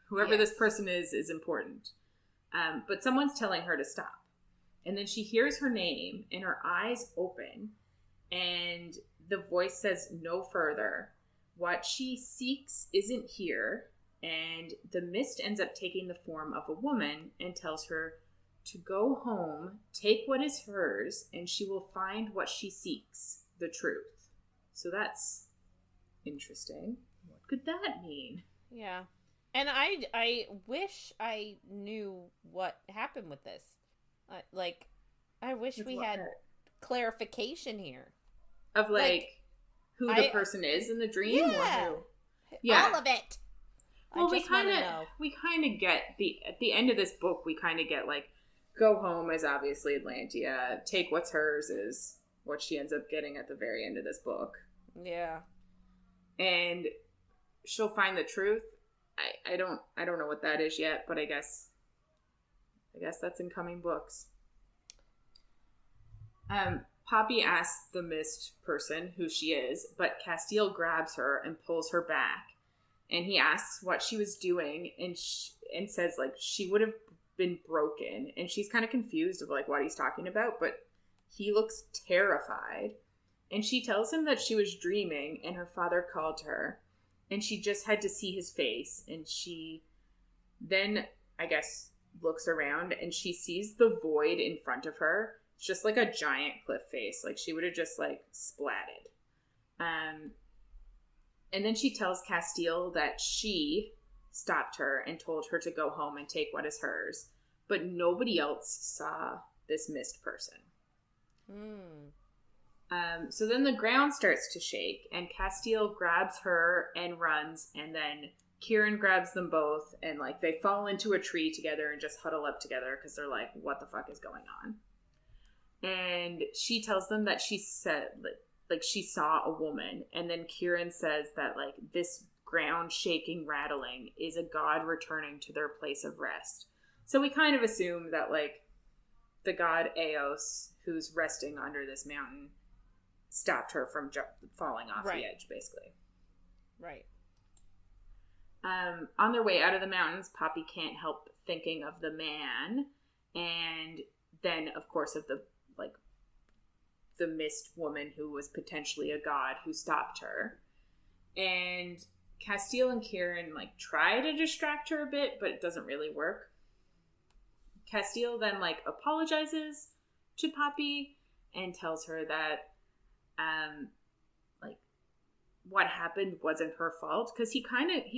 Whoever this person is important. But someone's telling her to stop. And then she hears her name, and her eyes open, and the voice says no further. What she seeks isn't here, and the mist ends up taking the form of a woman and tells her to go home, take what is hers, and she will find what she seeks, the truth. So that's interesting. What could that mean? Yeah. And I wish I knew what happened with this. I wish we had clarification here. Of, like who the person is in the dream? Yeah. Or who? Yeah. All of it. Well, we kind of get, at the end of this book, we kind of get, like, go home is obviously Atlantia. Take what's hers is what she ends up getting at the very end of this book. Yeah. And she'll find the truth. I don't know what that is yet, but I guess that's in coming books. Poppy asks the mist person who she is, but Casteel grabs her and pulls her back. And he asks what she was doing and says, like, she would have been broken. And she's kind of confused of, like, what he's talking about, but he looks terrified. And she tells him that she was dreaming and her father called her. And she just had to see his face. And she then, I guess, looks around and she sees the void in front of her. It's just like a giant cliff face. Like, she would have just, like, splatted. And then she tells Casteel that she stopped her and told her to go home and take what is hers. But nobody else saw this mist person. So then the ground starts to shake, and Casteel grabs her and runs, and then Kieran grabs them both, and, like, they fall into a tree together and just huddle up together because they're like, what the fuck is going on? And she tells them that she said, like she saw a woman, and then Kieran says that, like, this ground shaking, rattling is a god returning to their place of rest. So we kind of assume that, like, the god Eos, who's resting under this mountain, stopped her from falling off the edge, basically. Right. On their way out of the mountains, Poppy can't help thinking of the man, and then, of course, of the mist woman who was potentially a god who stopped her. And Casteel and Kieran, like, try to distract her a bit, but it doesn't really work. Casteel then, like, apologizes to Poppy and tells her that, like, what happened wasn't her fault, because he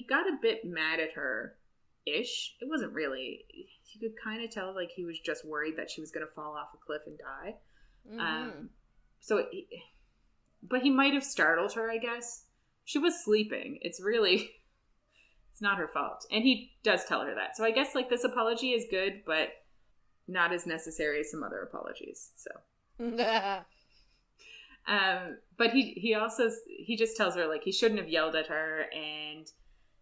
got a bit mad at her ish. It wasn't really, you could kind of tell, like, he was just worried that she was going to fall off a cliff and die. But he might have startled her, I guess. She was sleeping. It's not her fault. And he does tell her that. So I guess, like, this apology is good, but not as necessary as some other apologies. So. But he just tells her, like, he shouldn't have yelled at her, and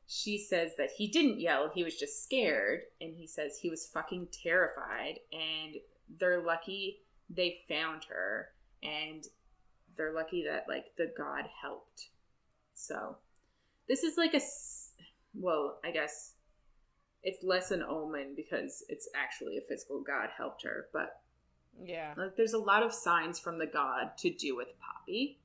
she says that he didn't yell, he was just scared, and he says he was fucking terrified, and they're lucky they found her, and they're lucky that, like, the god helped. So this is like I guess it's less an omen because it's actually a physical god helped her, but yeah, like, there's a lot of signs from the god to do with Poppy.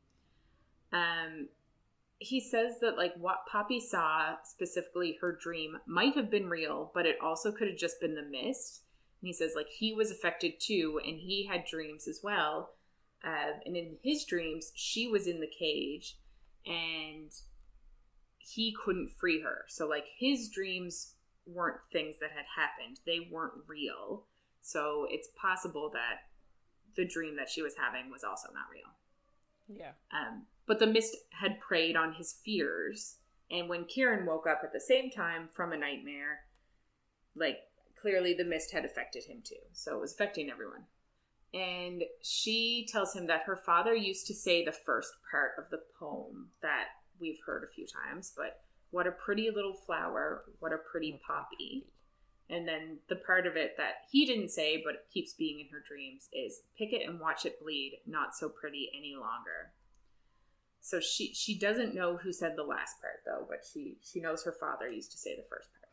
He says that, like, what Poppy saw, specifically her dream, might have been real, but it also could have just been the mist. And he says, like, he was affected too, and he had dreams as well. And in his dreams, she was in the cage, and he couldn't free her. So, like, his dreams weren't things that had happened. They weren't real. So it's possible that the dream that she was having was also not real. Yeah. But the mist had preyed on his fears. And when Kieran woke up at the same time from a nightmare, like, clearly the mist had affected him too. So it was affecting everyone. And she tells him that her father used to say the first part of the poem that we've heard a few times, but what a pretty little flower, what a pretty poppy. And then the part of it that he didn't say, but it keeps being in her dreams, is pick it and watch it bleed, not so pretty any longer. So she doesn't know who said the last part, though, but she knows her father used to say the first part.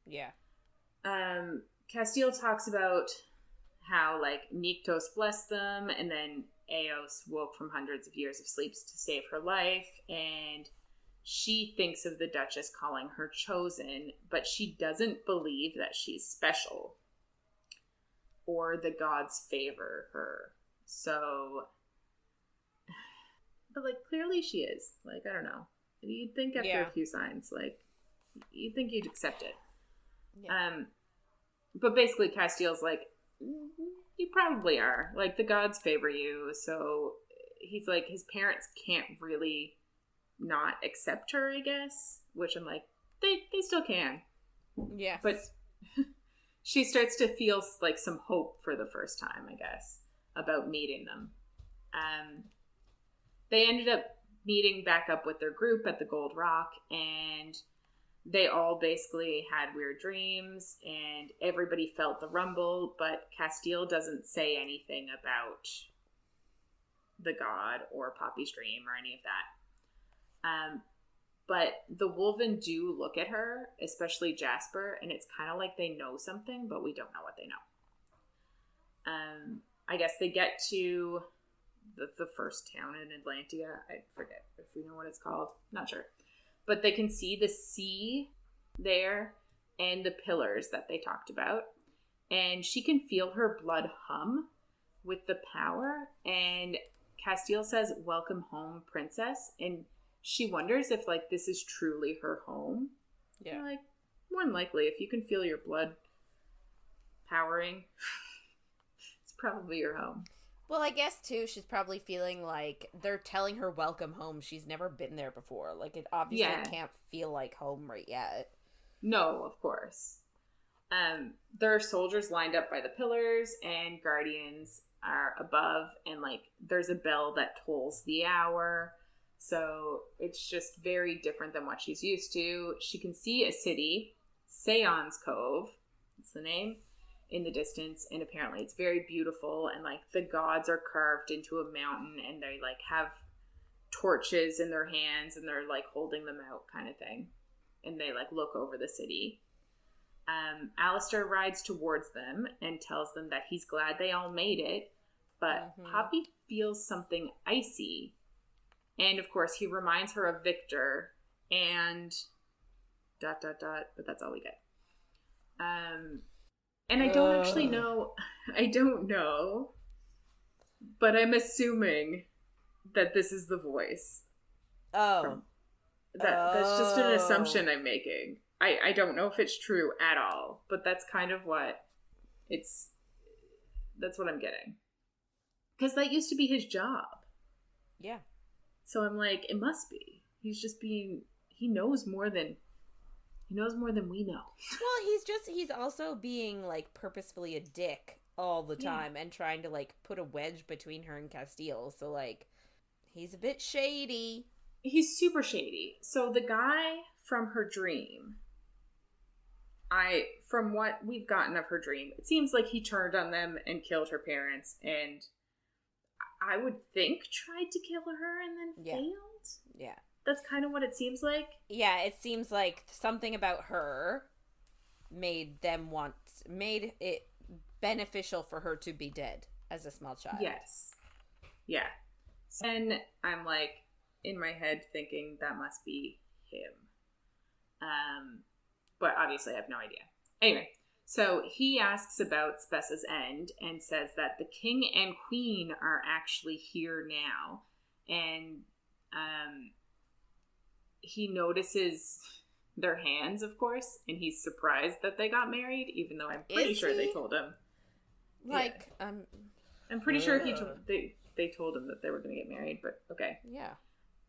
Yeah. Casteel talks about how, like, Nyktos blessed them, and then Eos woke from hundreds of years of sleep to save her life, and she thinks of the Duchess calling her chosen, but she doesn't believe that she's special or the gods favor her. So, but, like, clearly she is. Like, I don't know. You'd think after a few signs, like, you'd think you'd accept it. Yeah. But basically Casteel's like, you probably are. Like, the gods favor you, so he's like, his parents can't really not accept her, I guess. Which I'm like, they still can. Yes. But she starts to feel, like, some hope for the first time, I guess, about meeting them. They ended up meeting back up with their group at the Gold Rock, and they all basically had weird dreams, and everybody felt the rumble, but Casteel doesn't say anything about the god or Poppy's dream or any of that. But the Wolven do look at her, especially Jasper, and it's kind of like they know something, but we don't know what they know. I guess they get to the first town in Atlantia. I forget if we know what it's called. Not sure. But they can see the sea there and the pillars that they talked about. And she can feel her blood hum with the power. And Casteel says, "Welcome home, princess." And she wonders if, like, this is truly her home. Yeah. Like, more than likely, if you can feel your blood powering, it's probably your home. Well, I guess, too, she's probably feeling like they're telling her welcome home. She's never been there before. Like, it obviously can't feel like home right yet. No, of course. There are soldiers lined up by the pillars, and guardians are above, and, like, there's a bell that tolls the hour. So it's just very different than what she's used to. She can see a city, Seon's Cove, that's the name, in the distance, and apparently it's very beautiful, and like the gods are carved into a mountain, and they like have torches in their hands, and they're like holding them out kind of thing, and they like look over the city. Alistair rides towards them and tells them that he's glad they all made it, but Poppy feels something icy, and of course he reminds her of Victor and ... but that's all we get. And I don't actually know. I don't know. But I'm assuming that this is the voice. Oh. That's just an assumption I'm making. I don't know if it's true at all. But that's kind of what it's... That's what I'm getting. Because that used to be his job. Yeah. So I'm like, it must be. He's just being... He knows more than we know. Well, he's also being, like, purposefully a dick all the time and trying to, like, put a wedge between her and Casteel. So, like, he's a bit shady. He's super shady. So the guy from her dream, from what we've gotten of her dream, it seems like he turned on them and killed her parents, and I would think tried to kill her and then failed? Yeah. That's kind of what it seems like. Yeah, it seems like something about her made it beneficial for her to be dead as a small child. Yes. Yeah. And I'm like, in my head thinking that must be him. But obviously I have no idea. Anyway, so he asks about Spessa's end and says that the king and queen are actually here now. And, he notices their hands, of course, and he's surprised that they got married, even though I'm pretty sure they told him. Like, I'm pretty sure they told him that they were going to get married, but okay. Yeah.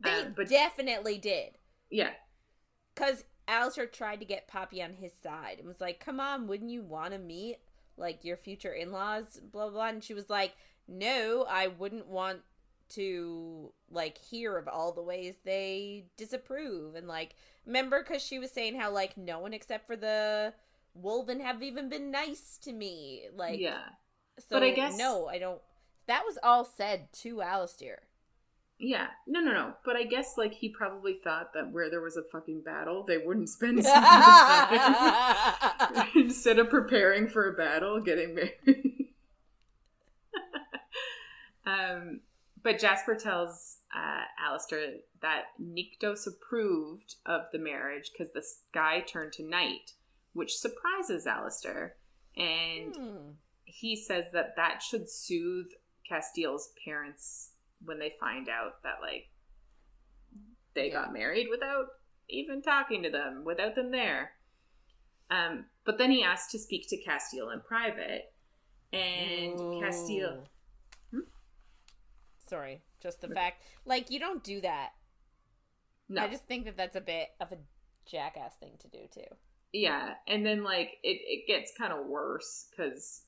They definitely did. Yeah. Because Alistair tried to get Poppy on his side and was like, come on, wouldn't you want to meet, like, your future in-laws, blah, blah, and she was like, no, I wouldn't want to, like, hear of all the ways they disapprove. And, like, remember, because she was saying how, like, no one except for the Wolven have even been nice to me. Like, yeah. So, but I guess... No, I don't... That was all said to Alistair. Yeah. No. But I guess, like, he probably thought that where there was a fucking battle, they wouldn't spend so much time instead of preparing for a battle, getting married. But Jasper tells Alistair that Nyktos approved of the marriage because the sky turned to night, which surprises Alistair. And he says that should soothe Casteel's parents when they find out that, like, they got married without even talking to them, without them there. But then he asked to speak to Casteel in private. And Casteel... Sorry, just the fact, like, you don't do that. No. I just think that that's a bit of a jackass thing to do, too. Yeah, and then, like, it gets kind of worse, because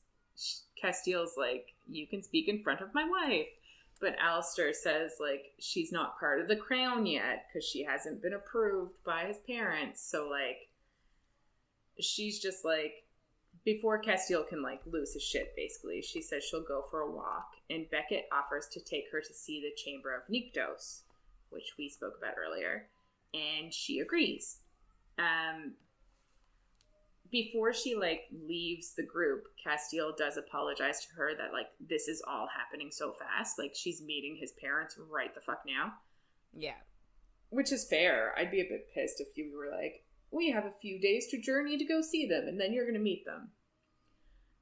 Casteel's like, you can speak in front of my wife. But Alistair says, like, she's not part of the crown yet because she hasn't been approved by his parents. So, like, she's just, like, before Casteel can, like, lose his shit, basically, she says she'll go for a walk. And Beckett offers to take her to see the Chamber of Nyktos, which we spoke about earlier. And she agrees. Before she, like, leaves the group, Casteel does apologize to her that, like, this is all happening so fast. Like, she's meeting his parents right the fuck now. Yeah. Which is fair. I'd be a bit pissed if you were like, we have a few days to journey to go see them, and then you're going to meet them.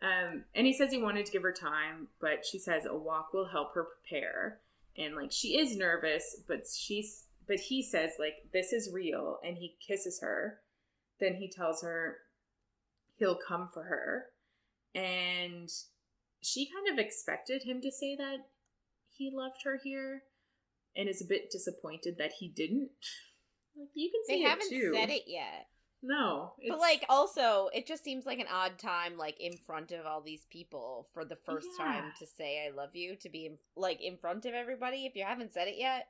And he says he wanted to give her time, but she says a walk will help her prepare. And, like, she is nervous, but he says, like, this is real, and he kisses her. Then he tells her he'll come for her. And she kind of expected him to say that he loved her here, and is a bit disappointed that he didn't. Like, you can see it too. They haven't said it yet. No. But, like, also, it just seems like an odd time, like, in front of all these people for the first time to say I love you, to be, like, in front of everybody if you haven't said it yet.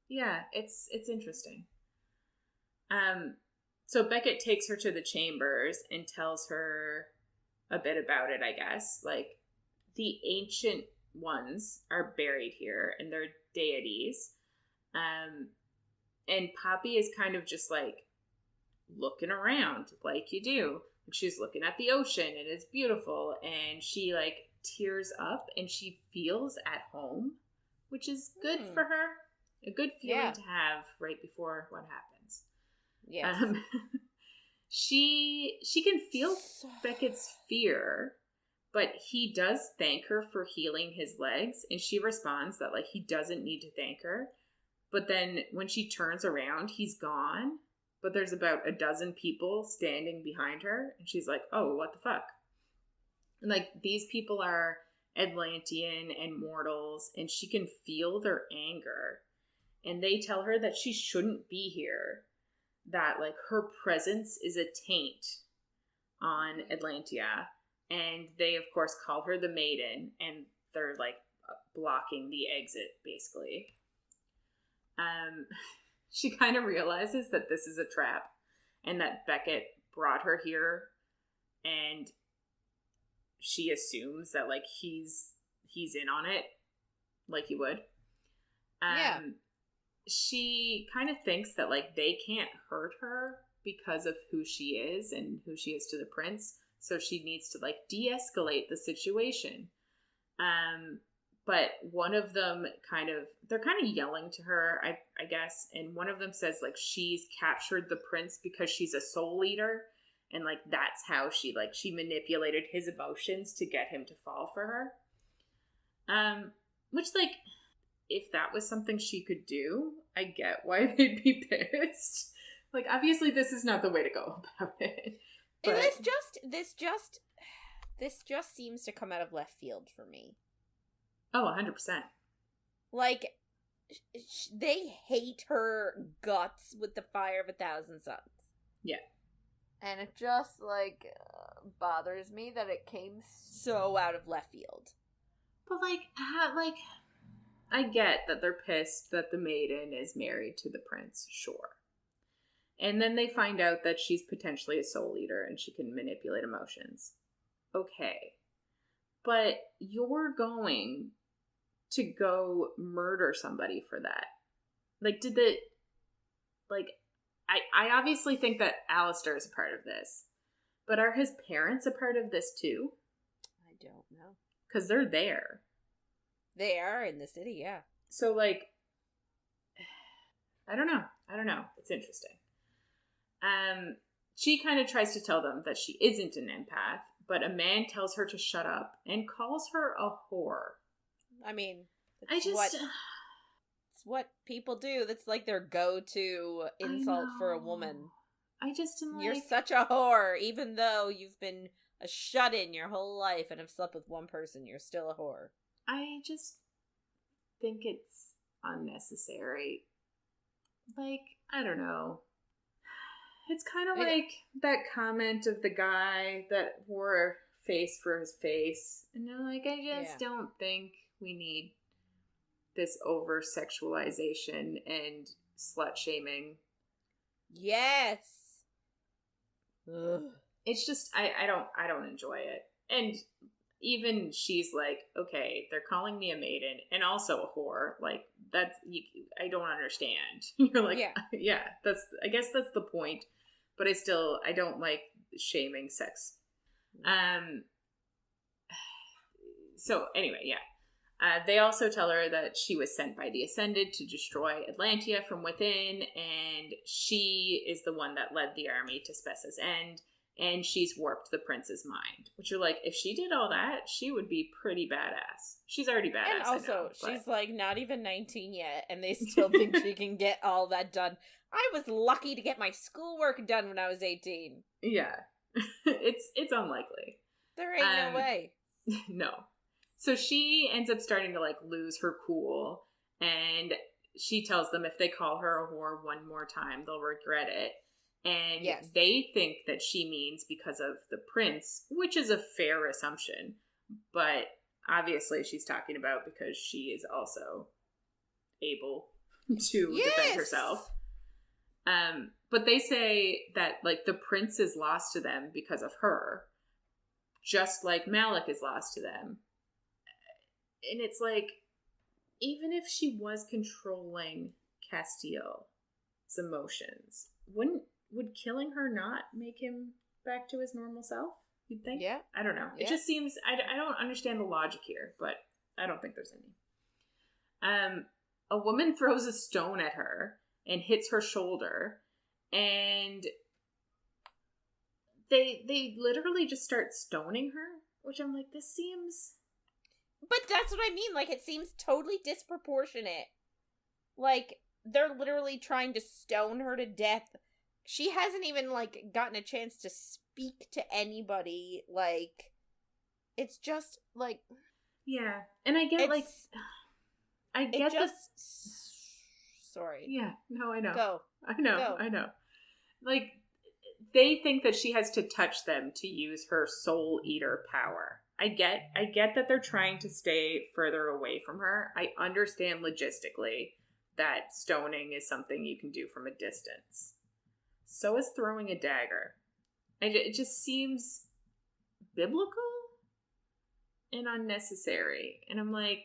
Yeah, it's interesting. So Beckett takes her to the chambers and tells her a bit about it, I guess. Like, the ancient ones are buried here, and they're deities. And Poppy is kind of just, like, looking around, like you do. She's looking at the ocean, and it's beautiful, and she, like, tears up, and she feels at home, which is good for her. A good feeling to have right before what happens. Yes. She can feel Beckett's fear, but he does thank her for healing his legs, and she responds that, like, he doesn't need to thank her. But then when she turns around, he's gone, but there's about a dozen people standing behind her, and she's like, oh, what the fuck? And, like, these people are Atlantean and mortals, and she can feel their anger. And they tell her that she shouldn't be here. That, like, her presence is a taint on Atlantia. And they, of course, call her the Maiden. And they're, like, blocking the exit, basically. She kind of realizes that this is a trap. And that Beckett brought her here. And she assumes that, like, he's in on it. Like he would. Yeah. She kind of thinks that, like, they can't hurt her because of who she is and who she is to the prince. So she needs to, like, de-escalate the situation. But one of them they're kind of yelling to her, I guess. And one of them says, like, she's captured the prince because she's a soul eater. And, like, that's how she manipulated his emotions to get him to fall for her. Which, like, if that was something she could do, I get why they'd be pissed. Like, obviously this is not the way to go about it. But This just seems to come out of left field for me. Oh, 100%. Like, they hate her guts with the fire of 1,000 suns. Yeah. And it just, like, bothers me that it came so out of left field. But, like, I get that they're pissed that the maiden is married to the prince, sure. And then they find out that she's potentially a soul eater and she can manipulate emotions. Okay. But you're going to go murder somebody for that. Like, I obviously think that Alistair is a part of this. But are his parents a part of this too? I don't know. Because they're there. They are in the city, yeah. So, like, I don't know. It's interesting. She kind of tries to tell them that she isn't an empath, but a man tells her to shut up and calls her a whore. I mean, it's what people do. That's like their go-to insult for a woman. I just am like, you're such a whore, even though you've been a shut-in your whole life and have slept with one person, you're still a whore. I just think it's unnecessary. Like, I don't know. It's kind of like that comment of the guy that wore a face for his face. And I'm like, I just don't think we need this over-sexualization and slut-shaming. Yes. Ugh. It's just, I don't enjoy it. And even she's like, okay, they're calling me a maiden and also a whore. Like, I don't understand. You're like, yeah, I guess that's the point. But I don't like shaming sex. So anyway, yeah. They also tell her that she was sent by the Ascended to destroy Atlantia from within, and she is the one that led the army to Spessa's end, and she's warped the prince's mind. Which you're like, if she did all that, she would be pretty badass. She's already badass. And also, I know, she's like not even 19 yet, and they still think she can get all that done. I was lucky to get my schoolwork done when I was 18. Yeah. It's unlikely. There ain't no way. No. So she ends up starting to, like, lose her cool, and she tells them if they call her a whore one more time, they'll regret it. And they think that she means because of the prince, which is a fair assumption, but obviously she's talking about because she is also able to defend herself. But they say that, like, the prince is lost to them because of her, just like Malik is lost to them. And it's like, even if she was controlling Casteel's emotions, would killing her not make him back to his normal self? You'd think? Yeah. I don't know. Yeah. It just seems, I don't understand the logic here, but I don't think there's any. A woman throws a stone at her and hits her shoulder, and they literally just start stoning her, which I'm like, this seems... But that's what I mean. Like, it seems totally disproportionate. Like, they're literally trying to stone her to death. She hasn't even, like, gotten a chance to speak to anybody. Like, it's just, like... Yeah. And I get, like... I get Sorry. Yeah. No, I know. Go. I know. Go. I know. Like, they think that she has to touch them to use her soul eater power. I get that they're trying to stay further away from her. I understand logistically that stoning is something you can do from a distance. So is throwing a dagger. It just seems biblical and unnecessary. And I'm like,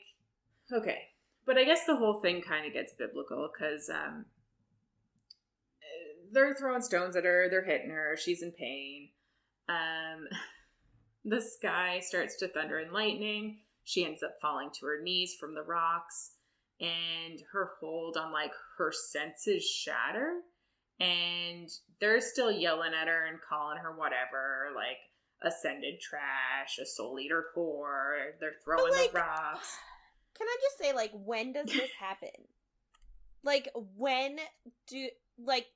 okay. But I guess the whole thing kind of gets biblical because they're throwing stones at her. They're hitting her. She's in pain. The sky starts to thunder and lightning. She ends up falling to her knees from the rocks, and her hold on, like, her senses shatter, and they're still yelling at her and calling her whatever, like, ascended trash, a soul eater whore. They're throwing the rocks. Can I just say, like, when does this happen? Like, when do, like,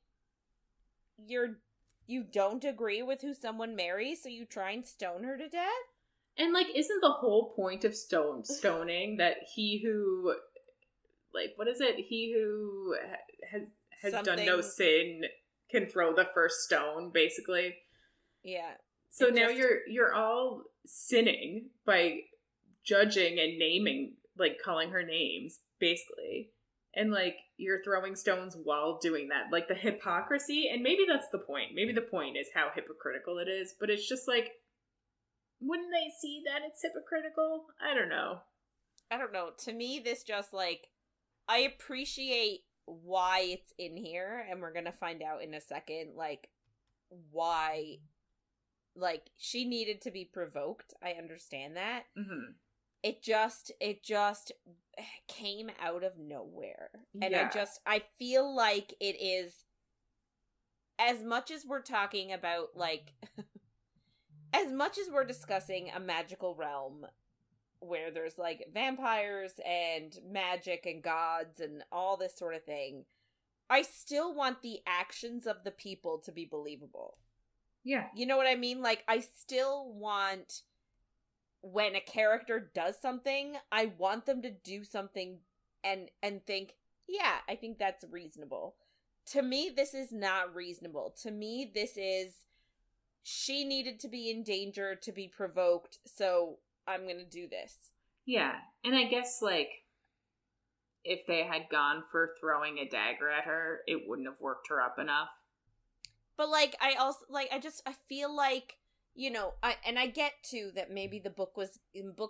you don't agree with who someone marries, so you try and stone her to death? And, like, isn't the whole point of stoning that he who, like, what is it? He who has done no sin can throw the first stone, basically. Yeah. So now you're all sinning by judging and naming, like, calling her names, basically. And, like, you're throwing stones while doing that. Like, the hypocrisy, and maybe that's the point. Maybe the point is how hypocritical it is. But it's just, like, wouldn't they see that it's hypocritical? I don't know. To me, this just, like, I appreciate why it's in here, and we're gonna find out in a second, like, why, like, she needed to be provoked. I understand that. Mm-hmm. It just came out of nowhere. And I feel like it is, as much as we're talking about, like, as much as we're discussing a magical realm where there's, like, vampires and magic and gods and all this sort of thing, I still want the actions of the people to be believable. Yeah. You know what I mean? Like, I still want... when a character does something, I want them to do something and think, yeah, I think that's reasonable. To me, this is not reasonable. To me, this is, she needed to be in danger to be provoked, so I'm gonna do this. Yeah, and I guess, like, if they had gone for throwing a dagger at her, it wouldn't have worked her up enough. But, like, I feel like, you know, I get, too, that maybe the book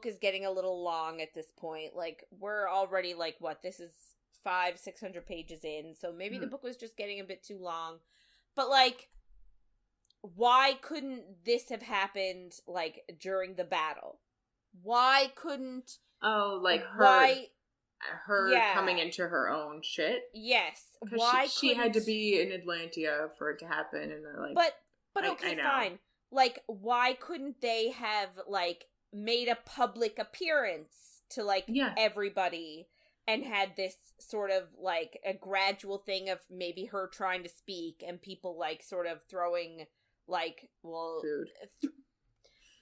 is getting a little long at this point. Like, we're already, like, this is 500-600 pages in, so maybe the book was just getting a bit too long. But, like, why couldn't this have happened, like, during the battle? Why couldn't... Oh, like, her coming into her own shit? Yes. Why she had to be in Atlantia for it to happen, and they're like... But okay, fine. Like, why couldn't they have, like, made a public appearance to, like, everybody, and had this sort of, like, a gradual thing of maybe her trying to speak, and people, like, sort of throwing, like, food.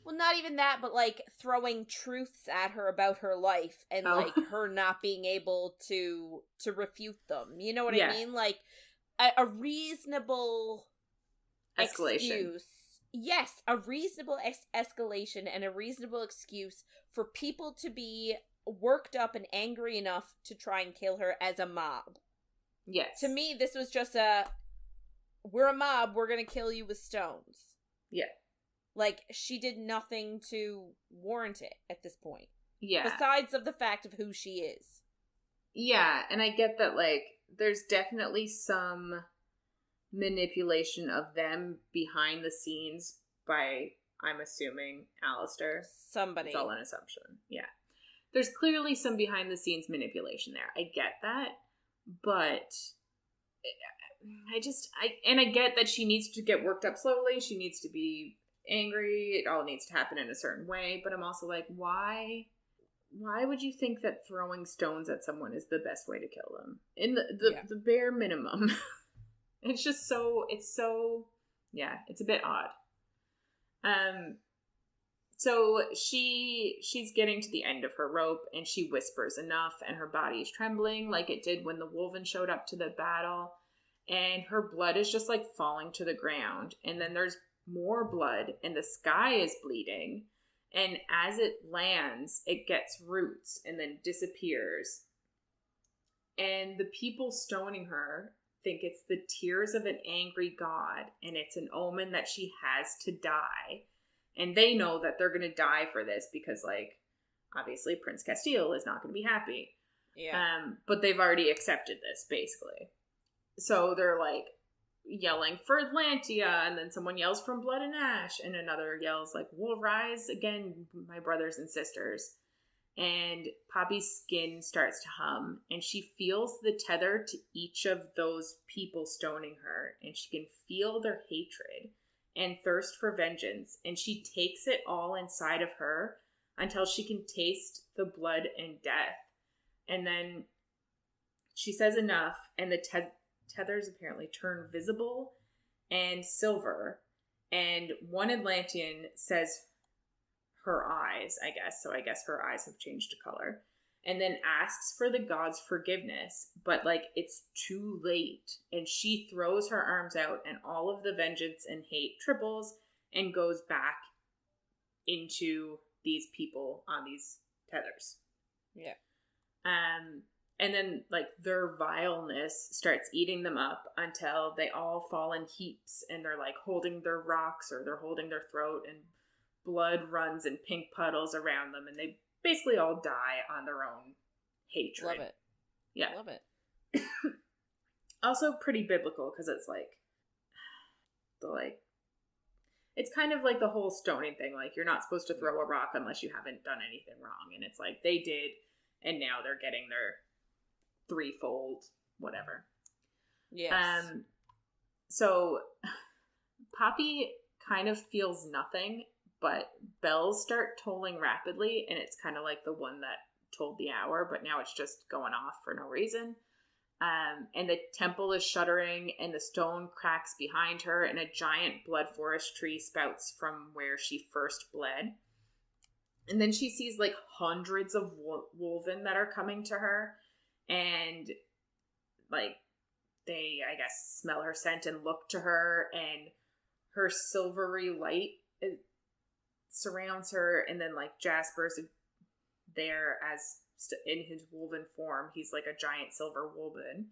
Well, not even that, but, like, throwing truths at her about her life, and, like, her not being able to refute them. You know what I mean? Like, a reasonable escalation. Excuse. Yes, a reasonable escalation and a reasonable excuse for people to be worked up and angry enough to try and kill her as a mob. Yes. To me, this was just we're a mob, we're gonna kill you with stones. Yeah. Like, she did nothing to warrant it at this point. Yeah. Besides of the fact of who she is. Yeah, and I get that, like, there's definitely some manipulation of them behind the scenes by, I'm assuming, Alistair. Somebody. It's all an assumption. Yeah. There's clearly some behind the scenes manipulation there. I get that. But I get that she needs to get worked up slowly. She needs to be angry. It all needs to happen in a certain way. But I'm also like, why would you think that throwing stones at someone is the best way to kill them? In the bare minimum. It's a bit odd. So she's getting to the end of her rope, and she whispers enough, and her body is trembling like it did when the Wolven showed up to the battle, and her blood is just like falling to the ground, and then there's more blood, and the sky is bleeding, and as it lands, it gets roots and then disappears, and the people stoning her think it's the tears of an angry god, and it's an omen that she has to die. And they know that they're going to die for this because, like, obviously Prince Casteel is not going to be happy. Yeah. But they've already accepted this, basically. So they're, like, yelling for Atlantia, and then someone yells from Blood and Ash, and another yells, like, we'll rise again, my brothers and sisters. And Poppy's skin starts to hum, and she feels the tether to each of those people stoning her, and she can feel their hatred and thirst for vengeance, and she takes it all inside of her until she can taste the blood and death. And then she says enough, and the tethers apparently turn visible and silver, and one Atlantean says her eyes, I guess, so I guess her eyes have changed to color, and then asks for the god's forgiveness, but, like, it's too late, and she throws her arms out, and all of the vengeance and hate triples and goes back into these people on these tethers. Yeah. And then, like, their vileness starts eating them up until they all fall in heaps, and they're, like, holding their rocks, or they're holding their throat, and blood runs in pink puddles around them, and they basically all die on their own hatred. Love it. Yeah. Love it. Also pretty biblical, because it's it's kind of like the whole stoning thing. Like, you're not supposed to throw a rock unless you haven't done anything wrong. And it's like, they did, and now they're getting their threefold whatever. Yes. So Poppy kind of feels nothing, but bells start tolling rapidly, and it's kind of like the one that told the hour, but now it's just going off for no reason. And the temple is shuddering, and the stone cracks behind her, and a giant blood forest tree spouts from where she first bled. And then she sees, like, hundreds of Wolven that are coming to her, and, like, they, I guess, smell her scent and look to her, and her silvery light surrounds her, and then, like, Jasper's there as in his wolven form. He's like a giant silver wolven.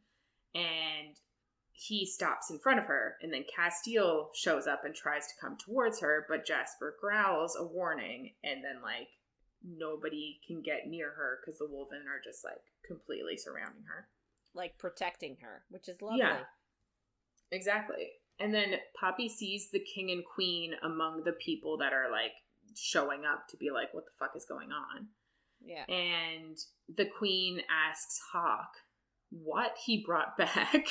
And he stops in front of her. And then Casteel shows up and tries to come towards her. But Jasper growls a warning. And then, like, nobody can get near her because the wolven are just, like, completely surrounding her. Like, protecting her, which is lovely. Yeah, exactly. And then Poppy sees the king and queen among the people that are, like, showing up to be like, what the fuck is going on? Yeah. And the queen asks Hawk what he brought back.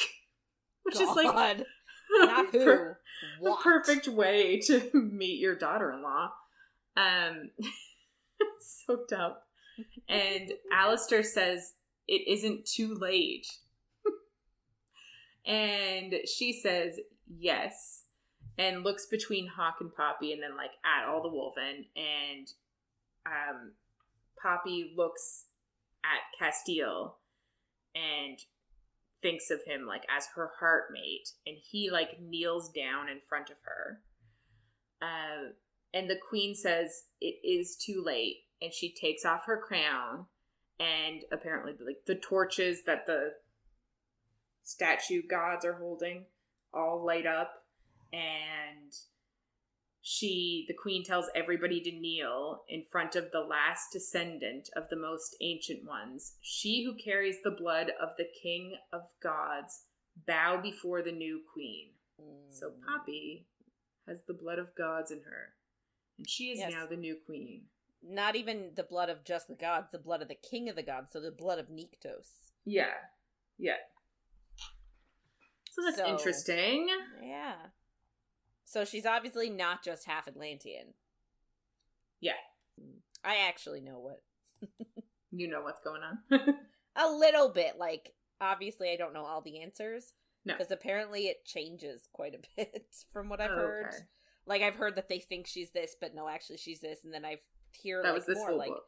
Which is, like, not who. The perfect way to meet your daughter-in-law. So dumb. And Alistair says, it isn't too late. And she says, yes. And looks between Hawk and Poppy and then, like, at all the wolven. And Poppy looks at Casteel and thinks of him, like, as her heart mate. And he, like, kneels down in front of her. And the queen says, it is too late. And she takes off her crown. And apparently, like, the torches that the statue gods are holding all light up. And the queen tells everybody to kneel in front of the last descendant of the most ancient ones. She who carries the blood of the king of gods, bow before the new queen. So Poppy has the blood of gods in her. And she is now the new queen. Not even the blood of just the gods, the blood of the king of the gods, so the blood of Nyktos. Yeah. Yeah. So that's interesting. Yeah. So she's obviously not just half Atlantean. Yeah. I actually know what. You know what's going on? A little bit. Like, obviously I don't know all the answers. No. Because apparently it changes quite a bit from what I've heard. Okay. Like, I've heard that they think she's this, but no, actually she's this. And then I've heard, that like, was this more, whole like, book.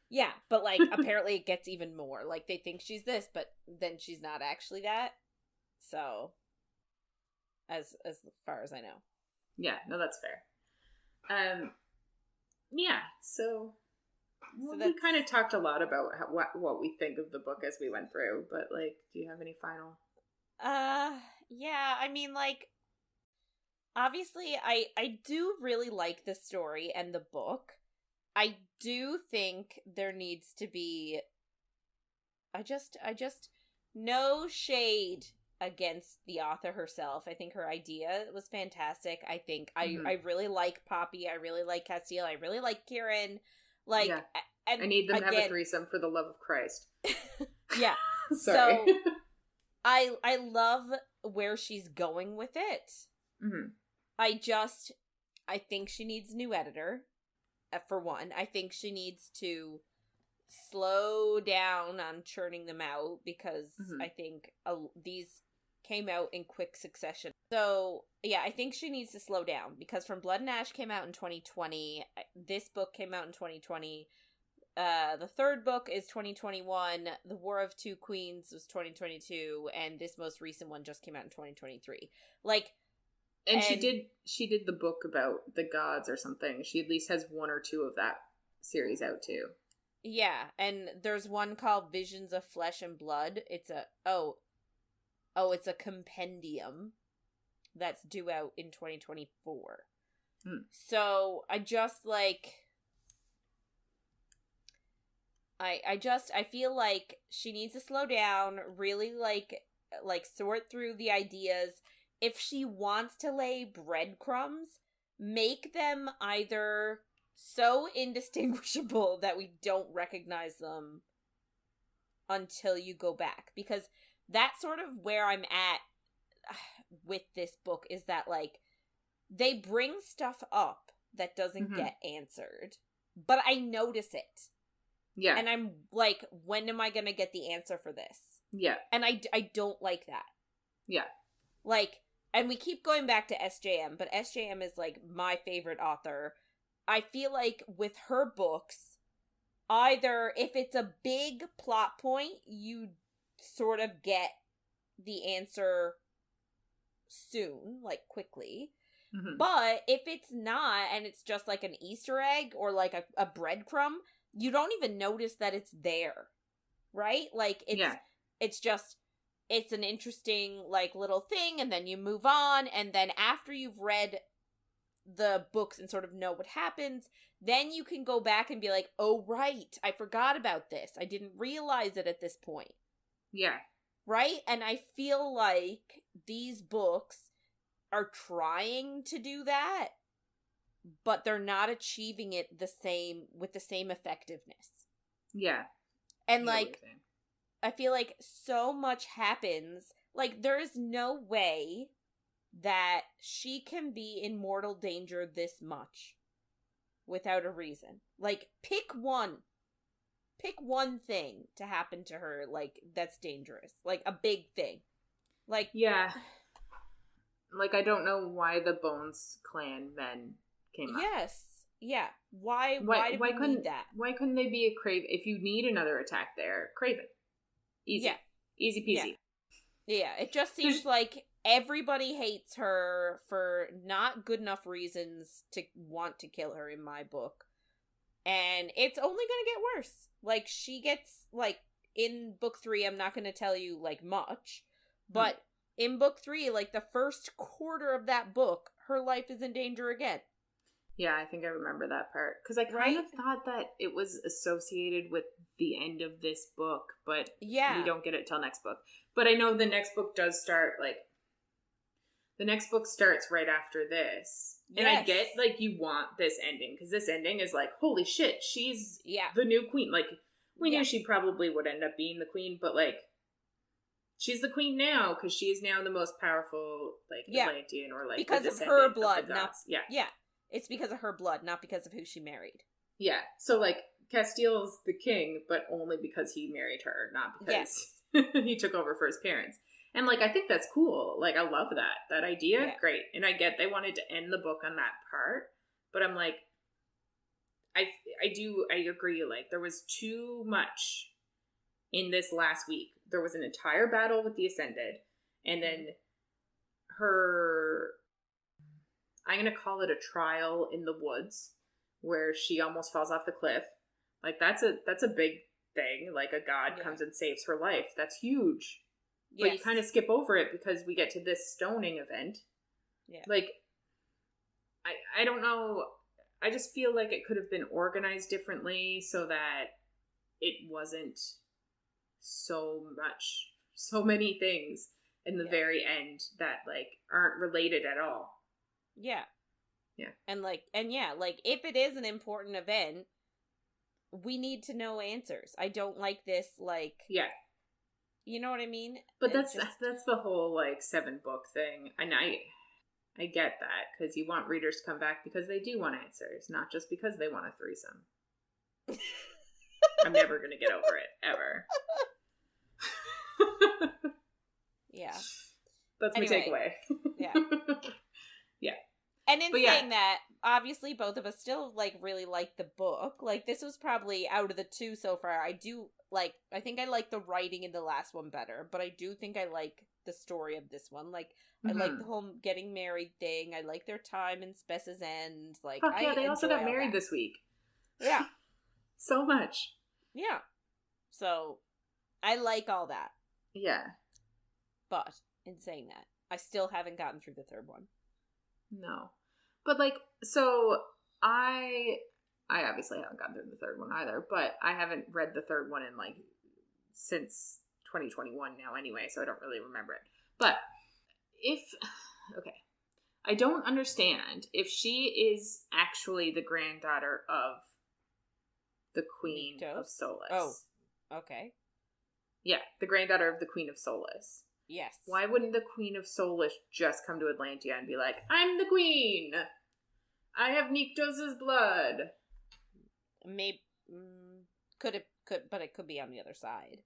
Yeah, but, like, apparently it gets even more. Like, they think she's this, but then she's not actually that. So, as far as I know. Yeah, no, that's fair. Yeah, so we kind of talked a lot about what we think of the book as we went through, but, like, do you have any final? Yeah, I mean, like, obviously, I do really like the story and the book. I do think there needs to be, I just, no shade against the author herself. I think her idea was fantastic. I think I really like Poppy. I really like Casteel. I really like Kieran. Like, yeah. And I need them to have a threesome for the love of Christ. Yeah. Sorry. So, I love where she's going with it. Mm-hmm. I think she needs a new editor, for one. I think she needs to slow down on churning them out because I think these came out in quick succession. So, yeah, I think she needs to slow down because From Blood and Ash came out in 2020. This book came out in 2020. The third book is 2021. The War of Two Queens was 2022. And this most recent one just came out in 2023. Like, And she did the book about the gods or something. She at least has one or two of that series out too. Yeah, and there's one called Visions of Flesh and Blood. It's a it's a compendium that's due out in 2024. So I just like I feel like she needs to slow down, really like sort through the ideas. If she wants to lay breadcrumbs, make them either so indistinguishable that we don't recognize them until you go back. Because that's sort of where I'm at with this book, is that, like, they bring stuff up that doesn't get answered, but I notice it. Yeah. And I'm like, when am I going to get the answer for this? Yeah. And I don't like that. Yeah. Like, and we keep going back to SJM, but SJM is, like, my favorite author. I feel like with her books, either if it's a big plot point, you sort of get the answer soon, like quickly. But if it's not, and it's just like an Easter egg or like a breadcrumb, you don't even notice that it's there, right? Like, it's just, it's an interesting, like, little thing, and then you move on, and then after you've read the books and sort of know what happens, then you can go back and be like, oh, right, I forgot about this. I didn't realize it at this point. Yeah. Right? And I feel like these books are trying to do that, but they're not achieving it with the same effectiveness. Yeah. And, like, I feel like so much happens. Like, there is no way that she can be in mortal danger this much without a reason. Like, pick one thing to happen to her, like, that's dangerous. Like, a big thing. Like, yeah. Like, I don't know why the Bones clan men came up. Yes. Yeah. Why do we need that? Why couldn't they be a Craven? If you need another attack there, Craven. Easy. Yeah. Easy peasy. Yeah. It just seems like everybody hates her for not good enough reasons to want to kill her in my book. And it's only gonna get worse. Like, she gets, like, in book 3, I'm not gonna tell you, like, much, but in book 3, like, the first quarter of that book, her life is in danger again. Yeah, I think I remember that part. Because I kind of thought that it was associated with the end of this book, but we don't get it till next book. But I know the next book does start, like, the next book starts right after this. Yes. And I get, like, you want this ending, because this ending is like, holy shit, she's the new queen. Like, we knew she probably would end up being the queen, but, like, she's the queen now, because she is now the most powerful, like, Atlantean, or, like, because of her blood, it's because of her blood, not because of who she married. Yeah, so, like, Casteel's the king, but only because he married her, not because he took over for his parents. And, like, I think that's cool. Like, I love that idea. Yeah. Great. And I get they wanted to end the book on that part, but I'm like, I agree. Like, there was too much in this last week. There was an entire battle with the Ascended, and then her, I'm going to call it a trial in the woods, where she almost falls off the cliff. Like, that's a big thing. Like, a god comes and saves her life. That's huge. But you kind of skip over it because we get to this stoning event. Yeah. Like, I don't know. I just feel like it could have been organized differently so that it wasn't so many things in the very end that, like, aren't related at all. Yeah. Yeah. And if it is an important event, we need to know answers. I don't like this, like... Yeah. You know what I mean? But that's the whole, like, 7-book thing. And I get that, because you want readers to come back because they do want answers, not just because they want a threesome. I'm never going to get over it, ever. Yeah. That's my takeaway. Yeah. Yeah. And in saying that, obviously both of us still, like, really like the book. Like, this was probably, out of the two so far, I think I like the writing in the last one better, but I do think I like the story of this one. Like, I like the whole getting married thing. I like their time in Spess's End. Like, they also got married this week. Yeah. So much. Yeah. So, I like all that. Yeah. But, in saying that, I still haven't gotten through the third one. No. But, like, so, I obviously haven't gotten through the third one either, but I haven't read the third one in, like, since 2021 now anyway, so I don't really remember it. But I don't understand if she is actually the granddaughter of the Queen of Solace. Oh, okay. Yeah, the granddaughter of the Queen of Solace. Yes. Why wouldn't the Queen of Solace just come to Atlantia and be like, I'm the queen! I have Nyktos' blood! Maybe, but it could be on the other side.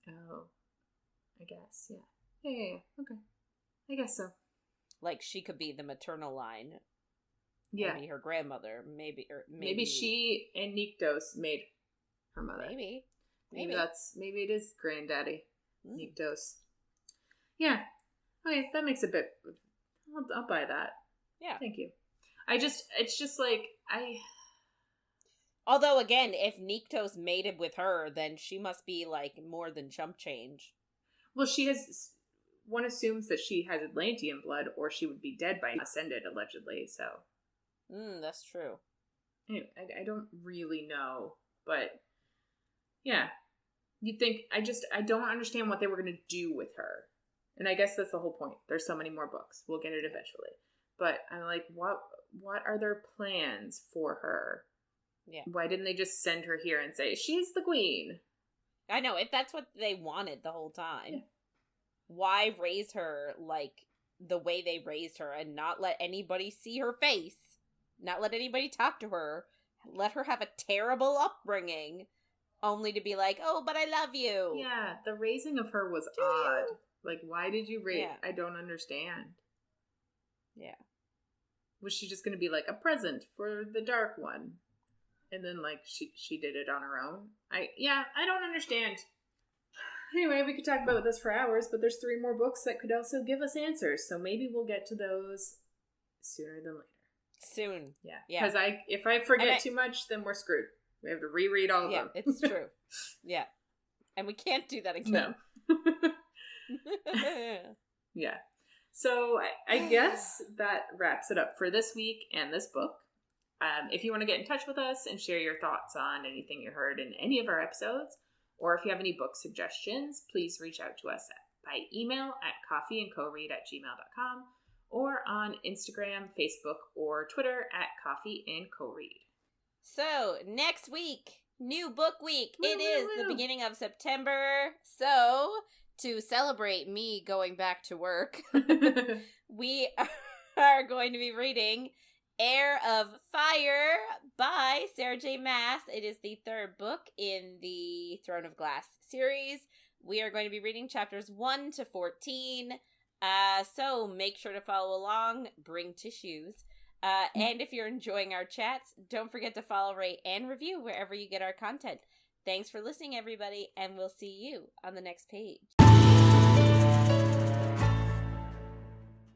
Oh, I guess, yeah. Yeah, okay. I guess so. Like, she could be the maternal line. Yeah. Maybe her grandmother, maybe she and Nyktos made her mother. Maybe it is granddaddy, Nyktos. Yeah. Okay, that makes a bit, I'll buy that. Yeah. Thank you. It's just like, Although, again, if Nyktos mated with her, then she must be, like, more than chump change. Well, she has... One assumes that she has Atlantean blood, or she would be dead by ascended, allegedly, so... That's true. Anyway, I don't really know, but... Yeah. You'd think... I don't understand what they were going to do with her. And I guess that's the whole point. There's so many more books. We'll get it eventually. But I'm like, what are their plans for her? Yeah. Why didn't they just send her here and say, she's the queen? I know, if that's what they wanted the whole time. Yeah. Why raise her, like, the way they raised her and not let anybody see her face? Not let anybody talk to her? Let her have a terrible upbringing, only to be like, oh, but I love you. Yeah, the raising of her was odd. Like, why did you raise... Yeah. I don't understand. Yeah. Was she just going to be like a present for the Dark One? And then, like, she did it on her own? I don't understand. Anyway, we could talk about this for hours, but there's 3 more books that could also give us answers. So maybe we'll get to those sooner than later. Soon. Yeah. Because if I forget too much, then we're screwed. We have to reread all of them. Yeah, it's true. Yeah. And we can't do that again. No. Yeah. So I guess that wraps it up for this week and this book. If you want to get in touch with us and share your thoughts on anything you heard in any of our episodes, or if you have any book suggestions, please reach out to us by email at coffeeandcoread@gmail.com or on Instagram, Facebook, or Twitter at coffeeandcoread. So, next week, new book week. It is the beginning of September. So, to celebrate me going back to work, we are going to be reading Heir of Fire by Sarah J. Maas. It is the 3rd book in the Throne of Glass series. We are going to be reading chapters 1 to 14. So make sure to follow along, bring tissues. And if you're enjoying our chats, don't forget to follow, rate, and review wherever you get our content. Thanks for listening, everybody, and we'll see you on the next page.